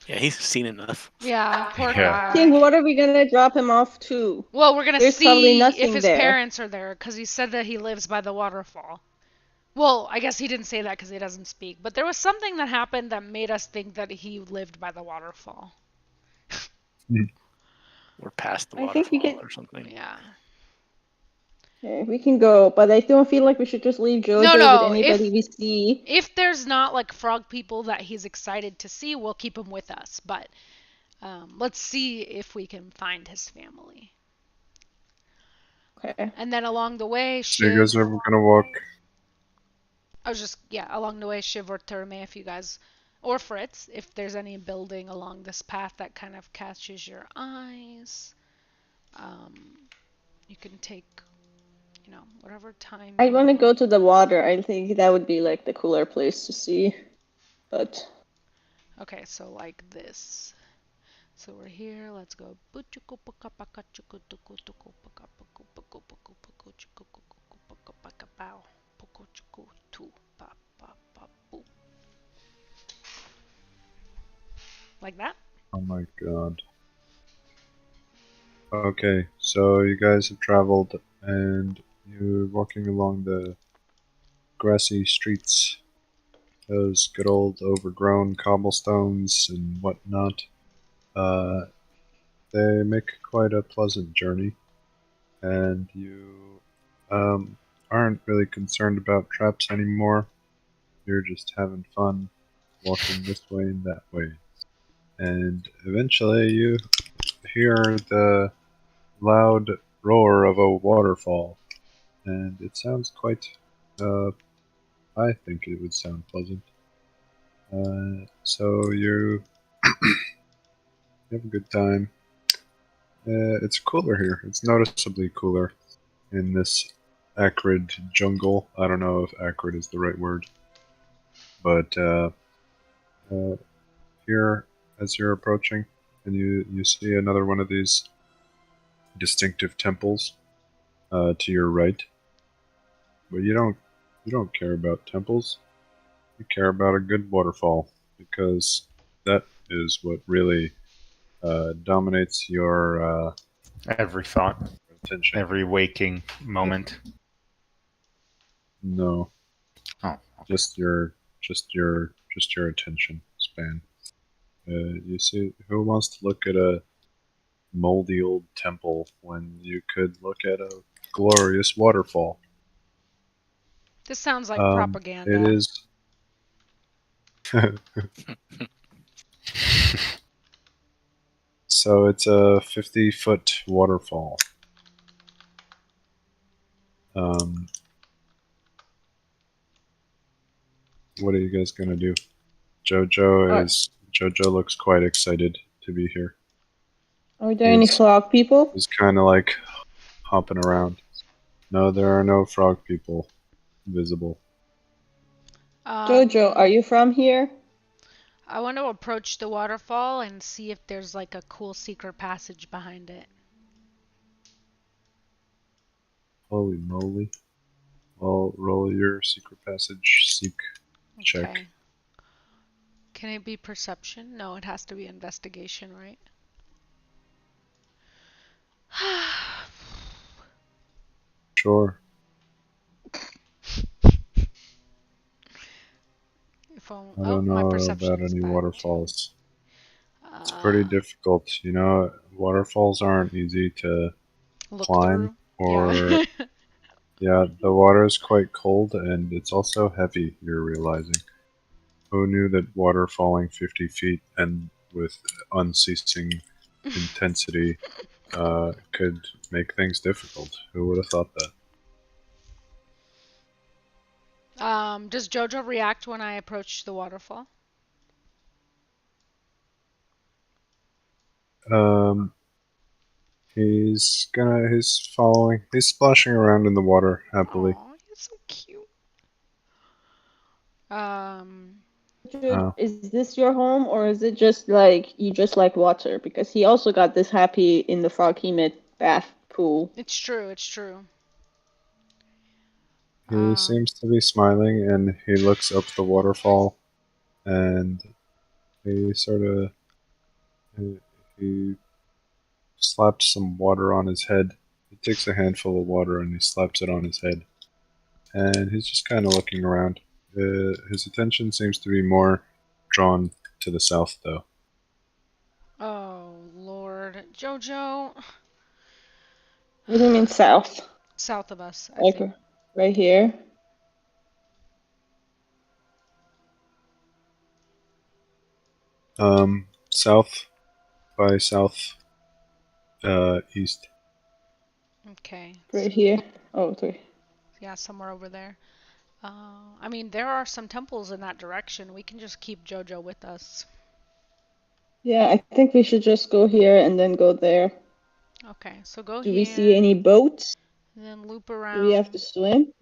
Yeah, he's seen enough. Yeah, poor Yeah. guy. I think, what are we gonna drop him off to? Well, we're gonna There's probably see if nothing his there. parents are there, because he said that he lives by the waterfall. Well, I guess he didn't say that because he doesn't speak, but there was something that happened that made us think that he lived by the waterfall. We're past the I think we waterfall can- or something. Yeah. Okay, we can go, but I don't feel like we should just leave Jojo No, with anybody we see. If there's not like frog people that he's excited to see, we'll keep him with us. But let's see if we can find his family. Okay. And then along the way, So you guys are gonna walk. along the way, Shiv or Terme, if you guys, or Fritz, if there's any building along this path that kind of catches your eyes, you can take, whatever time. I want to go to the water. I think that would be like the cooler place to see. But Okay, so like this. So we're here. Let's go. Like that? Oh my god. Okay, so you guys have traveled and you're walking along the grassy streets. Those good old overgrown cobblestones and whatnot. They make quite a pleasant journey, and you aren't really concerned about traps anymore. You're just having fun walking this way and that way. And eventually you hear the loud roar of a waterfall, and it sounds quite, I think it would sound pleasant. So you have a good time. It's cooler here. It's noticeably cooler in this acrid jungle. I don't know if acrid is the right word. but here, as you're approaching, and you see another one of these distinctive temples to your right. But you don't care about temples. You care about a good waterfall, because that is what really dominates your Every thought, attention. every waking moment. No, Oh, just your attention span. You see, who wants to look at a moldy old temple when you could look at a glorious waterfall? This sounds like It propaganda. is. So it's a 50-foot waterfall. What are you guys gonna do? Jojo looks quite excited to be here. Are there any frog people? He's kind of like hopping around. No, there are no frog people visible. Jojo, are you from here? I want to approach the waterfall and see if there's like a cool secret passage behind it. Holy moly. Well, roll your secret passage check. Okay. Can it be perception? No, it has to be investigation, right? Sure. I don't know about any waterfalls. It's pretty difficult, you know. Waterfalls aren't easy to climb, or yeah, the water is quite cold and it's also heavy. You're realizing. Who knew that water falling 50 feet and with unceasing intensity could make things difficult? Who would have thought that? Does Jojo react when I approach the waterfall? He's following. He's splashing around in the water happily. Aw, he's so cute. Is this your home, or is it just like you just like water? Because he also got this happy in the frog he bath pool. It's true, it's true. He seems to be smiling, and he looks up the waterfall, and he sort of he slaps some water on his head. He takes a handful of water and he slaps it on his head, and he's just kind of looking around. His attention seems to be more drawn to the south, though. Oh, Lord. Jojo. What do you mean south? South of us, I like think. Right here? South by south east. Okay. Right here? Oh, okay. Yeah, somewhere over there. I mean, there are some temples in that direction. We can just keep Jojo with us. Yeah, I think we should just go here and then go there. Okay, so go here. Do we see any boats? And then loop around. Do we have to swim?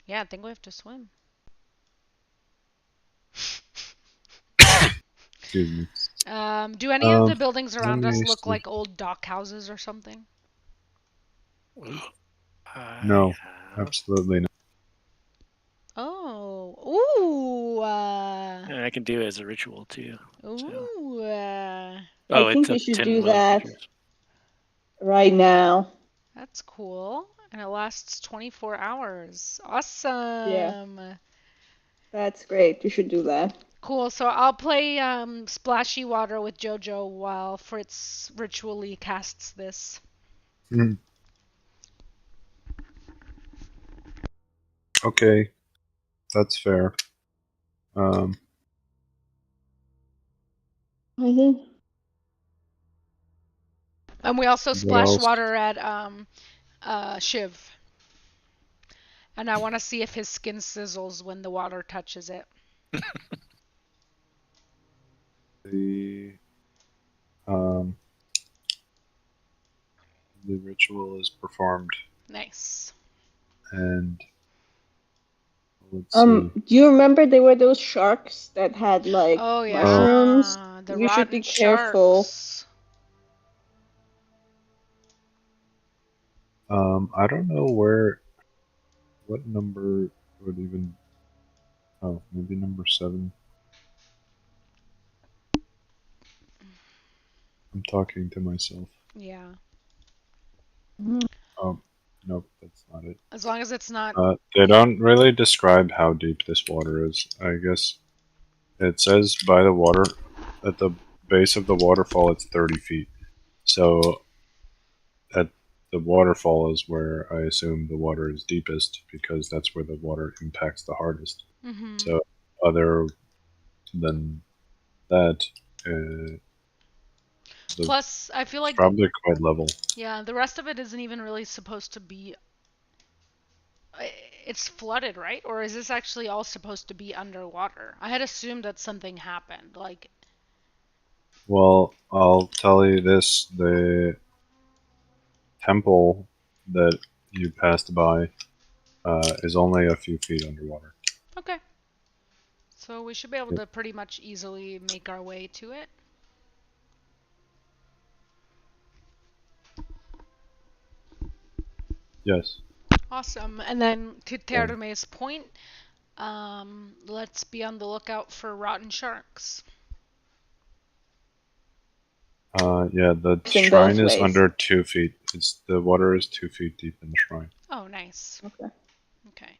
Yeah, I think we have to swim. Excuse me. Do any of the buildings around us look like old dock houses or something? No, absolutely not. Oh, ooh. And I can do it as a ritual too. Ooh. I think we should do that right now. That's cool. And it lasts 24 hours. Awesome. Yeah. That's great. You should do that. Cool. So I'll play Splashy Water with Jojo while Fritz ritually casts this. Okay, that's fair. And we also splash water at Shiv. And I want to see if his skin sizzles when the water touches it. The ritual is performed. Nice. And Let's see. Do you remember there were those sharks that had like Oh yeah, mushrooms? the You should be rotten careful. sharks. I don't know what number would even. Oh, maybe number 7. I'm talking to myself. Yeah. Oh, nope, that's not it. As long as it's not. They don't really describe how deep this water is. I guess it says by the water, at the base of the waterfall, it's 30 feet. So at the waterfall is where I assume the water is deepest because that's where the water impacts the hardest. Mm-hmm. So other than that, Plus, I feel it's like probably quite level. yeah, the rest of it isn't even really supposed to be. It's flooded, right? Or is this actually all supposed to be underwater? I had assumed that something happened. Like, Well, I'll tell you this: the temple that you passed by is only a few feet underwater. okay. So we should be able Yep. to pretty much easily make our way to it. Yes. Awesome. And then to Yeah. Terme's point, let's be on the lookout for rotten sharks. Yeah, the In shrine both is ways. under 2 feet. The water is 2 feet deep in the shrine. Oh, nice. Okay. Okay.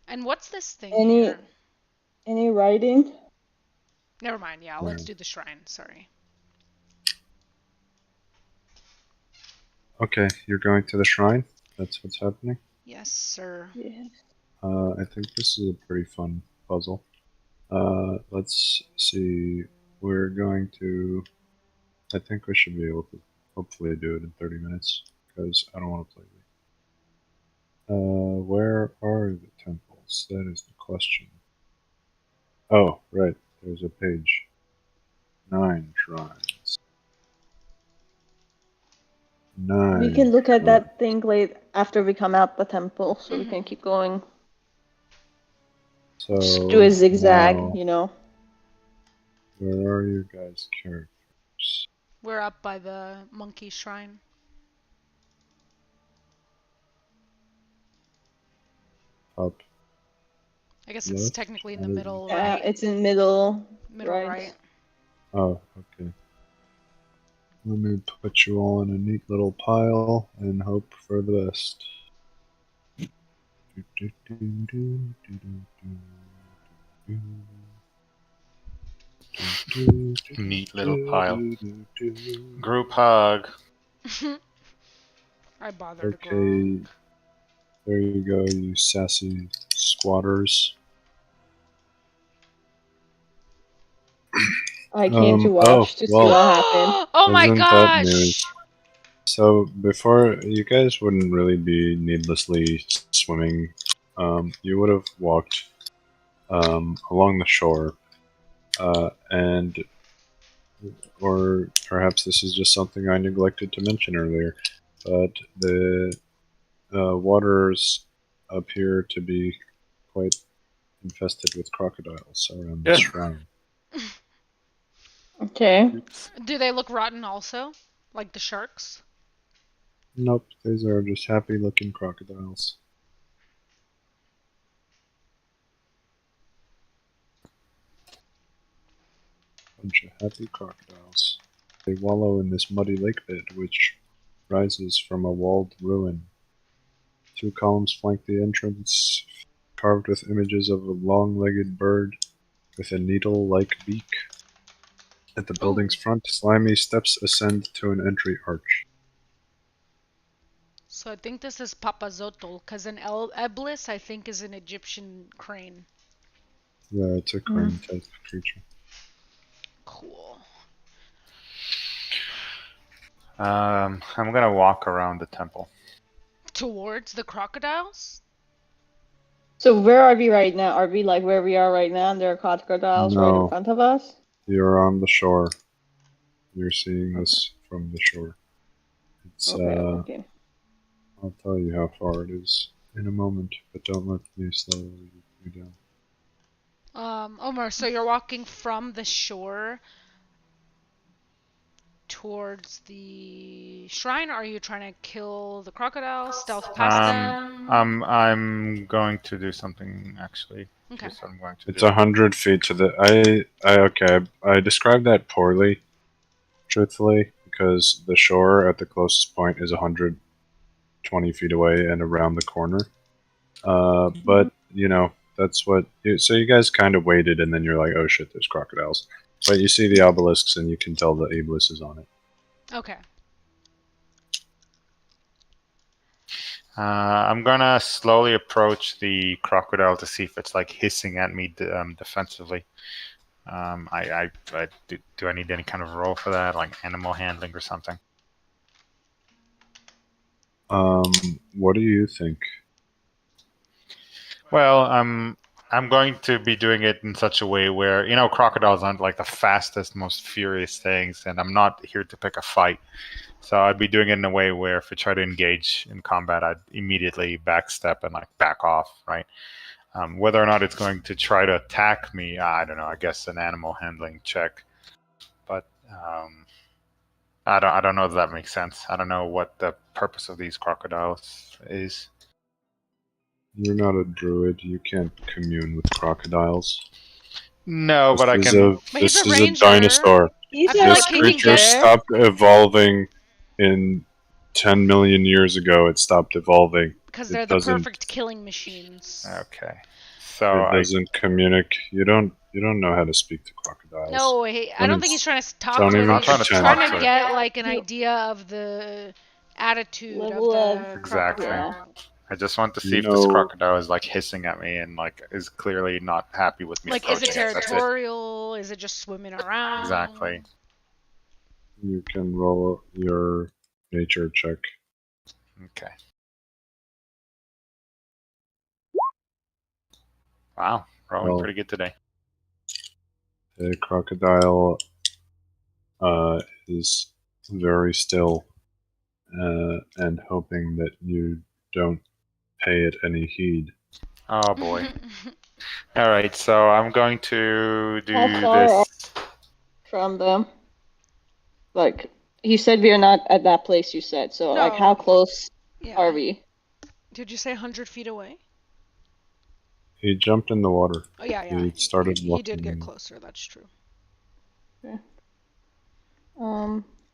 And what's this thing Any here? any writing? Never mind. Yeah, Where? let's do the shrine. Sorry. Okay, you're going to the shrine? That's what's happening? Yes, sir. Yes. I think this is a pretty fun puzzle. Let's see. We're going to. I think we should be able to hopefully do it in 30 minutes because I don't want to play late. Where are the temples? That is the question. Oh, right. There's a page. 9 shrines. 9. We can look at shrines. that thing late after we come out the temple, so we can keep going. So Just do a zigzag, now, you know. where are your guys' characters? We're up by the monkey shrine. Up. I guess it's Left, technically in the right. middle, Yeah, right? it's in middle. Middle right. Oh, okay. Let me put you all in a neat little pile and hope for the best. Neat little pile. Group hug. I bothered to grow. Okay, there you go, you sassy squatters. I came to watch to see what happened. Oh my Isn't that gosh! news? So before, you guys wouldn't really be needlessly swimming. You would have walked along the shore, and or perhaps this is just something I neglected to mention earlier, but the waters appear to be quite infested with crocodiles around the shrine. Okay. Do they look rotten also? Like the sharks? Nope, these are just happy-looking crocodiles. Bunch of happy crocodiles. They wallow in this muddy lake bed, which rises from a walled ruin. 2 columns flank the entrance, carved with images of a long-legged bird with a needle-like beak. At the building's front, slimy steps ascend to an entry arch. So I think this is Popazotal, because an Eblis, I think, is an Egyptian crane. Yeah, it's a crane-type creature. Cool. I'm gonna walk around the temple. Towards the crocodiles? So where are we right now? Are we like where we are right now and there are crocodiles right in No. front of us? You're on the shore. You're seeing this from the shore. It's Okay. I'll tell you how far it is. in a moment, but don't let me slow you down. Omar, so you're walking from the shore towards the shrine, or are you trying to kill the crocodile, stealth past them? I'm going to do something actually. Okay. Here's what I'm going to It's do. 100 feet to the. I described that poorly, truthfully, because the shore at the closest point is 120 feet away and around the corner. But you know that's what. So you guys kind of waited, and then you're like, "Oh shit, there's crocodiles." But you see the obelisks, and you can tell the obelisk is on it. Okay. I'm gonna slowly approach the crocodile to see if it's like hissing at me defensively. Do I need any kind of roll for that, like animal handling or something? What do you think? Well, I'm going to be doing it in such a way where, you know, crocodiles aren't like the fastest, most furious things, and I'm not here to pick a fight. So I'd be doing it in a way where if I try to engage in combat, I'd immediately backstep and like back off, right? Whether or not it's going to try to attack me, I don't know. I guess an animal handling check, but I don't know if that makes sense. I don't know what the purpose of these crocodiles is. You're not a druid. You can't commune with crocodiles. No, but I This can. is a a ranger. dinosaur. I feel This like he can creature get. stopped evolving in 10 million years ago. It stopped evolving. Because It they're the doesn't- perfect killing machines. Okay, so It doesn't communicate. You don't know how to speak to crocodiles. No, I don't think he's trying to talk don't to even him. He's trying to trying talk to to get like an idea of the attitude Level of the of- Exactly. crocodile. I just want to see You if this know- crocodile is like hissing at me and like is clearly not happy with me. Like, is it approaching That's territorial? Is it just swimming around? Exactly. You can roll your nature check. Okay. Wow, rolling Well- pretty good today. The crocodile is very still and hoping that you don't pay it any heed. Oh boy. All right, so I'm going to do How far this. from them? Like, you said we are not at that place, you said. So, like, No. how close Yeah. are we? Did you say 100 feet away? He jumped in the water. Oh, yeah. He started He walking. did get closer, that's true.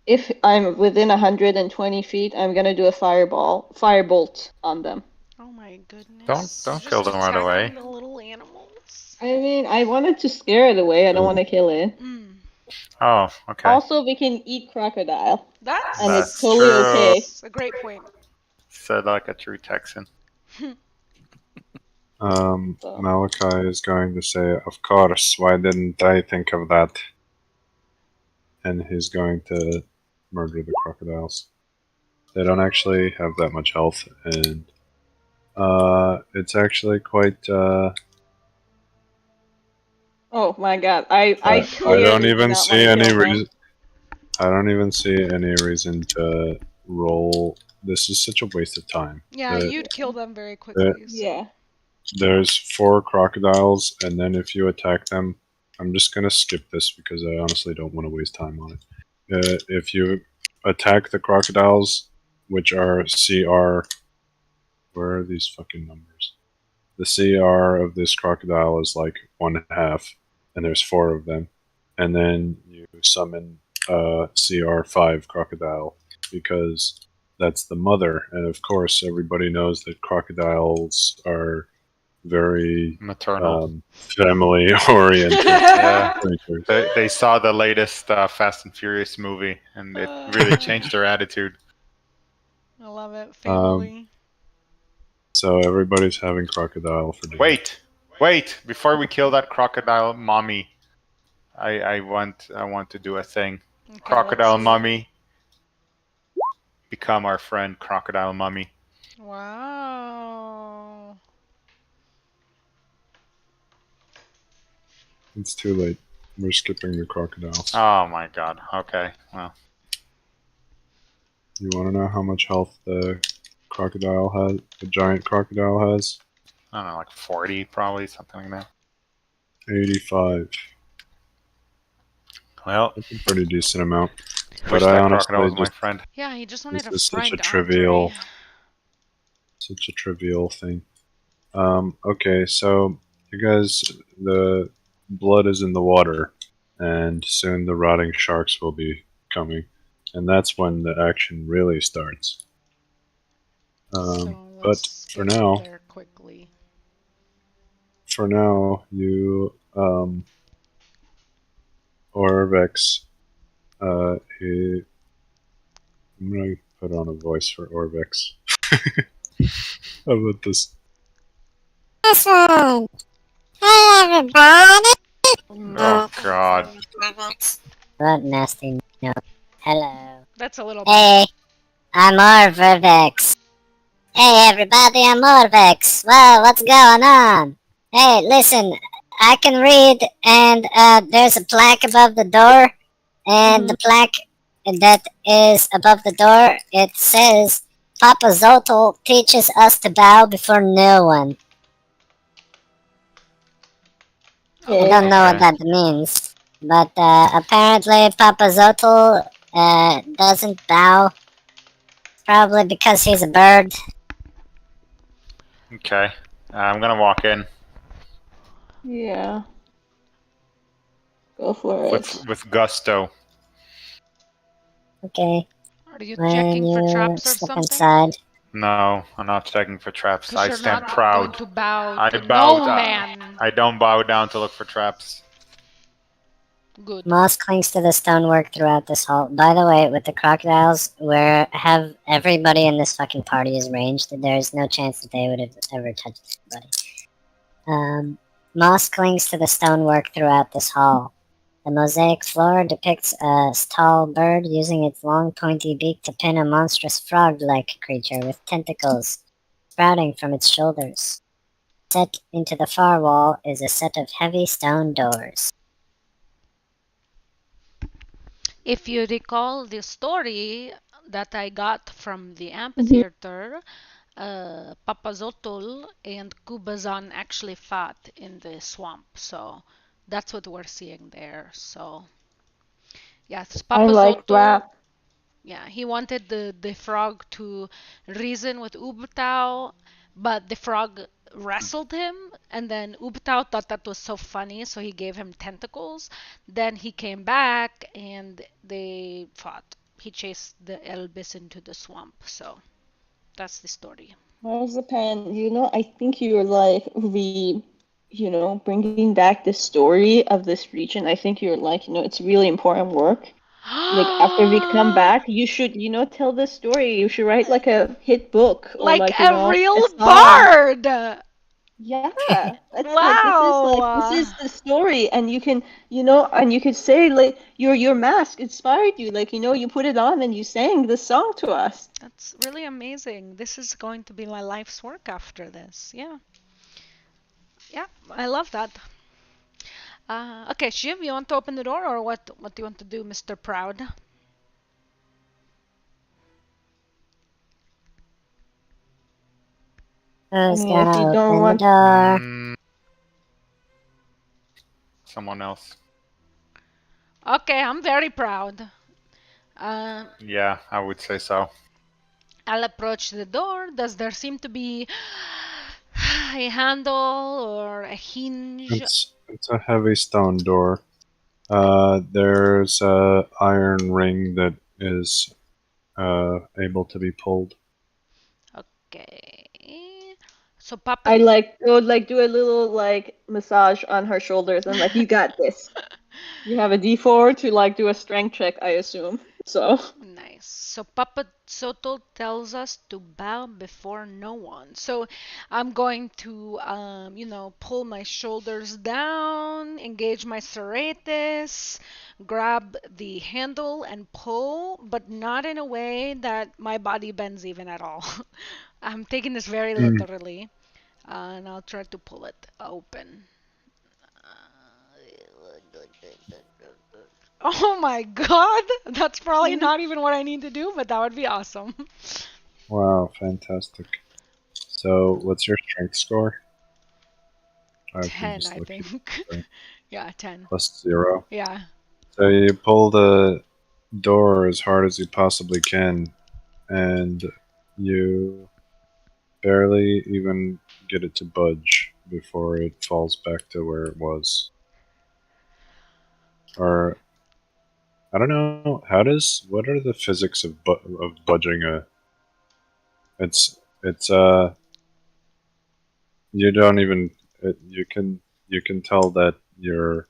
If I'm within 120 feet, I'm gonna do a firebolt on them. Oh my goodness. Don't Just kill them right away. attacking the little animals. I mean, I wanted to scare it away. I don't want to kill it. Oh, okay. Also, we can eat crocodile, That's, and That's it's totally true. okay. a great point. Said like a true Texan. Malachi is going to say, "Of course, why didn't I think of that?" And he's going to murder the crocodiles. They don't actually have that much health, and it's actually quite. Oh my god, I I clearly don't do even not see wanna any kill them. reason. I don't even see any reason to roll. This is such a waste of time. Yeah, The- you'd kill them very quickly. so- Yeah. There's 4 crocodiles, and then if you attack them, I'm just gonna skip this because I honestly don't want to waste time on it. If you attack the crocodiles, which are CR, where are these fucking numbers? The CR of this crocodile is like 1/2, and there's 4 of them, and then you summon CR5 crocodile because that's the mother, and of course everybody knows that crocodiles are very Maternal. family oriented. Yeah. They saw the latest Fast and Furious movie, and it really changed their attitude. I love it. Family. So everybody's having crocodile for dinner. Wait! Before we kill that crocodile mommy, I want to do a thing. Okay, Crocodile let's see. mummy, become our friend, crocodile mummy. Wow. It's too late. We're skipping the crocodiles. Oh my god. Okay. Well, You want to know how much health the the giant crocodile has? I don't know, like 40 probably, something like that. 85. Well, That's a pretty decent amount. wish But I that crocodile honestly was my just friend. Yeah, he just wanted this a is such a friend, trivial, Andre. thing. Okay, so you guys, the blood is in the water, and soon the rotting sharks will be coming, and that's when the action really starts. So But let's for get now, there quickly. you, Orvex, I'm gonna put on a voice for Orvex. How about this? Listen. Hey, everybody. Oh, God. What nasty note. Hello. That's a little Hey, I'm Orvex. Hey, everybody, I'm Orvex. Whoa, what's going on? Hey, listen, I can read, and there's a plaque above the door, and the plaque that is above the door, it says, Popazotal teaches us to bow before no one. I don't know what that means, but apparently Popazotal doesn't bow, probably because he's a bird. Okay. I'm gonna walk in Yeah. Go for it. with gusto. Okay. Are you When checking for you traps or step something? inside. No, I'm not checking for traps. Because I you're stand not proud. going to bow I to bow no down. man. I don't bow down to look for traps. Good. Moss clings to the stonework throughout this hall. By the way, with the crocodiles, where have everybody in this fucking party is ranged, there's no chance that they would have ever touched anybody. Moss clings to the stonework throughout this hall. The mosaic floor depicts a tall bird using its long pointy beak to pin a monstrous frog-like creature with tentacles sprouting from its shoulders. Set into the far wall is a set of heavy stone doors. If you recall the story that I got from the amphitheater, Papazotl and Kubazan actually fought in the swamp. So that's what we're seeing there. So yes, I like Papazotl. that. Yeah, he wanted the frog to reason with Ubtao, but the frog wrestled him, and then Ubtao thought that was so funny, so he gave him tentacles. Then he came back, and they fought. He chased the Elvis into the swamp, so that's the story. Marzipan, I think you're like bringing back the story of this region. I think you're like, it's really important work. Like after we come back, you should, tell the story. You should write like a hit book or Like like, a a real song. bard! Yeah, that's like this Wow! is the story, and you can, and you could say like your mask inspired you, like you put it on and you sang the song to us. That's really amazing. This is going to be my life's work after this. Yeah. Yeah, I love that. Okay, Shiv, you want to open the door or what do you want to do, Mr. Proud? Who's If gonna you don't open the want, door? Someone else. Okay, I'm very proud. Yeah, I would say so. I'll approach the door. Does there seem to be a handle or a hinge? It's a heavy stone door. There's a iron ring that is able to be pulled. Okay. So Papa. I like would like do a little like massage on her shoulders and like you got this. You have a D4 to like do a strength check, I assume. So Nice. So Papa Soto tells us to bow before no one. So I'm going to, pull my shoulders down, engage my serratus, grab the handle and pull, but not in a way that my body bends even at all. I'm taking this very literally, and I'll try to pull it open. Oh my god! That's probably not even what I need to do, but that would be awesome. Wow, fantastic. So, what's your strength score? I can 10, just I look it think. up. Yeah, 10. Plus 0. Yeah. So you pull the door as hard as you possibly can, and you barely even get it to budge before it falls back to where it was. Or I don't know. What are the physics of budging a? It's you don't even you can tell that your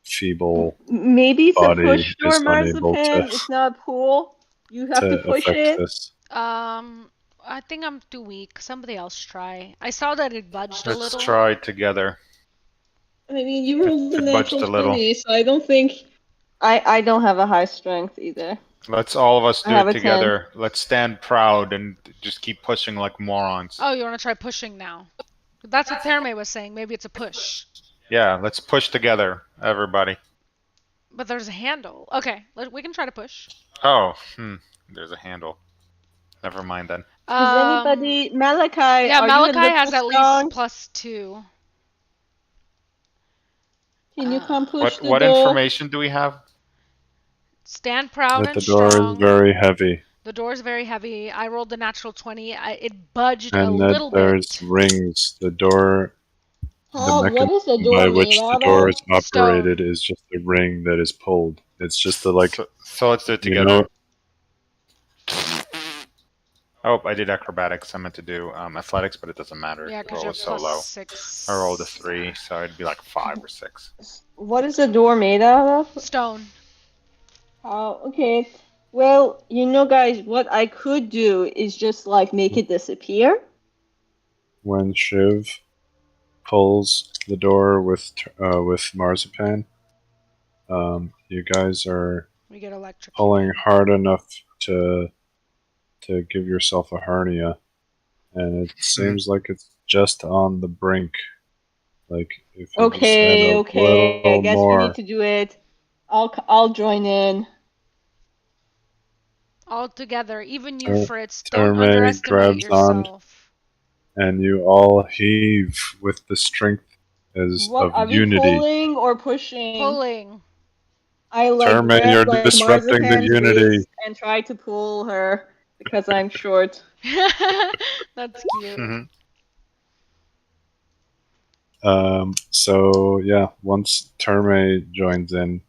feeble Maybe it's a body push door, is unable Marzipan. It's not a pull. You have to to push affect it. this. I think I'm too weak. Somebody else try. I saw that it budged a Let's little. try together. I mean, you rolled a It budged natural a little. 20, so I don't think... I don't have a high strength either. Let's all of us I do have it a 10. together. Let's stand proud and just keep pushing like morons. Oh, you want to try pushing now? That's what Therme was saying. Maybe it's a push. Yeah, let's push together, everybody. But there's a handle. Okay, we can try to push. Oh, there's a handle. Never mind then. Is anybody... Malachi, Yeah, are you a Malachi has little at strong? least +2. Can you come push the What door? information do we have? Stand proud That and the door strong. is very heavy. The door is very heavy. I rolled the natural 20. It budged a And that little there's bit. rings. The door, the What is the mechanism door by made which the out door of? is operated Stone. is just a ring that is pulled. It's just the So let's do it you together. know, Oh, I did acrobatics. I meant to do athletics, but it doesn't matter. Yeah, The because roll you're was so low. +6. I rolled a 3, so it'd be like 5 or 6. What is the door made out of? Stone. Oh, okay. Well, you know, guys, what I could do is just, like, make it disappear. when Shiv pulls the door with Marzipan, you guys are We get electrocuted. pulling hard enough to give yourself a hernia, and it seems like it's just on the brink. Like if you just add a Okay. I little guess we more. need to do it. I'll join in. All together, even you, Fritz. Don't Terme underestimate grabs on, yourself. and you all heave with the strength What of are we unity. pulling or pushing? Pulling. I like Terme, grab you're like disrupting the Marzipan's unity. waist and try to pull her because I'm short. That's cute. So yeah, once Terme joins in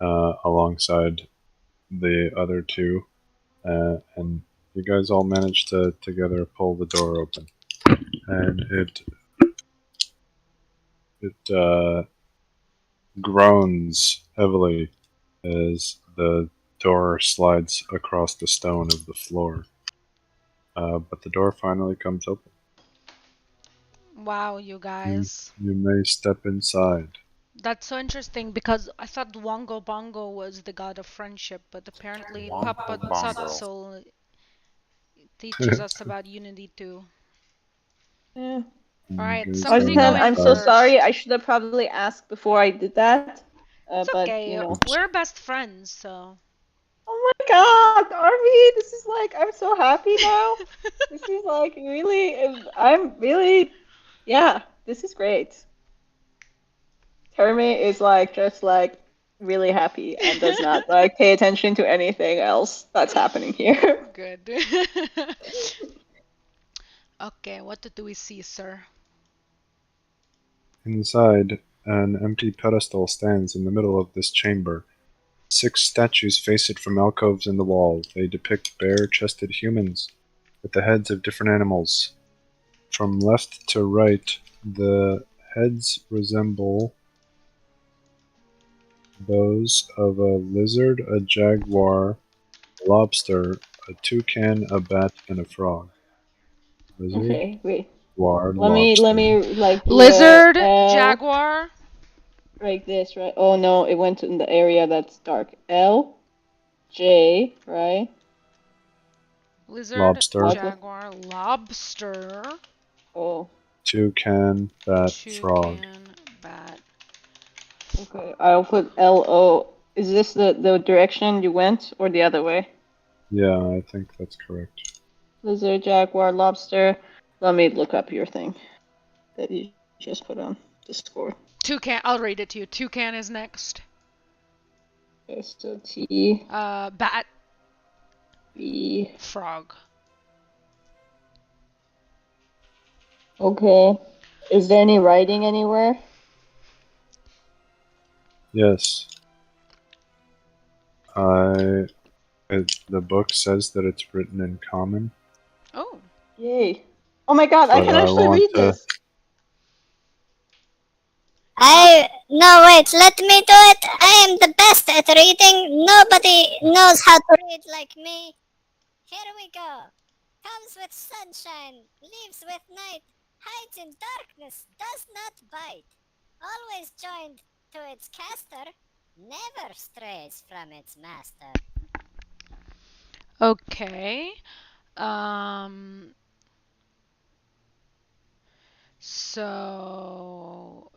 alongside the other two, and you guys all manage to together pull the door open, and it groans heavily as the door slides across the stone of the floor. But the door finally comes open. Wow, you guys. You may step inside. That's so interesting because I thought Wongo Bongo was the god of friendship, but apparently Popazotal teaches us about unity too. Yeah. Alright, somebody go Marzipan, in I'm so first. sorry. I should have probably asked before I did that. It's but, okay. you know. We're best friends, so. Oh my god, Arby, this is like, I'm so happy now. This is like really, I'm really, yeah, this is great. Terme is like, just like, really happy and does not like pay attention to anything else that's happening here. Good. Okay, what do we see, sir? Inside, an empty pedestal stands in the middle of this chamber. 6 statues face it from alcoves in the wall. They depict bare-chested humans with the heads of different animals. From left to right, the heads resemble those of a lizard, a jaguar, a lobster, a toucan, a bat, and a frog. Lizard, Okay, wait. jaguar, Let lobster. me like do Lizard, L, jaguar. like this, right? Oh no, it went in the area that's dark. L, J, right? Lizard, Lobster. jaguar, lobster. Oh. Toucan, bat, frog. Toucan, bat. Okay, I'll put L-O. Is this the direction you went or the other way? Yeah, I think that's correct. Lizard, jaguar, lobster. Let me look up your thing that you just put on Discord. Toucan. I'll read it to you. Toucan is next. Okay, so T. Bat. B. Frog. Okay. Is there any writing anywhere? Yes. The book says that it's written in common. Oh. Yay. Oh my god, I But can I actually want read to- this. No, wait, let me do it. I am the best at reading. Nobody knows how to read like me. Here we go. Comes with sunshine, leaves with night, hides in darkness, does not bite. Always joined to its caster, never strays from its master. Okay. So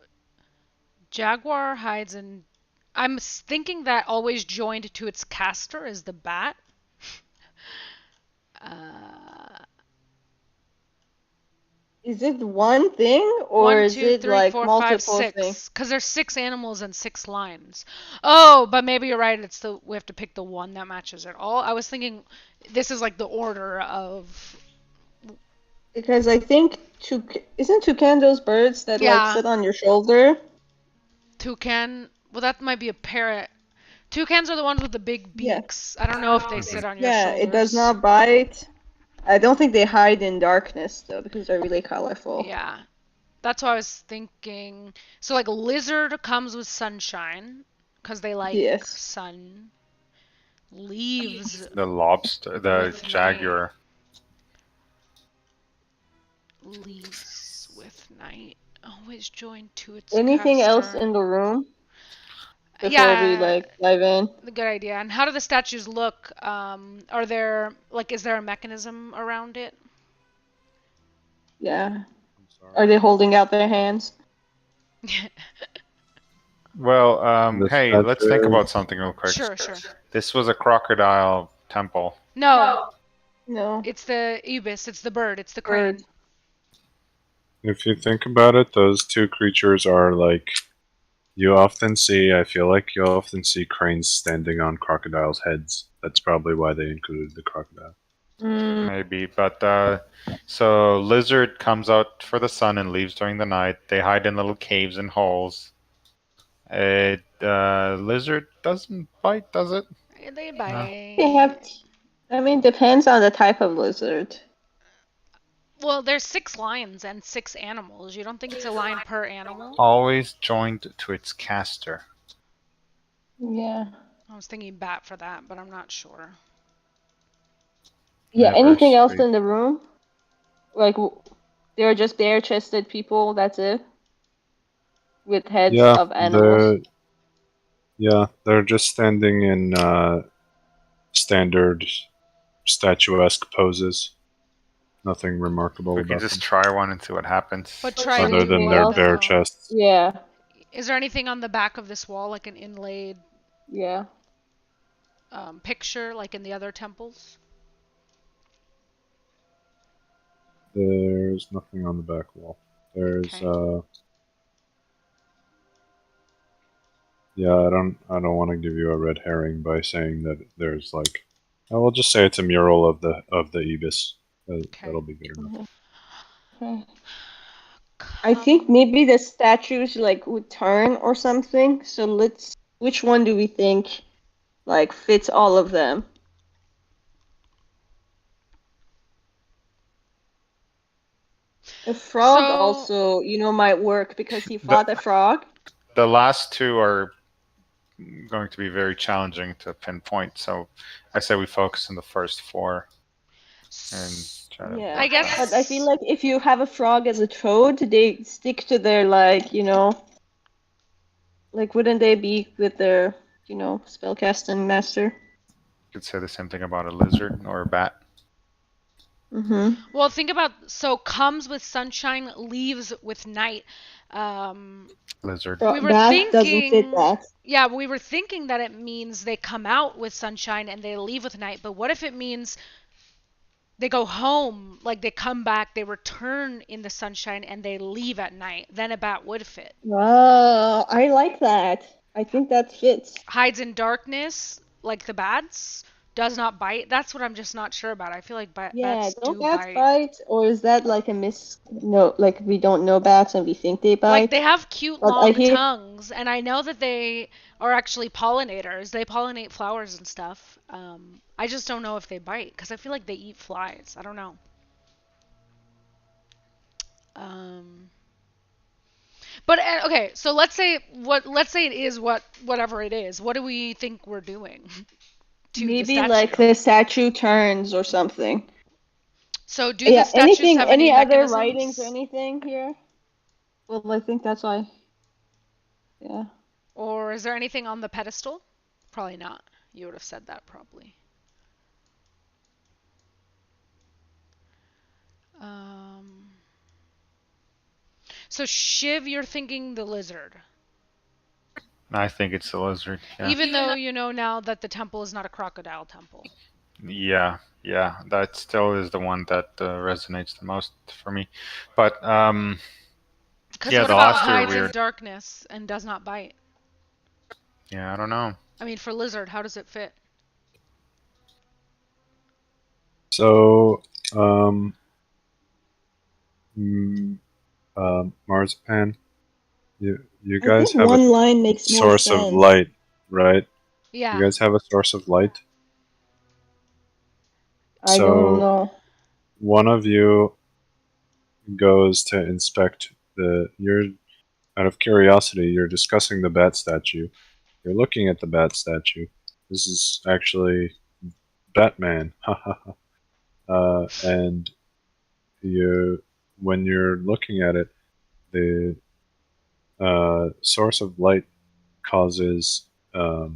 jaguar hides in. I'm thinking that always joined to its caster is the bat. Is it one thing or 1, is 2, it 3, like 4, 5, multiple 6. things? Because there's 6 animals and 6 lines. Oh, but maybe you're right. We have to pick the one that matches it all. I was thinking this is like the order of. Because I think isn't toucan those birds that like Yeah. sit on your shoulder? Toucan. Well, that might be a parrot. Toucans are the ones with the big Yeah. beaks. I don't know if they sit on your Yeah, shoulders. it does not bite. I don't think they hide in darkness though because they're really colorful. Yeah. That's what I was thinking. So like lizard comes with sunshine because they like Yes. sun. Leaves The lobster, the With jaguar. leaves with night. Always joined to its Anything else caster. in the room before we Yeah, like dive in? the good idea. And how do the statues look? Are there is there a mechanism around it? Yeah. I'm sorry. Are they holding out their hands? Well, The hey, let's think statue- about something real quick. Sure. This was a crocodile temple. No, No. it's the ibis. It's the bird. It's the crane. Bird. If you think about it, those two creatures are like I feel like you often see cranes standing on crocodiles' heads. That's probably why they included the crocodile. Maybe, but so lizard comes out for the sun and leaves during the night. They hide in little caves and holes. Lizard doesn't bite, does it? They bite. They have. Depends on the type of lizard. Well, there's 6 lions and 6 animals. You don't think it's a lion per animal? Always joined to its caster. Yeah. I was thinking bat for that, but I'm not sure. Yeah. Never Anything else straight. in the room? Like they're just bare-chested people. That's it. With heads of animals. They're just standing in standard statuesque poses. Nothing remarkable We about can just them, try one and see what happens. But try other to than let their them bare know. chests. Yeah. Is there anything on the back of this wall, like an inlaid Yeah. picture, like in the other temples? There's nothing on the back wall. There's Okay. I don't want to give you a red herring by saying that there's like I will just say it's a mural of the ibis. That'll be good enough. Okay. I think maybe the statues like would turn or something. So which one do we think like fits all of them? The frog So- also, might work because he fought a frog. The last two are going to be very challenging to pinpoint, so I say we focus on the first 4 and try to Yeah. I guess- But I feel like if you have a frog as a toad, they stick to their like, like wouldn't they be with their, spellcasting master? You could say the same thing about a lizard or a bat. Mm-hmm. Well, think about comes with sunshine, leaves with night. Lizard. We were that doesn't thinking- fit that. Yeah, we were thinking that it means they come out with sunshine and they leave with night. But what if it means they go home, like they come back, they return in the sunshine, and they leave at night. Then a bat would fit. Wow, I like that. I think that fits. Hides in darkness, like the bats. Does not bite. That's what I'm just not sure about. I feel like Yeah, bats don't do bats bite. bite? Or is that like a no, like we don't know bats and we think they bite? Like they have cute But I long hear- tongues, and I know that they are actually pollinators. They pollinate flowers and stuff. I just don't know if they bite because I feel like they eat flies. I don't know. But okay, so let's say it is whatever it is. What do we think we're doing to the Maybe statue? like the statue turns or something. So do the statues have any other mechanisms? writings or anything here? Well, I think that's why. Yeah. Or is there anything on the pedestal? Probably not. You would have said that probably. So Shiv, you're thinking the lizard. I think it's the lizard. Yeah. Even though you know now that the temple is not a crocodile temple. Yeah, that still is the one that resonates the most for me. But Because yeah, what the about last two are hides in weird. darkness and does not bite? Yeah, I don't know. I mean, for lizard, how does it fit? So, Marzipan, you I guys think have one a line makes more source sense. of light, right? Yeah. You guys have a source of light. I don't know. One of you goes to inspect out of curiosity, you're discussing the bat statue. You're looking at the bat statue. This is actually Batman. And when you're looking at it, the source of light causes the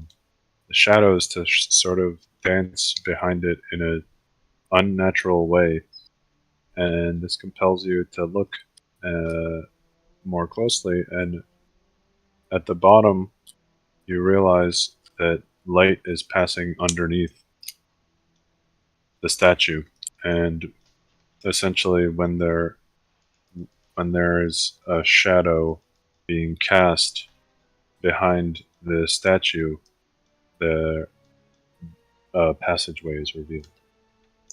shadows to sort of dance behind it in an unnatural way, and this compels you to look more closely, and at the bottom you realize that light is passing underneath the statue, and essentially when there is a shadow being cast behind the statue, the passageway is revealed.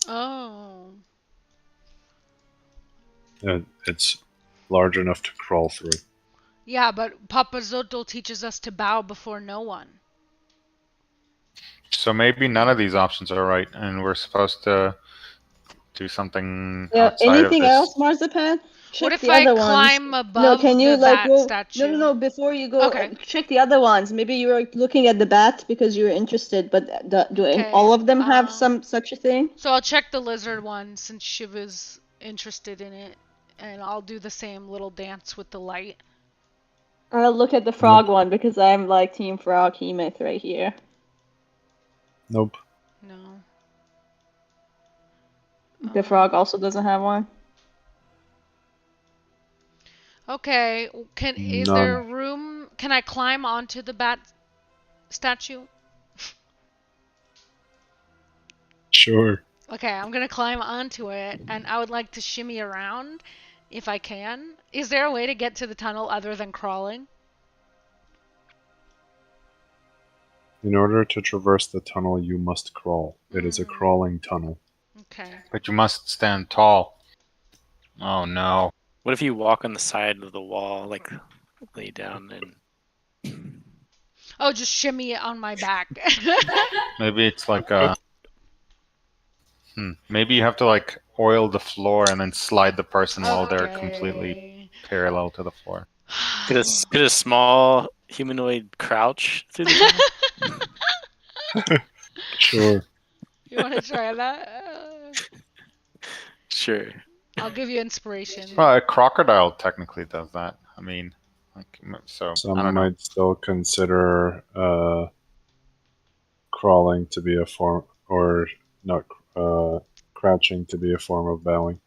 Oh. And it's large enough to crawl through. Yeah, but Popazotal teaches us to bow before no one. So maybe none of these options are right, and we're supposed to do something outside Anything of this. else, Marzipan? Check What if the I other climb ones. above can you the bat go? statue? No. Before you go, Okay. check the other ones. Maybe you were looking at the bat because you were interested, but do Okay, all of them have such a thing? So I'll check the lizard one since Shiva's interested in it, and I'll do the same little dance with the light. I'll look at the frog one because I'm like Team Frog Hemoth right here. Nope. No. The frog also doesn't have one. Okay. Is there room? Can I climb onto the bat statue? Sure. Okay, I'm gonna climb onto it, and I would like to shimmy around if I can. Is there a way to get to the tunnel other than crawling? In order to traverse the tunnel, you must crawl. It is a crawling tunnel. Okay. But you must stand tall. Oh no. What if you walk on the side of the wall, like lay down and... Oh, just shimmy it on my back. Maybe it's like a... Maybe you have to like oil the floor and then slide the person while they're completely parallel to the floor. Could a small humanoid crouch through the tunnel? Sure. You want to try that? Sure. I'll give you inspiration. Well, a crocodile technically does that. I mean, like, so I Some don't know. might still consider crawling to be a form, or not crouching to be a form of bowing.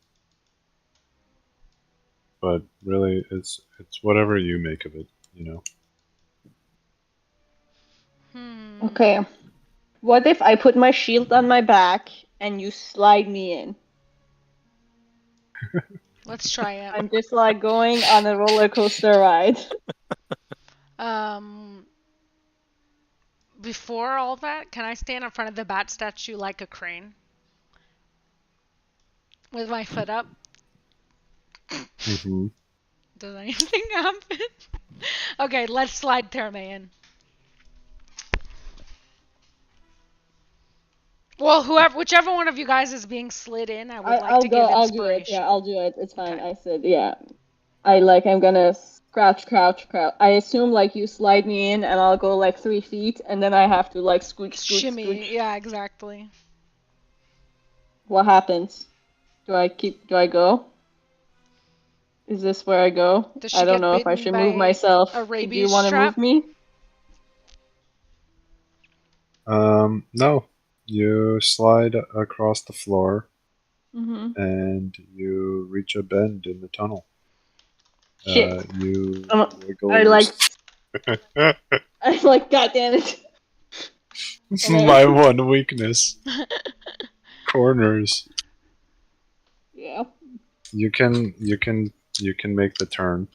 But really, it's whatever you make of it, you know. Okay. What if I put my shield on my back and you slide me in? Let's try it. I'm just like going on a roller coaster ride. Before all that, can I stand in front of the bat statue like a crane? With my foot up? Mm-hmm. Does anything happen? Okay, let's slide Terme in. Well, whichever one of you guys is being slid in, I would like to give I'll do it. inspiration. Yeah, I'll do it. It's fine. Okay. I said, yeah. I'm gonna crouch. I assume like you slide me in and I'll go like 3 feet and then I have to like scooch. Shimmy. Yeah, exactly. What happens? Do I go? Is this where I go? Does she I don't get know if I bitten should by move myself. a Do rabies you want to trap? move me? No. You slide across the floor, Mm-hmm. and you reach a bend in the tunnel. Shit. You wiggle. I like, God damn it. My one weakness. Corners. Yeah. You can make the turn.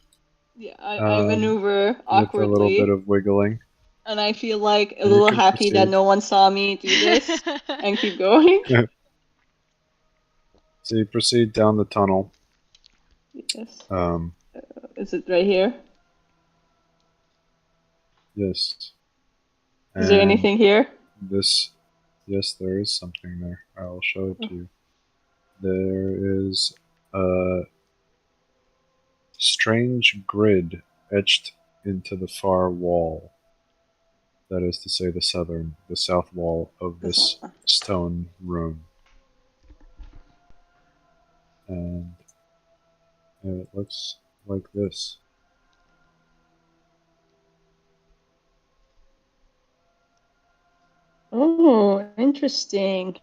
Yeah, I maneuver awkwardly. With a little bit of wiggling. And I feel like a little happy that no one saw me do this and keep going. So you proceed down the tunnel. Yes. Is it right here? Yes. Is there anything here? Yes, there is something there. I'll show it to you. There is a strange grid etched into the far wall. That is to say, the south wall of this stone room. And it looks like this. Oh, interesting.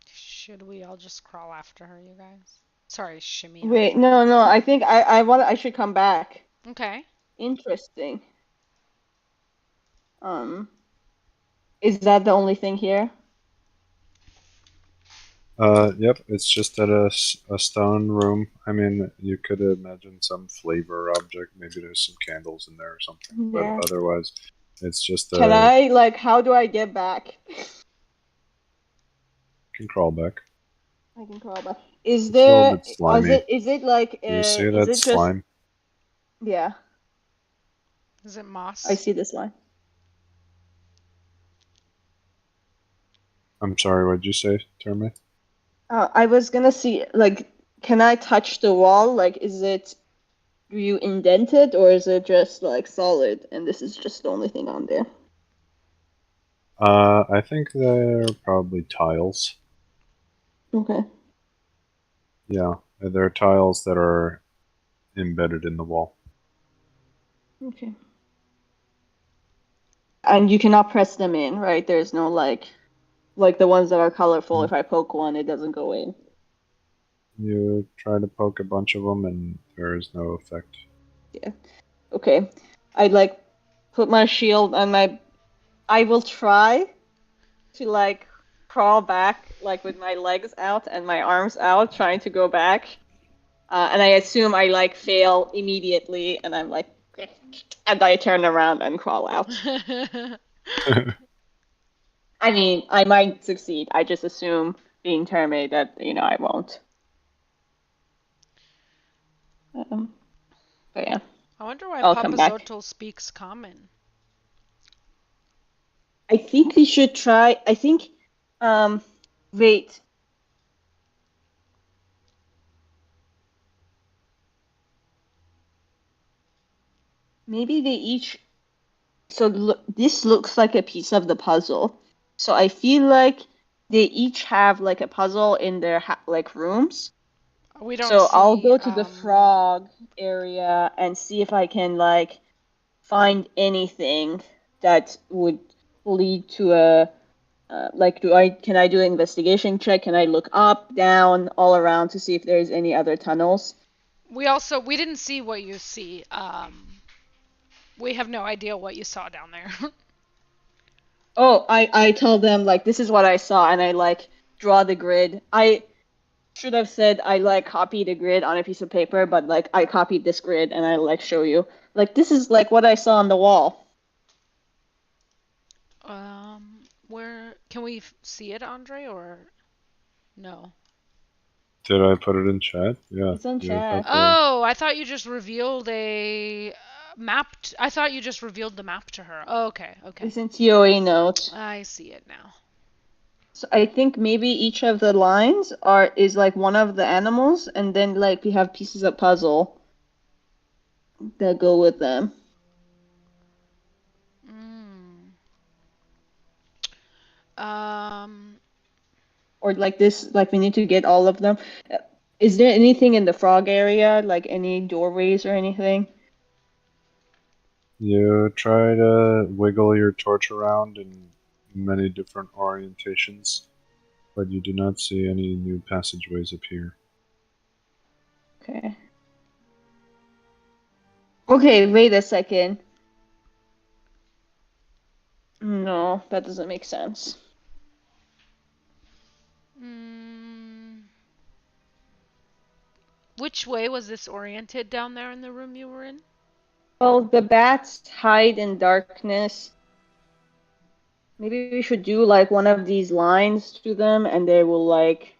Should we all just crawl after her, you guys? Sorry, shimmy. Wait, no. I think I should come back. Okay. Interesting. Is that the only thing here? Yep, it's just at a stone room. I mean, you could imagine some flavor object. Maybe there's some candles in there or something. Yeah. But otherwise, it's just Can I, how do I get back? You can crawl back. I can crawl back. Is there, It's a little bit slimy. is it like, You see is that it just, slime? yeah, Is it moss? I see this line. I'm sorry, what did you say, Terme? I was gonna see, like, can I touch the wall? Like, do you indent it, or is it just, like, solid, and this is just the only thing on there? I think they're probably tiles. Okay. Yeah, they're tiles that are embedded in the wall. Okay. And you cannot press them in, right? There's no, like the ones that are colorful, if I poke one, it doesn't go in. You try to poke a bunch of them, and there is no effect. Yeah. Okay. I'd, like, put my shield on my... I will try to, like, crawl back, like, with my legs out and my arms out, trying to go back. And I assume I, like, fail immediately, and I'm like... And I turn around and crawl out. I mean, I might succeed. I just assume, being Terme, that, I won't. But yeah. I wonder why Popazotal speaks common. I think we should try. I think. Wait. Maybe they each. So this looks like a piece of the puzzle. So I feel like they each have, like, a puzzle in their like rooms. We don't. So I'll go to the frog area and see if I can, like, find anything that would lead to a like, can I do an investigation check? Can I look up, down, all around to see if there's any other tunnels? We didn't see what you see. We have no idea what you saw down there. Oh, I tell them like this is what I saw, and I like draw the grid. I should have said I like copied a grid on a piece of paper, but like I copied this grid and I like show you. Like this is like what I saw on the wall. Where can we see it, Andre, or no? Did I put it in chat? Yeah. It's in You got chat. the- Oh, I thought you just revealed a map. I thought you just revealed the map to her. Oh, okay, okay. It's in TOA notes. I see it now. So I think maybe each of the lines is like one of the animals, and then like we have pieces of puzzle that go with them. Or like this, like we need to get all of them. Is there anything in the frog area, like any doorways or anything? You try to wiggle your torch around in many different orientations, but you do not see any new passageways appear. Okay. Okay, wait a second. No, that doesn't make sense. Which way was this oriented down there in the room you were in? Well, the bats hide in darkness. Maybe we should do like one of these lines to them and they will like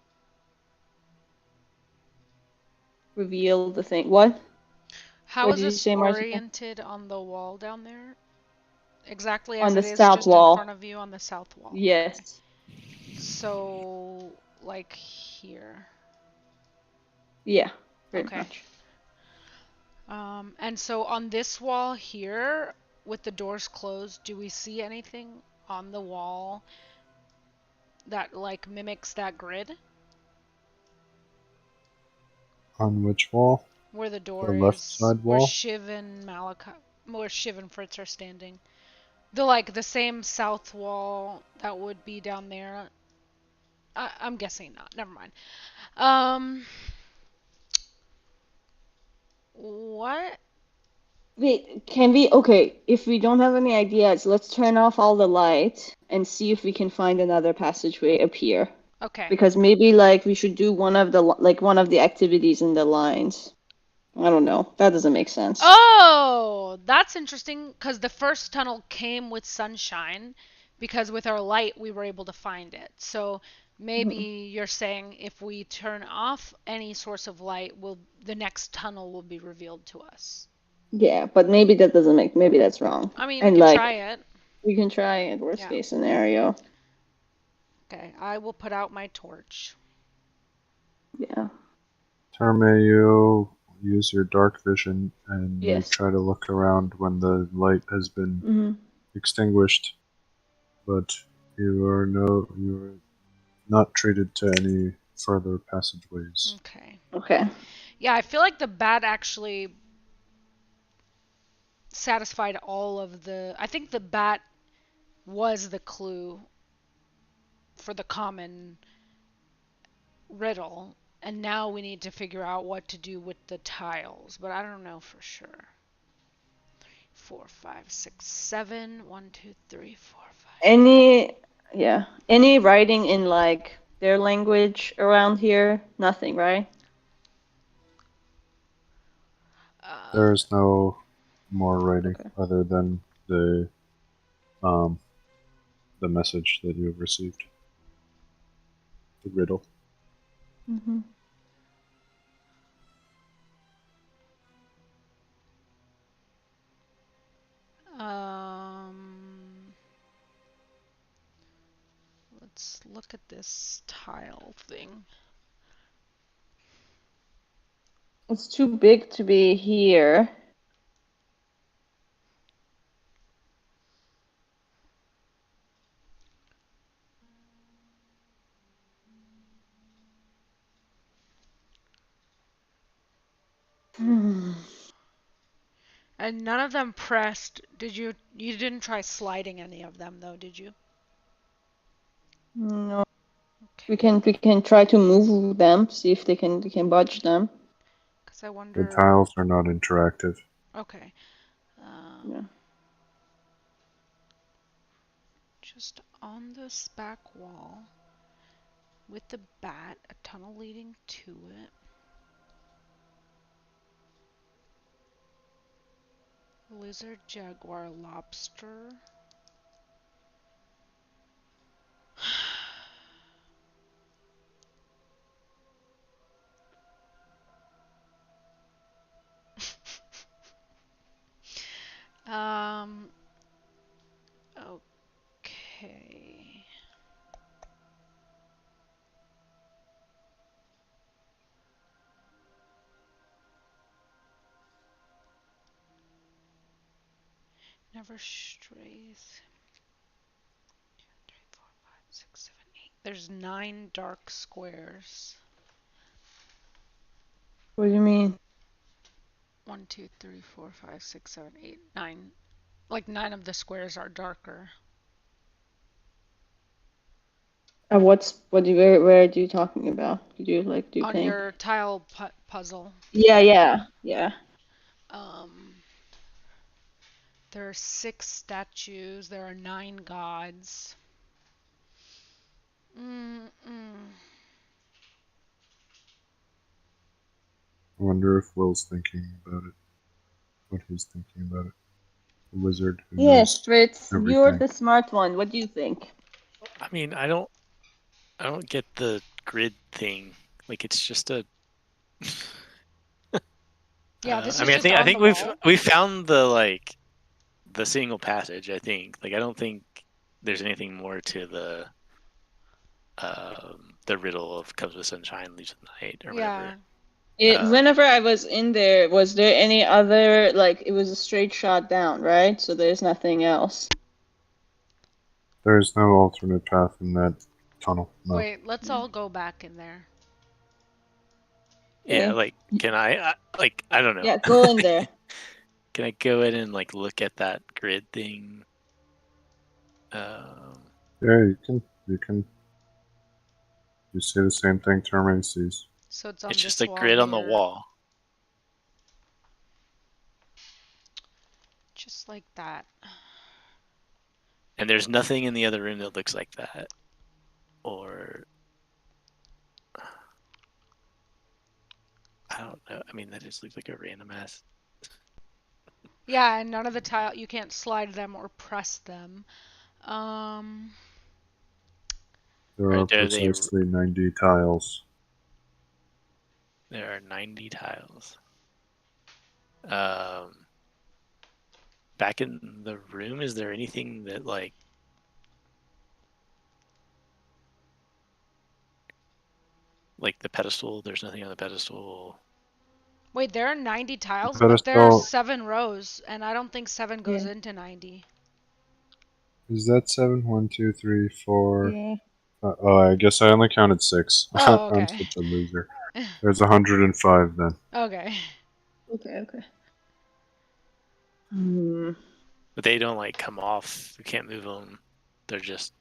reveal the thing. What? How What is did you this say, Marzipan? oriented on the wall down there? Exactly On as the it is south just wall. in front of you on the south wall. Yes. Okay. So, like here. Yeah, pretty Okay. much. And so on this wall here, with the doors closed, do we see anything on the wall that like mimics that grid? On which wall? Where the door The left is, side where wall? Shiv and Fritz are standing. The same south wall that would be down there. I'm guessing not. Never mind. What? Wait, can we? Okay, if we don't have any ideas, let's turn off all the lights and see if we can find another passageway up here. Okay. Because maybe like we should do one of the activities in the lines. I don't know. That doesn't make sense. Oh, that's interesting because the first tunnel came with sunshine because with our light we were able to find it. So maybe you're saying if we turn off any source of light, the next tunnel will be revealed to us. Yeah, but maybe that doesn't make. Maybe that's wrong. I mean, And we can like try it. we can try it. Worst case scenario. Okay, I will put out my torch. Yeah. Terme, you use your dark vision and Yes. you try to look around when the light has been extinguished, but you are not treated to any further passageways. Okay. Okay. Yeah, I feel like the bat actually satisfied all of the. I think the bat was the clue for the common riddle, and now we need to figure out what to do with the tiles, but I don't know for sure. 4, 5, 6, 7. 1, 2, 3, 4, 5. Any writing in like their language around here? Nothing, right? There is no more writing other than the message that you have received. The riddle. Let's look at this tile thing. It's too big to be here. And none of them pressed. Did you? You didn't try sliding any of them though, did you? No. Okay. We can try to move them, see if they can budge them. Because I wonder. The tiles are not interactive. Okay. Yeah. Just on this back wall with the bat, a tunnel leading to it. Lizard, jaguar, lobster. Okay. Never strays. 2, 3, 4, 5, 6, 7, 8. There's 9 dark squares. What do you mean? 1, 2, 3, 4, 5, 6, 7, 8, 9. Like 9 of the squares are darker. Where are you talking about? Do you On think? your tile puzzle. Yeah. There are 6 statues. There are 9 gods. I wonder if Will's thinking about it. What he's thinking about it. The wizard who Yes, knows Fritz, you're everything. the smart one. What do you think? I mean, I don't get the grid thing. Like, it's just a. Yeah, this I is mean, just I on think the wall. we found the single passage. I think. Like, I don't think there's anything more to the riddle of comes with sunshine, leaves with night, or whatever. Whenever I was in there, was there any other, it was a straight shot down, right? So there's nothing else. There's no alternate path in that tunnel. No. Wait, let's all go back in there. Yeah, can I? I don't know. Yeah, go in there. Can I go in and look at that grid thing? Yeah, you can. You see the same thing Terminator sees. So it's on It's this just a wall grid here. on the wall. Just like that. And there's nothing in the other room that looks like that. Or I don't know. I mean, that just looks like a random ass. Yeah, and none of the tile, you can't slide them or press them. There are precisely 90 tiles. There are 90 tiles. Back in the room, is there anything that like the pedestal? There's nothing on the pedestal. Wait, there are 90 tiles, but there are 7 rows, and I don't think 7 goes into 90. Is that 7? 1, 2, 3, 4. Yeah. Oh, I guess I only counted 6. Oh, okay. I'm such a loser. There's 105 then. Okay. Okay. But they don't come off. You can't move them. They're just.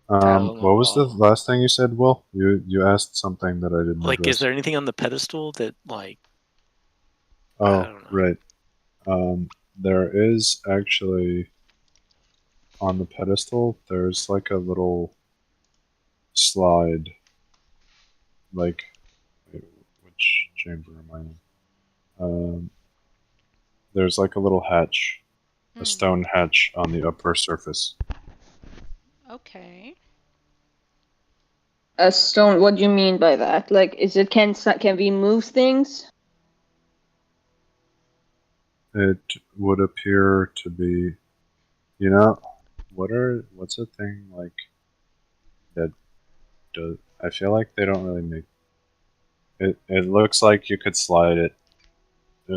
What was the last thing you said, Will? You asked something that I didn't address. Is there anything on the pedestal that Oh, right. There is actually on the pedestal. There's a little slide. Which chamber am I in? There's a little hatch, a stone hatch on the upper surface. Okay. A stone. What do you mean by that? Can we move things? It would appear to be, what's a thing that does? I feel like they don't really make it. It looks like you could slide it,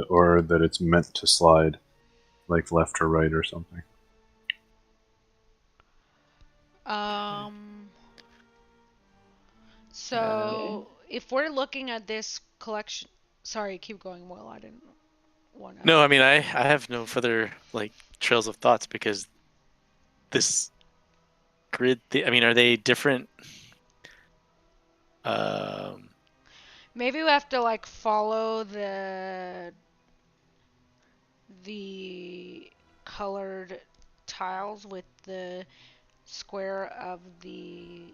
or that it's meant to slide, left or right or something. So if we're looking at this collection, sorry, keep going, Will. I didn't want to. No, I mean I have no further trails of thoughts because this grid. I mean, are they different? Maybe we have to follow the colored tiles with the square of the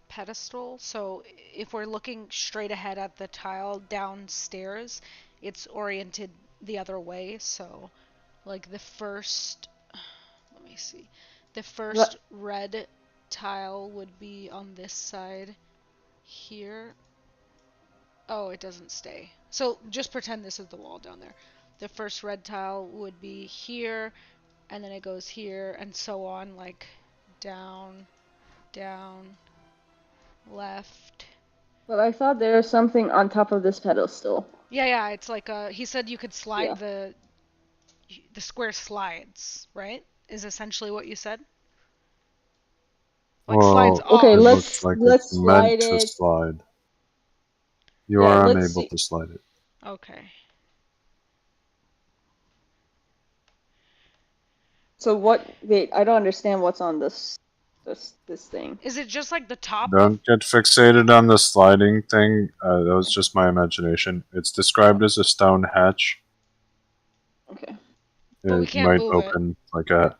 pedestal. So if we're looking straight ahead at the tile downstairs, it's oriented the other way. So like the first, let me see, the first red tile would be on this side here. Oh, it doesn't stay. So just pretend this is the wall down there. The first red tile would be here, and then it goes here, and so on, like down, down, left. But I thought there was something on top of this pedestal. Yeah, it's like he said you could slide the square slides, right? Is essentially what you said? Like slides off. Okay, it let's looks like it's slide meant to it. slide. You Yeah, are let's unable see. to slide it. Okay. So what? Wait, I don't understand what's on this thing. Is it just like the top of? Don't get fixated on the sliding thing. That was just my imagination. It's described as a stone hatch. Okay. But we It can't might move it. open like a.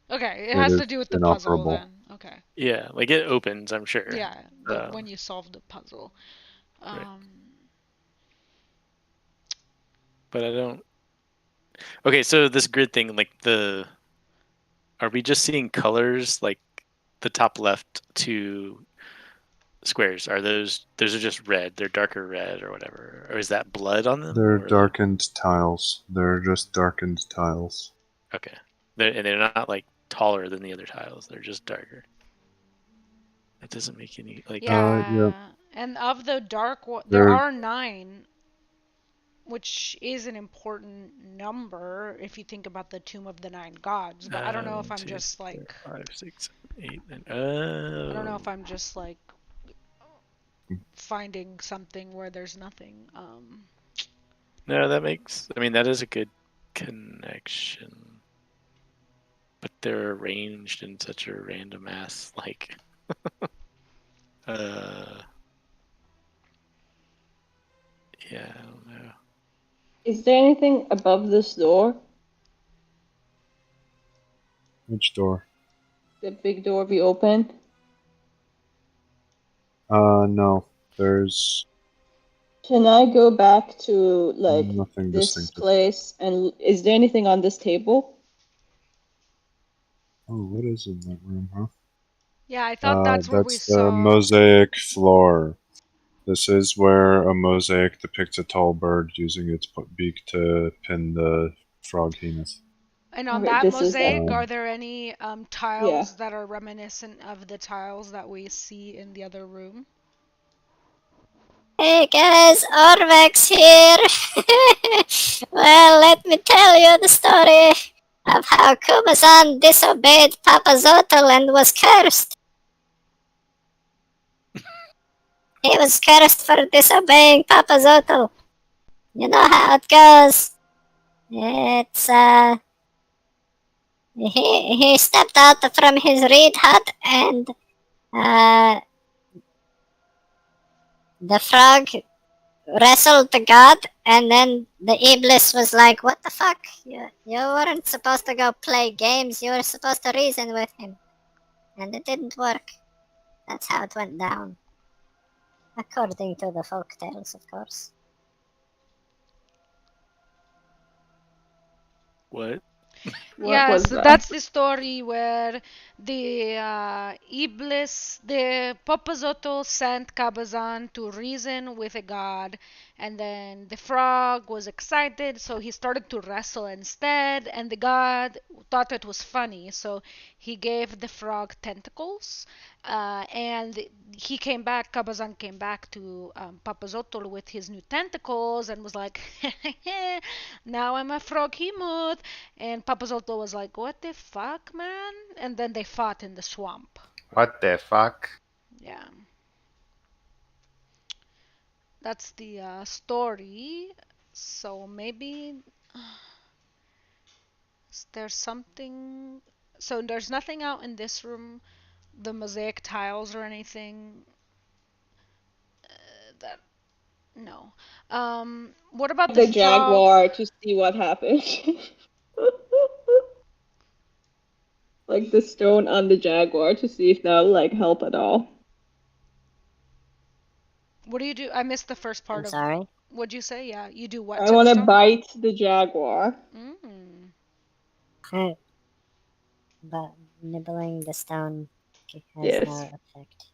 Okay, it It has is to do with the puzzle inoperable. then. Okay. Yeah, like it opens, I'm sure. Yeah, when you solve the puzzle. Right. But I don't. Okay, so this grid thing, like are we just seeing colors like the top left two squares? Are those are just red? They're darker red or whatever, or is that blood on them? They're or darkened tiles. They're just darkened tiles. Okay, they're not like taller than the other tiles. They're just darker. That doesn't make any like. Yeah. And of the dark, there are 9, which is an important number if you think about the Tomb of the 9 Gods. But I don't know if I'm just like 5, 6, 8, 9. I don't know if I'm just like finding something where there's nothing. No, that makes. I mean, that is a good connection. But they're arranged in such a random ass like. Yeah, I don't know. Is there anything above this door? Which door? The big door we opened? No. There's. Can I go back to like nothing this distinctive. place? And is there anything on this table? Oh, what is in that room, huh? Yeah, I thought that's where we saw. That's the mosaic floor. This is where a mosaic depicts a tall bird using its beak to pin the frog penis. And on that mosaic, are there any tiles that are reminiscent of the tiles that we see in the other room? Hey guys, Orvex here! Well, let me tell you the story of how Kumasan disobeyed Popazotal and was cursed. He was cursed for disobeying Popazotal. You know how it goes. It's, he stepped out from his reed hut and, the frog wrestled the god, and then the Iblis was like, what the fuck? You weren't supposed to go play games, you were supposed to reason with him. And it didn't work. That's how it went down. According to the folk tales, of course. What? Yeah, so that's the story where the Iblis, the Popazotal sent Kabazan to reason with a god, and then the frog was excited, so he started to wrestle instead, and the god thought it was funny, so he gave the frog tentacles, and he came back, Kabazan came back to Papazotl with his new tentacles and was like, now I'm a frog hemoth. And Papazotl was like, what the fuck, man? And then they fought in the swamp. What the fuck? Yeah. That's the story. So maybe there's something. So there's nothing out in this room, the mosaic tiles or anything. That no. What about the jaguar to see what happened? like the stone on the jaguar to see if that'll like help at all. What do you do? I missed the first part I'm of. sorry? What'd you say? Yeah, you do what I to the want to stone? bite the jaguar. But nibbling the stone has Yes. no effect.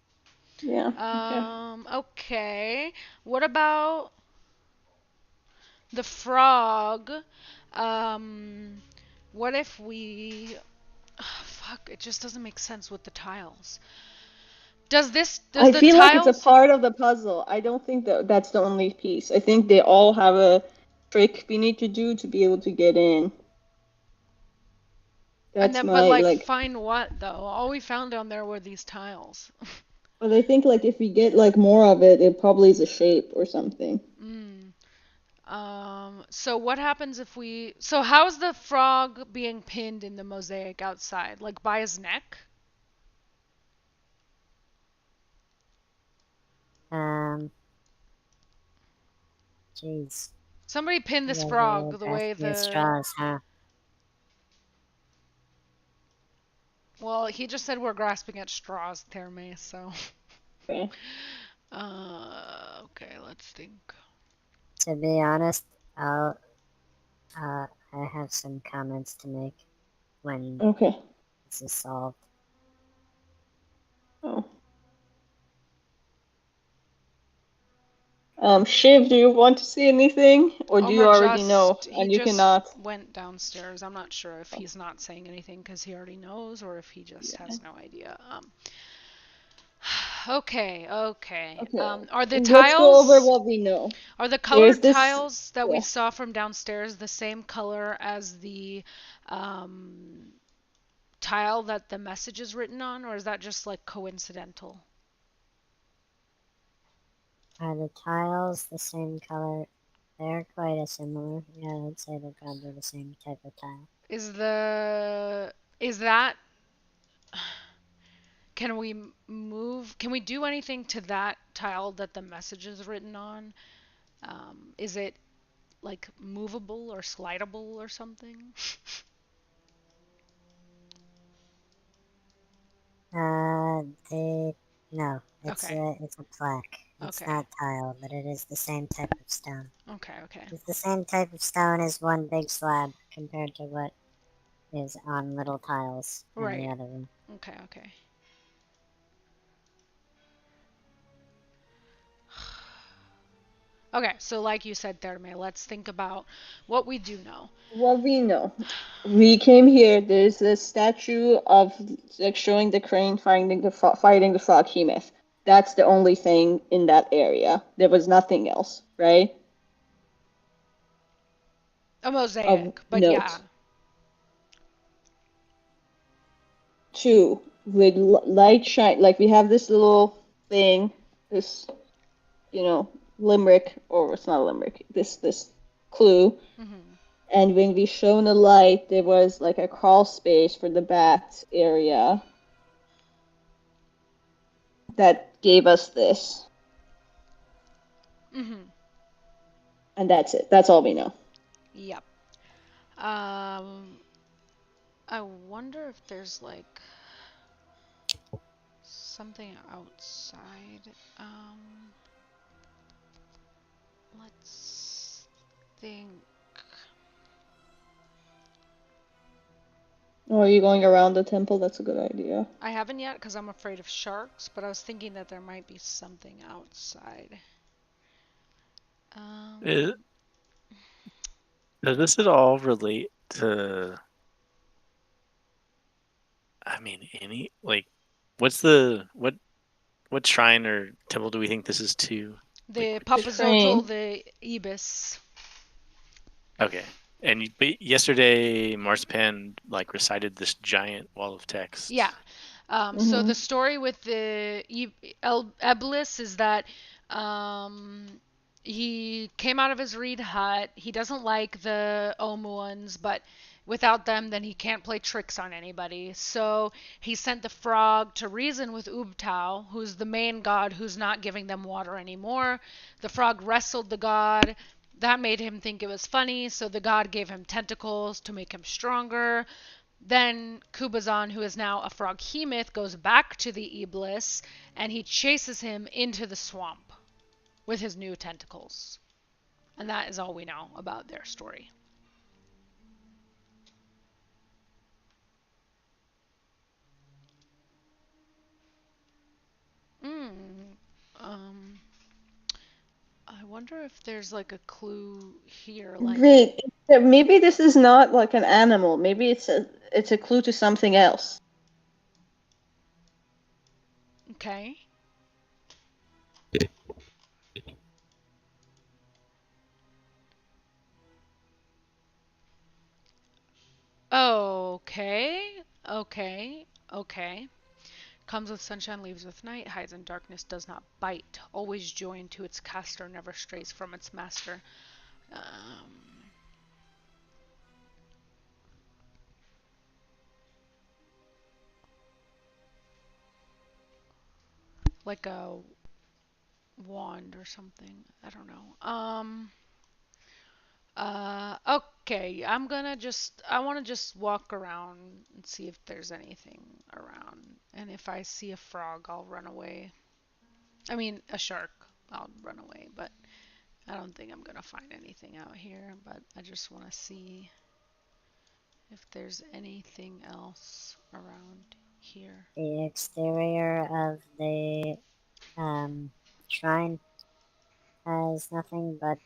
Yeah. Okay. What about the frog? What if we... fuck, it just doesn't make sense with the tiles. Does I the feel like it's a tiles... part of the puzzle. I don't think that that's the only piece. I think they all have a trick we need to do to be able to get in. And That's then, but my like, like. find what though? All we found down there were these tiles. But I think like if we get like more of it, it probably is a shape or something. So what happens if we... So how's the frog being pinned in the mosaic outside? Like by his neck? Jeez. Somebody pin this Yeah, frog the way the the... straws, huh? Well, he just said we're grasping at straws, Therme, so... Okay. Okay, let's think. To be honest, I have some comments to make when this is solved. Oh. Shiv, do you want to see anything, or do you already know and you cannot? Went downstairs. I'm not sure if he's not saying anything because he already knows, or if he just has no idea. Okay. Are the tiles... Let's go over what we know. Are the colored tiles that we saw from downstairs the same color as the tile that the message is written on, or is that just like coincidental? Are the tiles the same color? They're quite similar. Yeah, I'd say they're probably the same type of tile. Is that... Can we do anything to that tile that the message is written on? Is it like movable or slidable or something? No, it's a plaque. It's not tile, but it is the same type of stone. Okay. It's the same type of stone as one big slab compared to what is on little tiles in the other room. Okay. Okay, so like you said, Therme, let's think about what we do know. What we know. We came here, there's a statue of like showing the crane fighting the frog Hemeth. That's the only thing in that area. There was nothing else, right? A mosaic, but note. yeah. 2, with light shine, like we have this little thing, this, limerick, or it's not a limerick, this clue. And when we shone a light, there was like a crawl space for the bat area that gave us this. And that's it. That's all we know. Yep. I wonder if there's like something outside. Let's think. Oh, are you going around the temple? That's a good idea. I haven't yet because I'm afraid of sharks, but I was thinking that there might be something outside. Does this at all relate to... I mean, what shrine or temple do we think this is to? The Popazotal, the Ibis. Okay. And yesterday, Marzipan recited this giant wall of text. Yeah. So the story with the Eblis is that he came out of his reed hut. He doesn't like the Omuans, but without them, then he can't play tricks on anybody. So he sent the frog to reason with Ubtao, who's the main god who's not giving them water anymore. The frog wrestled the god. That made him think it was funny, so the god gave him tentacles to make him stronger. Then Kubazan, who is now a froghemoth, goes back to the Iblis, and he chases him into the swamp with his new tentacles. And that is all we know about their story. I wonder if there's like a clue here. Like, Wait, maybe this is not like an animal. Maybe it's a clue to something else. okay. Okay. Comes with sunshine, leaves with night, hides in darkness, does not bite. Always joined to its caster, never strays from its master. Like a wand or something. I don't know. Okay, I want to just walk around and see if there's anything around. And if I see a frog, I'll run away. I mean, a shark, I'll run away, but I don't think I'm gonna find anything out here, but I just want to see if there's anything else around here. The exterior of the shrine has nothing but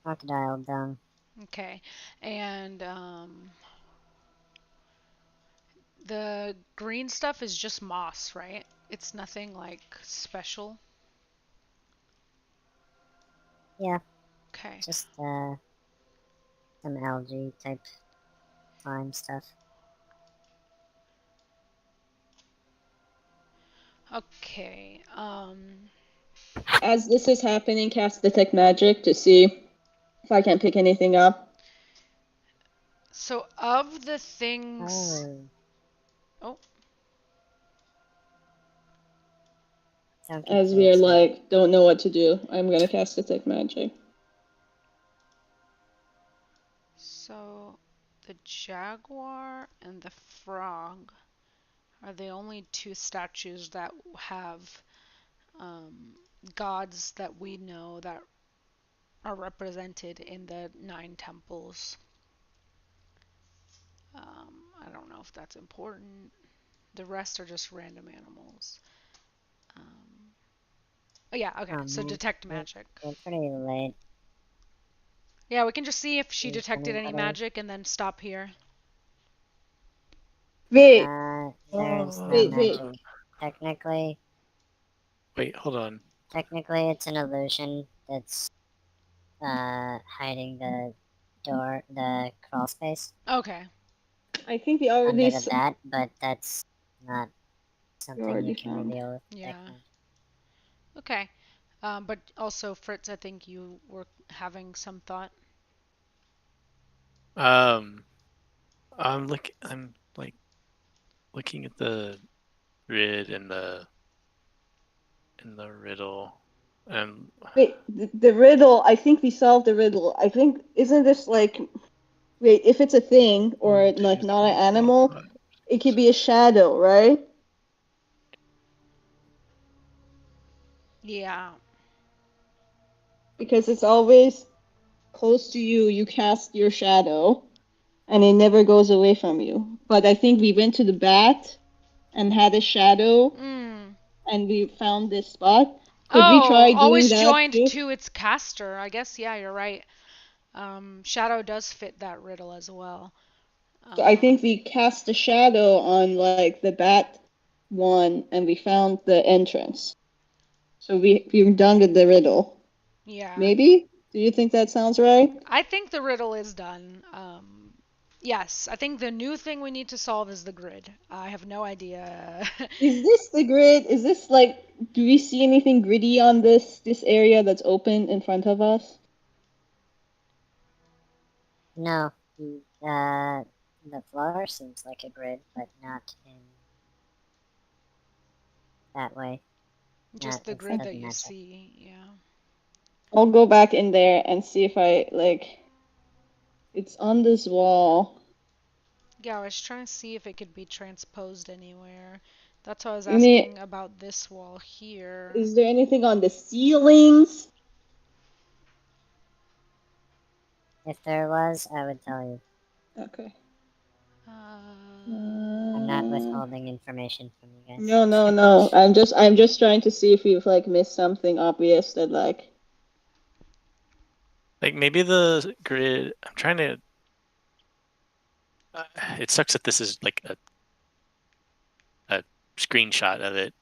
crocodile dung. Okay, and the green stuff is just moss, right? It's nothing like special. Yeah. Okay. Just some algae type slime stuff. Okay. As this is happening, cast Detect Magic to see if I can pick anything up. So of the things. Oh. As we are like, don't know what to do, I'm gonna cast Detect Magic. So the jaguar and the frog are the only two statues that have gods that we know that are represented in the 9 temples. I don't know if that's important. The rest are just random animals. Oh yeah, okay. So detect magic. We're pretty late. Yeah, we can just see if she detected any magic and then stop here. Wait. There's no Wait. magic. Technically. Wait, hold on. Technically, it's an illusion that's hiding the door, the crawl space. Okay. I think we already under that, but that's not something you can reveal with yeah. Okay. But also, Fritz, I think you were having some thought. I'm looking at the grid and the riddle. Wait, the riddle. I think we solved the riddle. I think isn't this like, wait, if it's a thing or like not an animal, it could be a shadow, right? Yeah. Because it's always close to you. You cast your shadow, and it never goes away from you. But I think we went to the bat and had a shadow, and we found this spot. Could we try doing always that joined too? to its caster. I guess, yeah, you're right. Shadow does fit that riddle as well. So I think we cast a shadow on like the bat one, and we found the entrance. So we're done with the riddle. Yeah. Maybe? Do you think that sounds right? I think the riddle is done. Yes, I think the new thing we need to solve is the grid. I have no idea. Is this the grid? Is this like, do we see anything gritty on this area that's open in front of us? No. The floor seems like a grid, but not in that way. Just the grid that you see, yeah. I'll go back in there and see if I like It's on this wall. Yeah, I was trying to see if it could be transposed anywhere. That's why I was Any- asking about this wall here. Is there anything on the ceilings? If there was, I would tell you. Okay. I'm not withholding information from you guys. No. I'm just trying to see if we've like missed something obvious that like. Like maybe the grid. I'm trying to. It sucks that this is like a screenshot of it.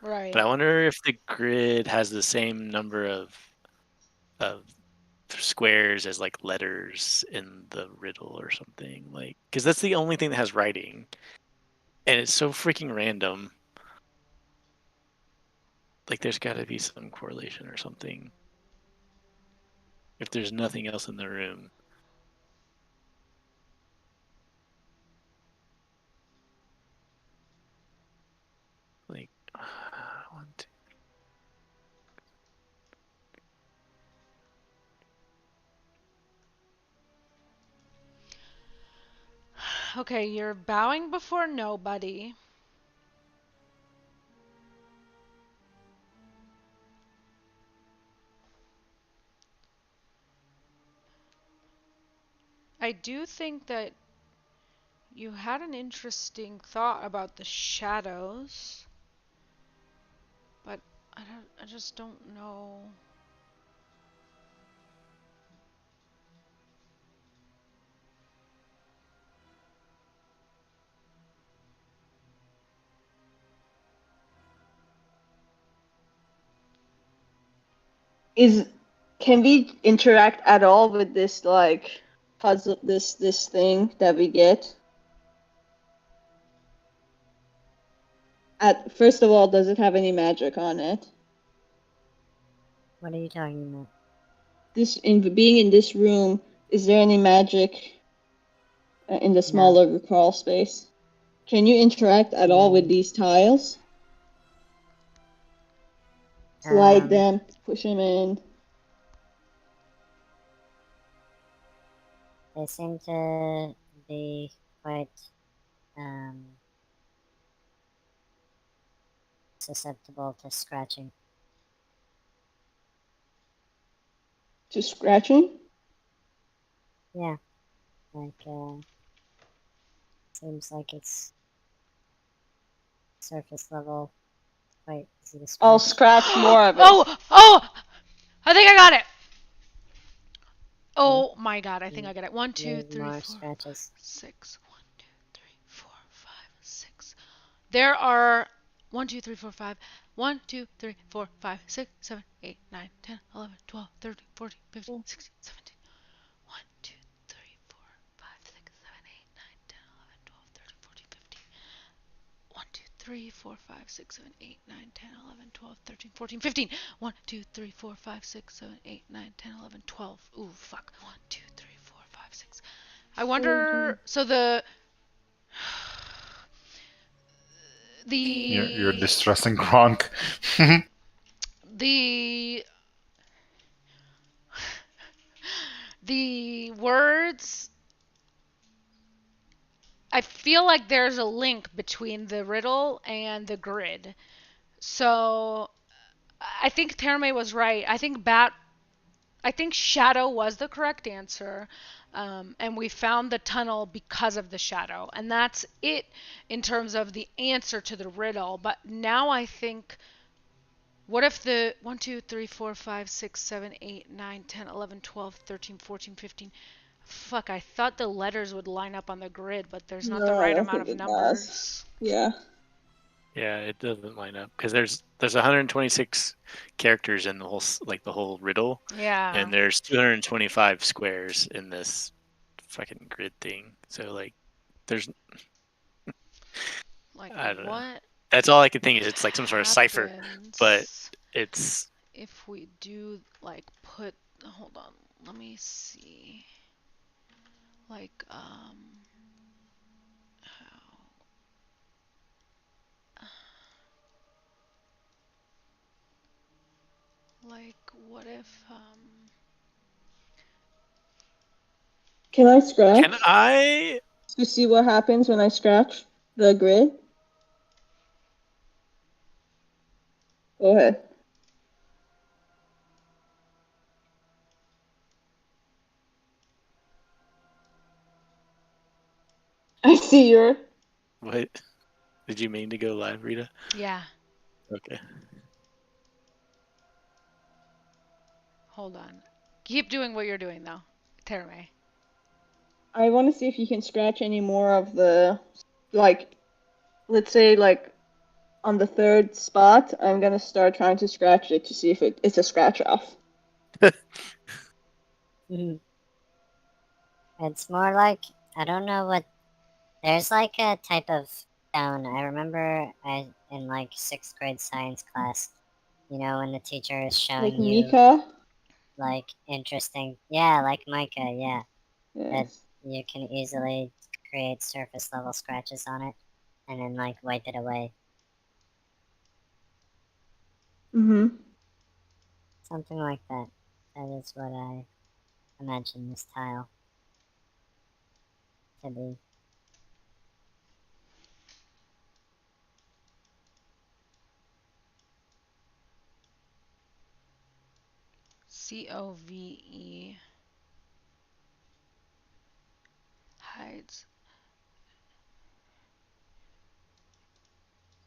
Right. But I wonder if the grid has the same number of squares as like letters in the riddle or something. Like, because that's the only thing that has writing, and it's so freaking random. Like, there's got to be some correlation or something. If there's nothing else in the room. Like, 1, 2. Okay, you're bowing before nobody. I do think that you had an interesting thought about the shadows, but I just don't know. Can we interact at all with this like puzzle, this thing that we get? First of all, does it have any magic on it? What are you talking about? Being in this room, is there any magic in the smaller crawl space? Can you interact at all with these tiles? Slide them, push them in. They seem to be quite susceptible to scratching. To scratching? Yeah. Like, seems like it's surface level, quite easy to scratch. I'll scratch more of it. Oh! I think I got it! Oh my god, I think I got it. 1, 2, 3, 4, 5, 6. 1, 2, 3, 4, 5, 6. There are 1, 2, 3, 4, 5. 1, 2, 3, 4, 5, 6, 7, 8, 9, 10, 11, 12, 13, 14, 15, 16, 17. 1, 2, 3, 4, 5, 6, 7, 8, 9, 10, 11, 12, 13, 14, 15. 1, 2, 3, 4, 5, 6, 7, 8, 9, 10, 11, 12, 13, 14, 15. 1, 2, 3, 4, 5, 6, 7, 8, 9, 10, 11, 12. Ooh, fuck. 1, 2, 3, 4, 5, 6. I wonder. So the. You're distressing Gronk. The words. I feel like there's a link between the riddle and the grid. So I think Terme was right. I think shadow was the correct answer. And we found the tunnel because of the shadow. And that's it in terms of the answer to the riddle. But now I think, what if the 1, 2, 3, 4, 5, 6, 7, 8, 9, 10, 11, 12, 13, 14, 15. Fuck, I thought the letters would line up on the grid, but there's not the right amount of numbers. Yeah. Yeah, it doesn't line up because there's 126 characters in the whole riddle. Yeah. And there's 225 squares in this fucking grid thing. So like, there's like I don't what know. That's all I can think is it's like some sort of cipher, but it's if we do like put. Hold on, let me see. Like how. Like, what if, Can I scratch? Can I? To see what happens when I scratch the grid? Go ahead. I see your... What? Did you mean to go live, Rita? Yeah. Okay. Hold on. Keep doing what you're doing, though. Terame. I want to see if you can scratch any more of the, like, let's say, like, on the third spot, I'm gonna start trying to scratch it to see if it's a scratch off. It's more like, I don't know what, there's like a type of stone. I remember in like 6th grade science class, you know, when the teacher is showing Like you Mika? like interesting, yeah, like mica, yeah, that Yes. you can easily create surface level scratches on it and then like wipe it away. Mm-hmm. Something like that. That is what I imagine this tile to be. COVE hides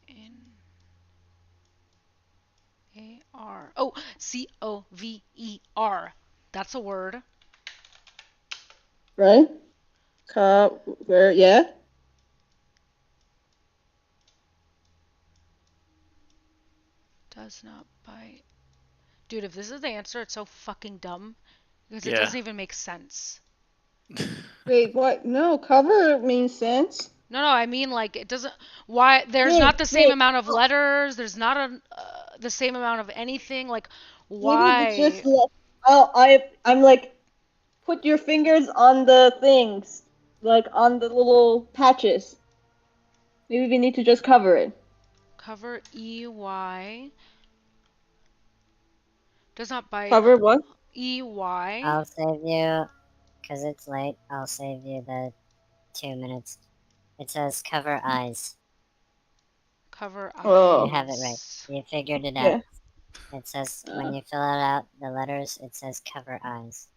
in AR. Oh, COVER. That's a word. Right? Where, yeah? Does not bite. Dude, if this is the answer, it's so fucking dumb. Because it Yeah. doesn't even make sense. Wait, what? No, cover means sense. No, I mean, like, it doesn't... Why? There's Wait, not the same wait. amount of letters. There's not the same amount of anything. Like, Maybe it's just why? I'm like, put your fingers on the things, like on the little patches. Maybe we need to just cover it. Cover EY. Does not bite. Cover what? EY. I'll save you, because it's late, I'll save you the 2 minutes. It says cover eyes. Cover eyes. Oh. You have it right. You figured it out. Yeah. It says, when you fill it out, the letters, it says cover eyes.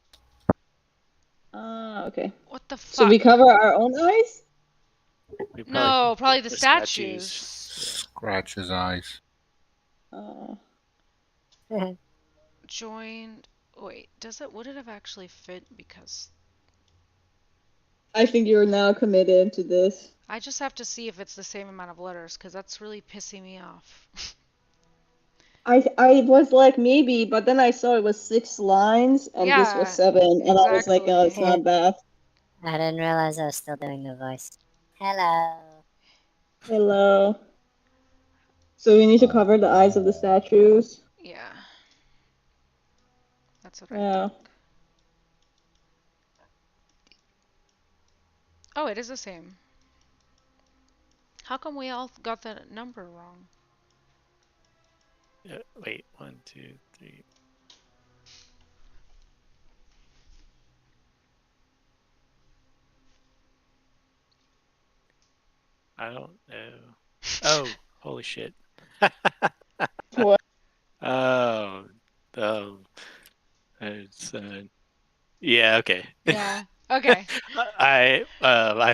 Okay. What the fuck? So we cover our own eyes? No, probably the statues. Scratch his eyes. Joined. Wait, would it have actually fit? Because I think you're now committed to this. I just have to see if it's the same amount of letters, because that's really pissing me off. I was like, maybe, but then I saw it was 6 lines, and this was 7, and I was like, oh, it's not bad. I didn't realize I was still doing the voice. Hello. Hello. So we need to cover the eyes of the statues. Yeah. That's what I think. Oh, it is the same. How come we all got the number wrong? Wait, 1, 2, 3. I don't know. Oh, holy shit. What? Oh, it's yeah, okay. Yeah. Okay. I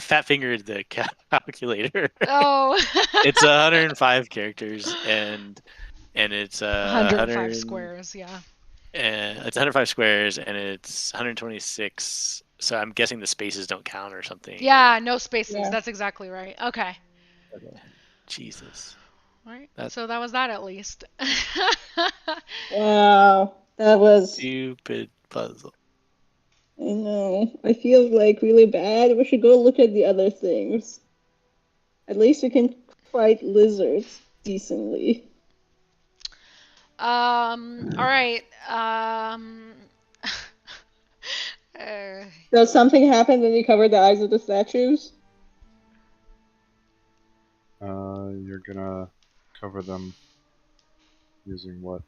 fat fingered the calculator. Oh. It's 105 characters and it's 105 squares, yeah. It's 105 squares and it's 126. So I'm guessing the spaces don't count or something. Yeah, no spaces. Yeah. That's exactly right. Okay. Jesus. All right. So that was that at least. Wow. That was... Stupid puzzle. I know. I feel like really bad. We should go look at the other things. At least we can fight lizards decently. All right. Does something happen when we cover the eyes of the statues? You're gonna cover them using what?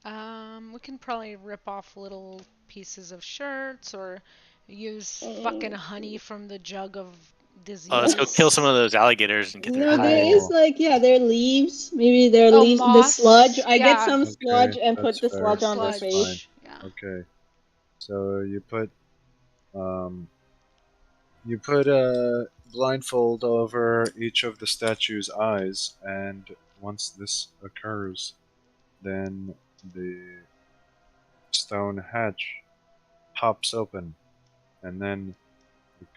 We can probably rip off little pieces of shirts or use fucking honey from the jug of disease. Oh, let's go kill some of those alligators and get their No, there hide. is like there are leaves. Maybe there are Oh, leaves. The moss, sludge. I get yeah. some sludge Okay, and that's put the fair. sludge on their Sludge. face. Yeah. Okay, so you put a blindfold over each of the statue's eyes, and once this occurs, then the stone hatch pops open, and then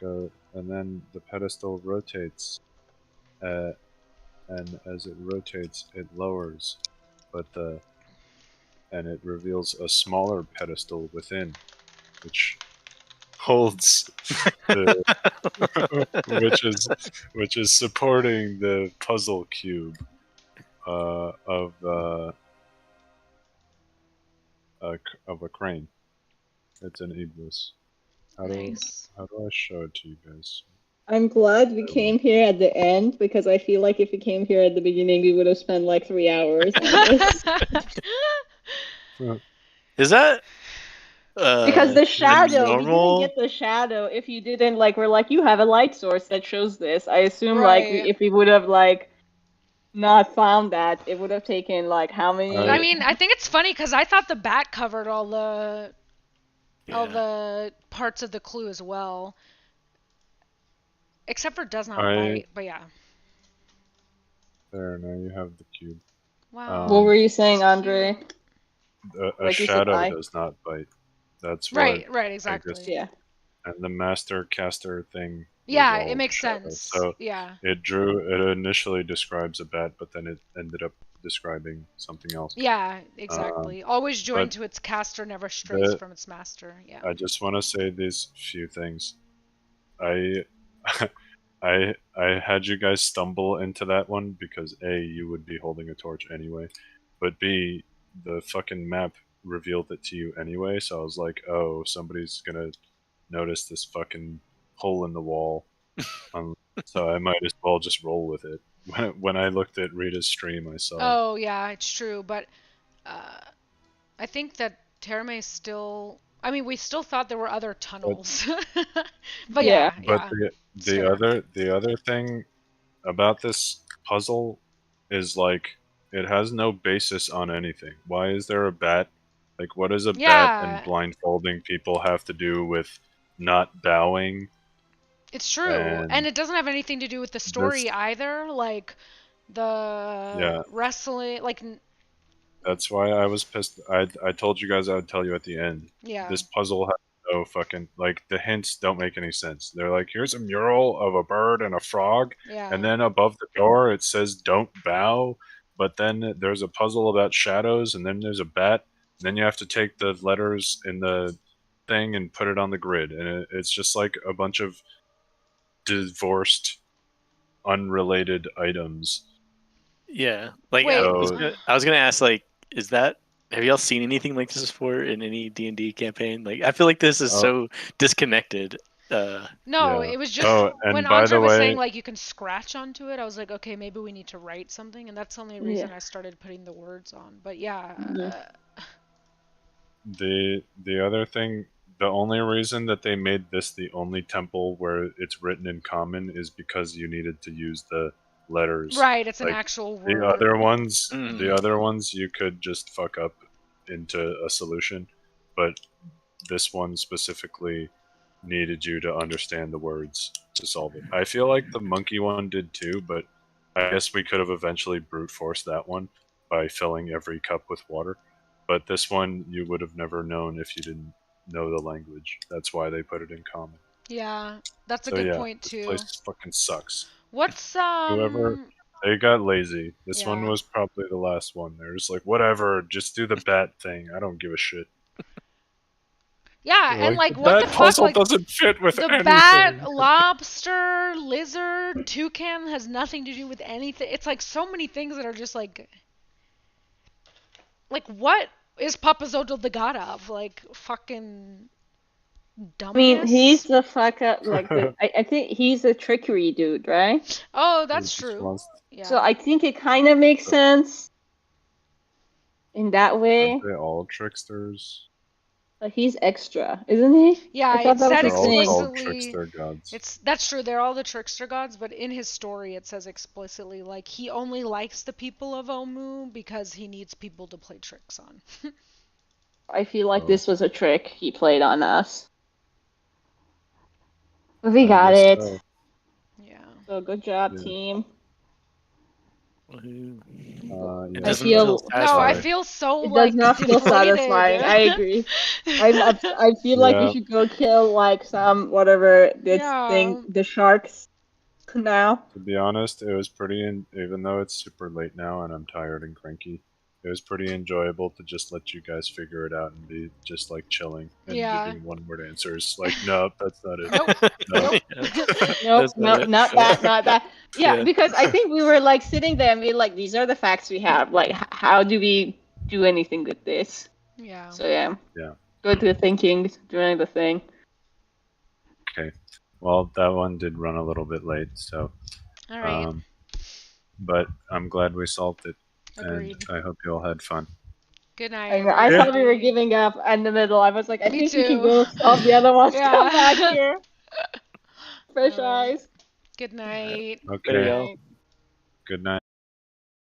the pedestal rotates, and as it rotates, it lowers, and it reveals a smaller pedestal within, which holds which is supporting the puzzle cube of a crane. It's an Iblis. Nice. How do I show it to you guys? I'm glad we came here at the end because I feel like if we came here at the beginning, we would have spent like 3 hours on this. Is that Because the shadow, we normal? didn't get the shadow if you didn't like. We're like, you have a light source that shows this. I assume Right. if we would have like not found that, it would have taken like how many? I mean, I think it's funny because I thought the bat covered all the parts of the clue as well, except for does not bite. But yeah. There, now you have the cube. Wow. What were you saying, Andre? A Like you said, shadow does not bite. That's right. what Right. Exactly. Yeah. And the master caster thing. Yeah, was all it makes shadow. sense. So yeah. it initially describes a bat, but then it ended up describing something else. Yeah, exactly. Always joined to its caster, never strays from its master. Yeah. I just want to say these few things. I I had you guys stumble into that one because A, you would be holding a torch anyway, but B, the fucking map revealed it to you anyway, so I was like, oh, somebody's gonna notice this fucking hole in the wall. So I might as well just roll with it. When I looked at Rita's stream, I saw. Oh yeah, it's true, but I think that Terme still. I mean, we still thought there were other tunnels. But yeah. But the other thing about this puzzle is like it has no basis on anything. Why is there a bat? Like, what does a bat and blindfolding people have to do with not bowing? It's true, and it doesn't have anything to do with the story either. Like the wrestling, like. That's why I was pissed. I told you guys I would tell you at the end. Yeah. This puzzle has no fucking like the hints don't make any sense. They're like, here's a mural of a bird and a frog, and then above the door it says don't bow. But then there's a puzzle about shadows, and then there's a bat. And then you have to take the letters in the thing and put it on the grid, and it's just like a bunch of divorced, unrelated items. Yeah, like I was gonna ask, like, have y'all seen anything like this before in any D&D campaign? Like, I feel like this is so disconnected. No, it was just when Andre was saying like you can scratch onto it. I was like, okay, maybe we need to write something, and that's the only reason I started putting the words on. But yeah. The other thing, the only reason that they made this the only temple where it's written in common is because you needed to use the letters. Right, it's an actual word. The other ones you could just fuck up into a solution, but this one specifically needed you to understand the words to solve it. I feel like the monkey one did too, but I guess we could have eventually brute forced that one by filling every cup with water. But this one you would have never known if you didn't know the language. That's why they put it in common. Yeah, that's a good point too. This place fucking sucks. What's whoever they got lazy. This one was probably the last one. They're just like, whatever, just do the bat thing. I don't give a shit. Yeah, and like what the fuck? Puzzle like, doesn't fit with anything. The bat, lobster, lizard, toucan has nothing to do with anything. It's like so many things that are just like what is Popazotal the god of? Like fucking dumbass. I mean, he's the fuck up. Like I think he's a trickery dude, right? Oh, that's true. Yeah. So I think it kind of makes sense in that way. Aren't they all tricksters? But he's extra, isn't he? Yeah, I thought it that was said his They're all thing. called explicitly. trickster gods. That's true. They're all the trickster gods, but in his story, it says explicitly like he only likes the people of Omu because he needs people to play tricks on. I feel like Oh. this was a trick he played on us. But we I got guess it. so. Yeah. So good job, Yeah. team. Woohoo. Yeah. It I doesn't feel- feel No, I satisfying. feel so It like does not feel deflated. satisfying. I agree. I feel like we Yeah. should go kill like some whatever this Yeah. thing, the sharks now. To be honest, it was pretty. Even though it's super late now and I'm tired and cranky, it was pretty enjoyable to just let you guys figure it out and be just like chilling and Yeah. giving one-word answers. Like, nope, that's not it. Nope. Nope. Nope, That's not it. not that, not that. Yeah, Yeah. because I think we were like sitting there and we like, these are the facts we have. Like, how do we do anything with this? Yeah. So yeah. Yeah. Good to thinking during the thing. Okay. Well, that one did run a little bit late, so. All right. But I'm glad we solved it, Agreed. and I hope you all had fun. Good night. I thought we were everybody. giving up in the middle. I was like, I Me think we can too. go solve the other ones. Yeah. Come back here. Fresh All right. eyes. Good night. Okay. There you go. Good night.